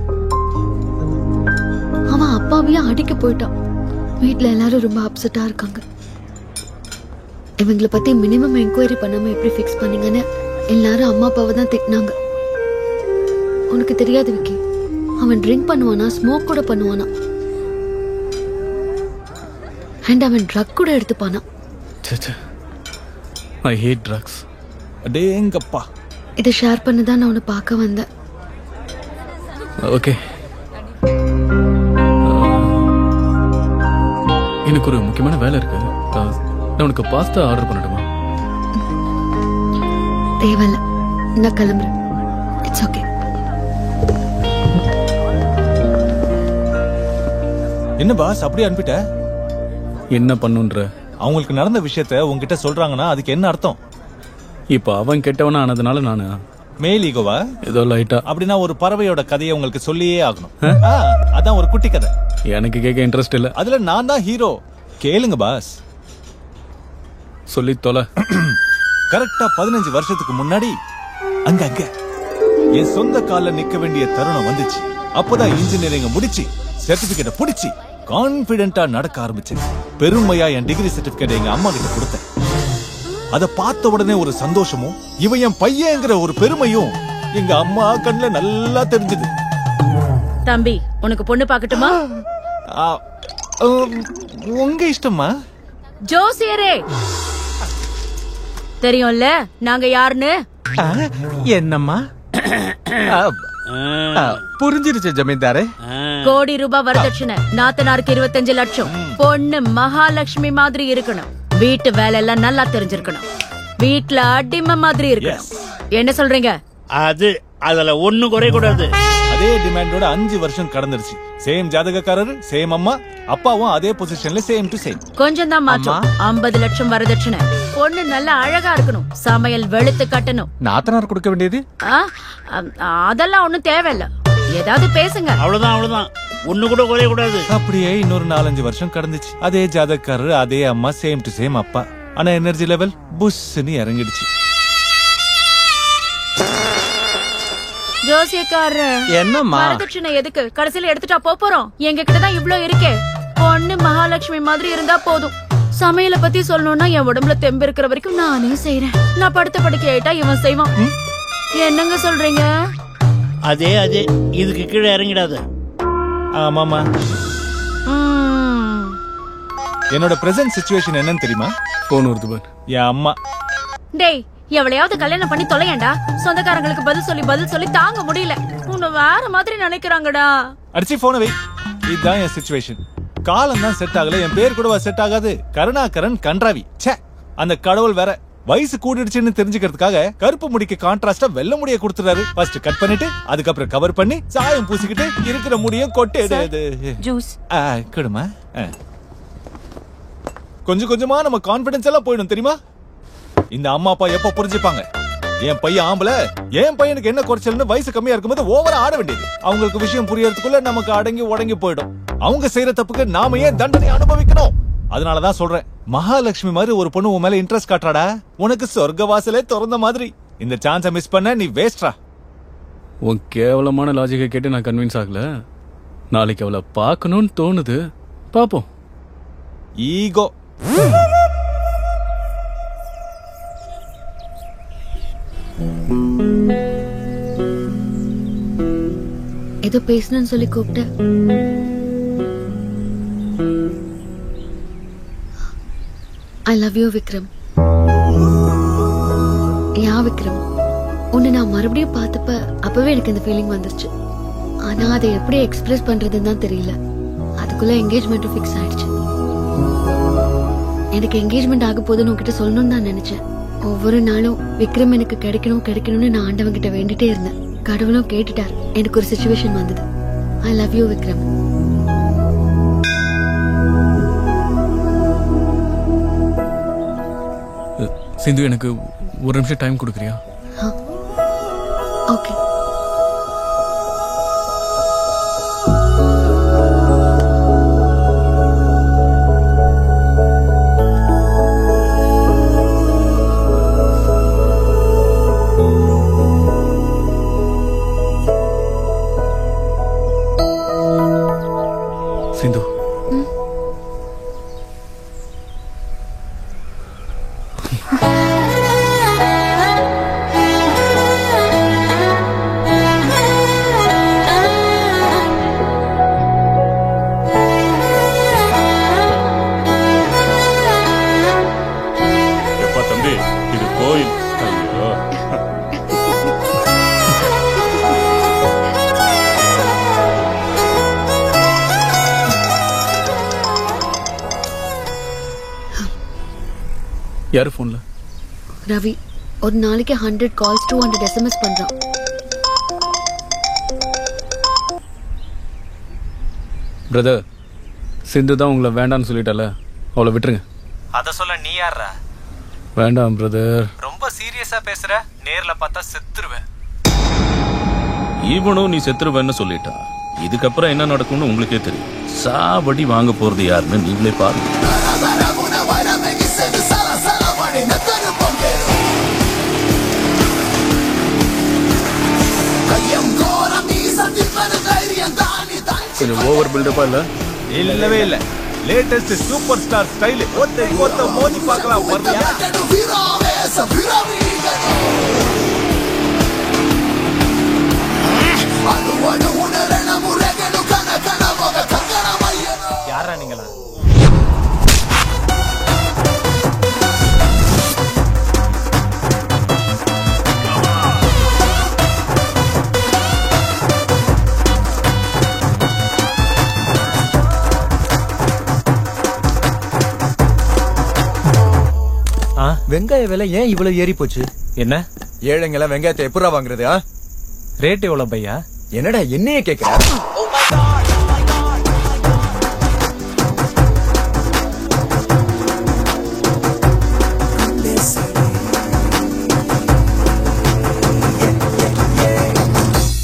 அவன் அப்பாவையே அடிக்க போயிட்டான். வீட்டுல எல்லாரும் ரொம்ப அப்செட்டா இருக்காங்க. இவங்களை பத்தி மினிமம் என்கொயரி பண்ணாம எப்படி ஃபிக்ஸ் பண்ணீங்கன்னு எல்லாரும் அம்மா அப்பாவை தான் திட்டினாங்க. உனக்கு தெரியாது விக்கி, அவன் ட்ரிங்க் பண்ணுவானா, ஸ்மோக் கூட பண்ணுவானா, அண்ட் அவன் ட்ரக் கூட எடுத்துப்பானா. ஐ ஹேட் ட்ரக்ஸ். அடேங்கப்பா. இதை ஷேர் பண்ணதான் நான் உன்னை பார்க்க வந்தேன். ஓகே, எனக்கு ஒரு முக்கியமான வேலை இருக்கு. நான் உனக்கு பாஸ்தா ஆர்டர் பண்ணட்டுமா? தேவையில்ல, நான் கிளம்புறேன். It's okay. என்ன பாஸ் அப்படியே அனுப்பிட்ட? என்ன பண்ணுன்ற? அவங்களுக்கு நடந்த விஷயத்த உங்ககிட்ட சொல்றாங்கன்னா அதுக்கு என்ன அர்த்தம்? இப்ப அவன் கெட்டவனா ஆனதுனால நானு மேல் ஈகோவா? ஏதோ லைட்டா. அப்படின்னா ஒரு பறவையோட கதையை உங்களுக்கு சொல்லியே ஆகணும். அதான் ஒரு குட்டி கதை. எனக்கு கேட்க இன்ட்ரெஸ்ட் இல்ல. அதுல நான் தான் ஹீரோ. கேளுங்க பாஸ். சொல்லி தொலை. கரெக்டா 15 வருஷத்துக்கு முன்னாடி அங்க என் சொந்த கால்ல நிக்க வேண்டிய தருணம் வந்துச்சு. அப்பதான் இன்ஜினியரிங் முடிச்சு சர்டிபிகேட்ட புடிச்சு கான்பிடென்டா நடக்க ஆரம்பிச்சேன். பெருமையா என் டிகிரி சர்டிபிகேட் எங்க அம்மா கிட்ட கொடுத்தேன். அத பார்த்த உடனே ஒரு சந்தோஷமும் இவன் என் பையன்ங்கிற ஒரு பெருமையும் எங்க அம்மா கண்ணுல நல்லா தெரிஞ்சது. தம்பி, உனக்கு பொண்ணு பாக்கட்டுமா? உங்க இஷ்டமா? ஜோசியரே, தெரியும்ல நாங்க யாருன்னு? என்னம்மா? புரிஞ்சிருச்சு ஜமீன்தாரே. கோடி ரூபாய் வரதட்சணை, நாத்தனாருக்கு 25 லட்சம். பொண்ணு மகாலட்சுமி மாதிரி இருக்கணும். வீட்டு வேலை எல்லாம் நல்லா தெரிஞ்சிருக்கணும். வீட்டுல அடிமை மாதிரி இருக்கணும். என்ன சொல்றீங்க? அதுல ஒண்ணு குறைய கூடாது. அதே டிமாண்டோட 5 வருஷம் கடந்துருச்சு. சேம் ஜாதகக்காரர், சேம் அம்மா, அப்பாவும் அதே பொசிஷன்ல சேம் டு சேம். கொஞ்சம் தான் மாற்றம். 50 லட்சம் வரதட்சணை. பொண்ணு நல்லா அழகா இருக்கணும். சமையல் வெளுத்து கட்டணும். நாத்தனார் கொடுக்க வேண்டியது அதெல்லாம் ஒண்ணும் தேவையில்ல. ஏதாவது பேசுங்க. அவ்வளவுதான். ஒண்ணு கூட குறைய கூடாது. அப்படியே இன்னொரு 4-5 வருஷம் கடந்துச்சு. அதே ஜாதகக்காரர், அதே அம்மா, சேம் டு சேம் அப்பா. ஆனா எனர்ஜி லெவல் புஷ்னு இறங்கிடுச்சு. ஜோசியக்காரர், என்னம்மா? வரதட்சணை எதுக்கு? கடைசியில எடுத்துட்டா போறோம். எங்க கிட்டதான் இவ்ளோ இருக்கே. பொண்ணு மகாலட்சுமி மாதிரி இருந்தா போதும். சமையல பத்தி சொல்லணும்னா என் உடம்புல தெம்பு இருக்கிற வரைக்கும் நானே செய்யறேன். நான் படுத்த படுக்கை ஆயிட்டா இவன் செய்வான். என்னங்க சொல்றீங்க? அதே இதுக்கு கீழே இறங்கிடாத. ஆமாமா. என்னோட பிரசன்ட் சிச்சுவேஷன் என்னன்னு தெரியுமா? போன் வருது பார். என் அம்மா. டேய், எவளையாவது கல்யாணம் பண்ணி தொலையண்டா. சொந்தக்காரங்களுக்கு பதில் சொல்லி தாங்க முடியல. உன்னை வேற மாதிரி நினைக்கிறாங்கடா. அடிச்சு போன வை. இதுதான் என் சிச்சுவேஷன். காலம் தான் செட் ஆகல. என் பேர் கூட செட் ஆகாது. கருணாகரன் கன்றாவி. ச்சே, அந்த கடவுள் வேற வயசு கூடிடுச்சுன்னு தெரிஞ்சுக்கிறதுக்காக கருப்பு முடிக்கு கான்ட்ராஸ்டா வெள்ள முடிய கொடுத்துறாரு. ஃபர்ஸ்ட் கட் பண்ணிட்டு அதுக்கப்புறம் கவர் பண்ணி சாயம் பூசிக்கிட்டு இருக்கிற முடியும் கொட்டேது. ஜூஸ் கொடுமா. கொஞ்சம் கொஞ்சமா நம்ம கான்பிடன்ஸ் எல்லாம் போயிடும் தெரியுமா? இந்த அம்மா அப்பா எப்ப புரிஞ்சுப்பாங்க? என் பையன் ஆம்பளை, என் பையனுக்கு என்ன குறைச்சல்னு வயசு கம்மியா இருக்கும்போது ஓவரா ஆட வேண்டியது. அவங்களுக்கு விஷயம் புரியறதுக்குள்ள நமக்கு அடங்கி உடங்கி போயிடும். அவங்க செய்யற தப்புக்கு நாம ஏன் தண்டனை அனுபவிக்கணும்? அதனாலதான் சொல்றேன், மகாலட்சுமி மாதிரி ஒரு பொண்ணு உன் மேல இன்ட்ரெஸ்ட் காட்டுறாடா, உனக்கு சொர்க்க வாசலே திறந்த மாதிரி. இந்த சான்ஸை மிஸ் பண்ண நீ வேஸ்ட்ரா. உன் கேவலமான லாஜிக்கை கேட்டு நான் கன்வின்ஸ் ஆகல. நாளைக்கு அவளை பார்க்கணும்னு தோணுது. பாப்போம். ஈகோ. ஏதோ பேசணும்னு சொல்லி கூப்பிட்ட. I love you Vikram. Yeah Vikram, உன்னை நான் மறுபடியும் பார்த்தப்ப அப்பவே எனக்கு இந்த ஃபீலிங் வந்துருச்சு. ஆனா அதை எப்படி எக்ஸ்பிரஸ் பண்றதுன்னு தான் தெரியல. அதுக்குள்ள என்கேஜ்மெண்ட் ஃபிக்ஸ் ஆயிடுச்சு. எனக்கு என்கேஜ்மெண்ட் ஆக போதுன்னு உன்கிட்ட சொல்லணும்னு தான் நினைச்சேன். ஒவ்வொரு நாளும் விக்ரம் எனக்கு கிடைக்கணும்னு நான் ஆண்டவன் கிட்ட வேண்டிட்டே இருந்தேன். கடவுளும் கேட்டுட்டார். எனக்கு ஒரு சிச்சுவேஷன் வந்தது. I love you Vikram. Sindhu, எனக்கு ஒரு நிமிஷம் டைம் கொடுக்குறியா? ஓகே. சிந்து, எப்பா தம்பி, இது கோயில். ஐயோ, யாரு போன்ல? ரவி ஒரு நாளைக்கு 100 கால்ஸ் 200 SMS பண்றான். பிரதர், சிந்து தான் உங்களை வேண்டான்னு சொல்லிட்டால, அவளை விட்டுருங்க. அத சொல்ல நீ யாரா? வேண்டாம் பிரதர். ரொம்ப சீரியஸா பேசுற, நேர்ல பார்த்தா செத்துருவேன். இவனும் நீ செத்துருவேன்னு சொல்லிட்டா. இதுக்கப்புறம் என்ன நடக்கும்னு உங்களுக்கே தெரியும். சாவடி வாங்க போறது யாருன்னு நீங்களே பாருங்க. கொஞ்சம் ஓவர் பில்டப்பா இல்ல? இல்லவே இல்ல. Latest super star style. ஒத்த மோதி பார்க்கலாம். யாரா நீங்களா? வெங்காய விலை ஏன் இவ்வளவு ஏறி போச்சு? என்ன ஏழைங்களா வெங்காயத்தை எப்படா வாங்குறது? ரேட் எவ்வளவு பையா? என்னடா என்னையே கேக்குற?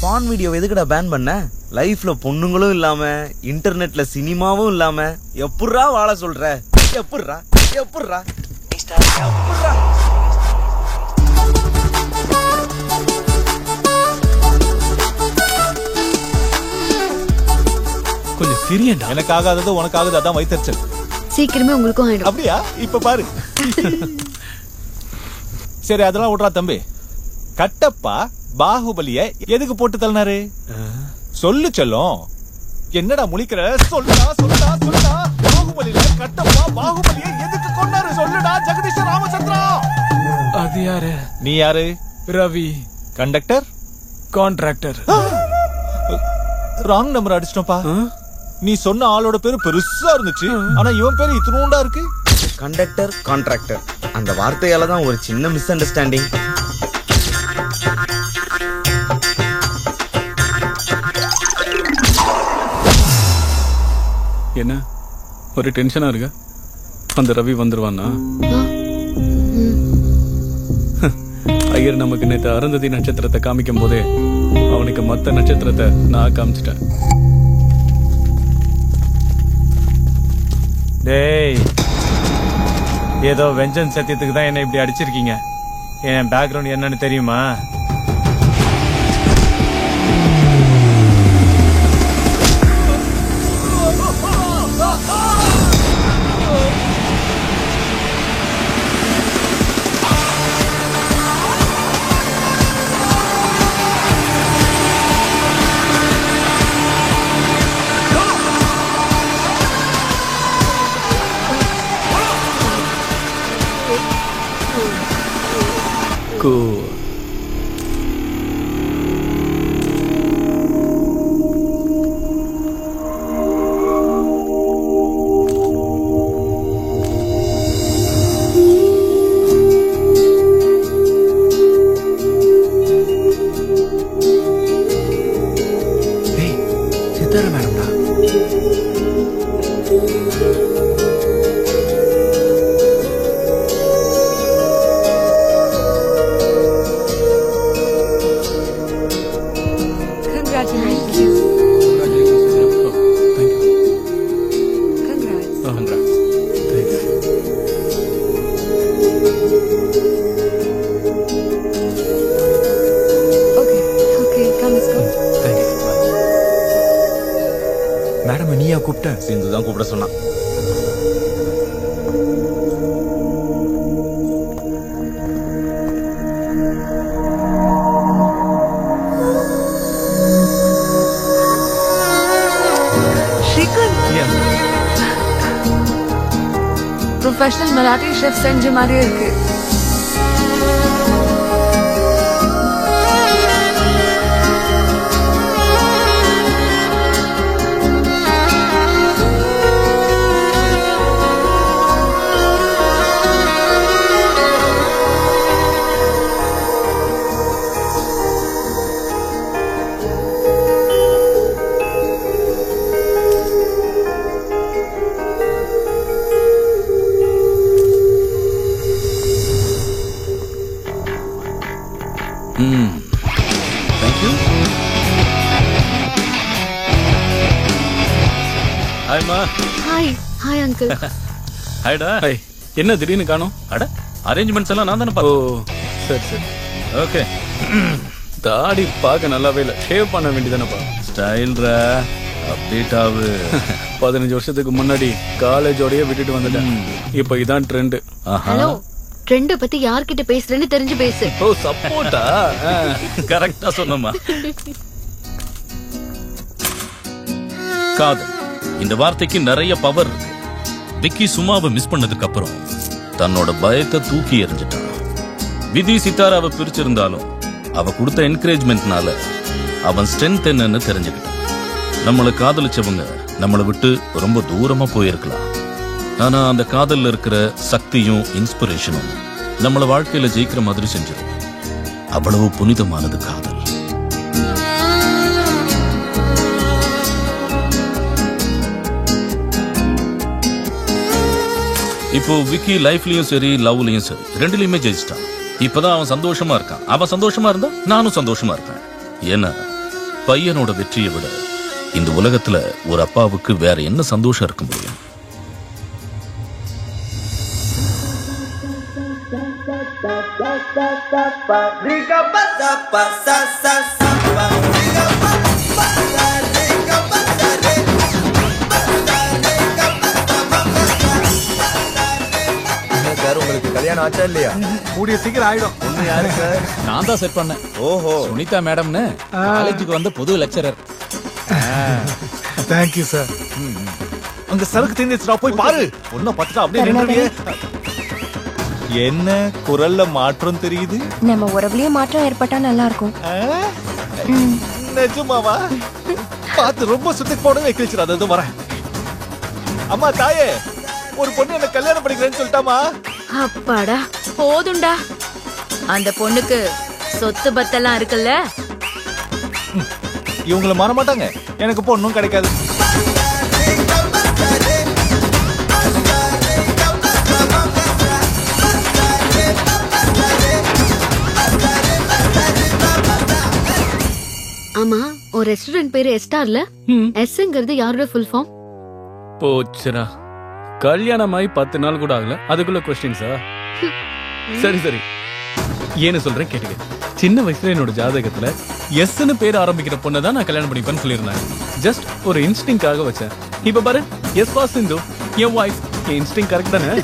பான் வீடியோ எதுக்குடா பேன் பண்ண? லைஃப்ல பொண்ணுங்களும் இல்லாம இன்டர்நெட்ல சினிமாவும் இல்லாம எப்படிரா வாழ சொல்ற? எப்படிரா எப்படிரா கொஞ்சம் சிரியண்டா. எனக்கு ஆகாதது உனக்கு ஆகுது, அதான் வைத்தறிச்சல். சீக்கிரமே உங்களுக்கும் ஆயிடும். அப்படியா? இப்ப பாரு. சரி, அதெல்லாம் விட்றா தம்பி. கட்டப்பா பாகுபலிய எதுக்கு போட்டு தள்ளினாரு? சொல்லு செல்லம். என்னடா முழிக்கிற? சொல்லுடா சொல்லுடா சொல்லுடா. பாகுபலியில கட்டப்பா பாகுபலிய எதுக்கு கொண்டாரு? சொல்லுடா ஜெகதீஷ் ராமச்சந்திரா. அது யாரு? நீ யாரு? Ravi. Conductor? Contractor. Wrong number அடிச்சிட்டோம்ப்பா. நீ சொன்ன ஆளோட பேரு பெருசா இருந்துச்சு, ஆனா இவன் பேரு இத்தனூண்டா இருக்கு. கண்டக்டர் கான்ட்ராக்டர் அந்த வார்த்தையால தான் ஒரு சின்ன மிஸ் அண்டர்ஸ்டாண்டிங். என்ன ஒரு டென்ஷனா இருக்க? அந்த ரவி வந்துருவானா? ஐயர் நமக்கு நேற்று அருந்ததி நட்சத்திரத்தை காமிக்கும் போதே அவனுக்கு மத்த நட்சத்திரத்தை நான் காமிச்சிட்டேன். டேய், ஏதோ வெஞ்சன் சத்தியத்துக்கு தான் என்ன இப்படி அடிச்சிருக்கீங்க. என் பேக்ரவுண்ட் என்னன்னு தெரியுமா? Cool. Okay, come, let's go. Madam நீயா கூப்பிட்ட? சிந்து தான் கூப்பிட சொன்னான். ப்ரொஃபஷனல் மராட்டி ஷெஃப் செஞ்ச மாதிரியே இருக்கு. தேங்க்யூ. ஹாய்மா. Hi uncle. ஹாய்டா. ஹாய். என்ன திடீர்னு காணோம்? அட அரேஞ்ச்மெண்ட்ஸ் எல்லாம் நான் தானே சரி சரி. ஓகே. தாடி பார்க்க நல்லாவே இல்லை. ஷேவ் பண்ண வேண்டியதானப்பா. ஸ்டைல்ரா அப்டேட் ஆகு. 15 வருஷத்துக்கு முன்னாடி காலேஜோடய விட்டுட்டு வந்துட்டேன். இப்போ இதான் ட்ரெண்ட். ஹலோ, ட்ரெண்ட பத்தி யார்கிட்ட பேசுறேன்னு தெரிஞ்சு பேசு. ஓ சப்போர்ட்டா? கரெக்டா சொன்னமா. காதல் இந்த வார்த்தைக்கு நிறைய பவர் இருக்கு. விக்கி சும்மாவை மிஸ் பண்ணதுக்கு அப்புறம் தன்னோட பயத்தை தூக்கி எறிஞ்சிட்டான். விதி சித்தாராவை பிரிச்சிருந்தாலும் அவ கொடுத்த என்கரேஜ்மெண்ட்னால அவன் ஸ்ட்ரென்த் என்னன்னு தெரிஞ்சுக்கிட்டான். நம்மளை காதலிச்சவங்க நம்மளை விட்டு ரொம்ப தூரமா போயிருக்கலாம். ஆனா அந்த காதல்ல இருக்கிற சக்தியும் இன்ஸ்பிரேஷனும் நம்மள வாழ்க்கையில ஜெயிக்கிற மாதிரி செஞ்சிடும். அவ்வளவு புனிதமானது காதல். இப்போ விக்கி லைஃப்லயும் சரி லவ்லயும் சரி ரெண்டுலயுமே ஜெயிச்சிட்டான். இப்பதான் அவன் சந்தோஷமா இருக்கான். அவன் சந்தோஷமா இருந்தா நானும் சந்தோஷமா இருப்பேன். ஏன்னா பையனோட வெற்றியை விட இந்த உலகத்துல ஒரு அப்பாவுக்கு வேற என்ன சந்தோஷம் இருக்க முடியும்? உங்களுக்கு கல்யாணம் ஆச்சா இல்லையா? கூடிய சீக்கிரம் ஆயிடும். ஒண்ணு யாருக்கு? நான் தான் செட் பண்ணேன். ஓஹோ, சுனிதா மேடம்னு காலேஜுக்கு வந்த புது லெக்சரர். Thank you sir. அங்க சரக்கு தெரிஞ்சிச்சுடா, போய் பாரு. ஒன்னும் பத்துட்டா அப்படியே நின்றுவியே. என்ன குரல்ல மாற்றம் தெரியுது? நம்ம உறவுலயே மாற்றம் ஏற்பட்டா நல்லா இருக்கும். நிஜமாவா? பார்த்து ரொம்ப சுத்தி போடவே கிழிச்சிரு. அது வரேன். அம்மா தாயே, ஒரு பொண்ணு என்ன கல்யாணம் பண்ணிக்கிறேன்னு சொல்லிட்டாமா. அப்பாடா போதும்டா. அந்த பொண்ணுக்கு சொத்து பத்தெல்லாம் இருக்குல்ல. இவங்களை மாற மாட்டாங்க. எனக்கு பொண்ணும் கிடைக்காது. ஆமா, ஒரு ரெஸ்டாரண்ட் பேரு எஸ்டார்ல. எஸ்ங்கிறது யாரோட ஃபுல் ஃபார்ம்? போச்சுரா, கல்யாணமாயி 10 நாள் கூட ஆகல, அதுக்குள்ள கொஸ்டின்ஸா? சரி சரி, ஏன்னு சொல்றேன் கேட்டுக்க. சின்ன வயசுல என்னோட ஜாதகத்துல எஸ்ன்னு பேர் ஆரம்பிக்கிற பொண்ணை தான் நான் கல்யாணம் பண்ணிப்பேன்னு சொல்லியிருந்தேன். ஜஸ்ட் ஒரு இன்ஸ்டிங்காக வச்சேன். இப்ப பாரு, எஸ் வா சிந்து, என் வைஃப். என் இன்ஸ்டிங் கரெக்ட் தானே?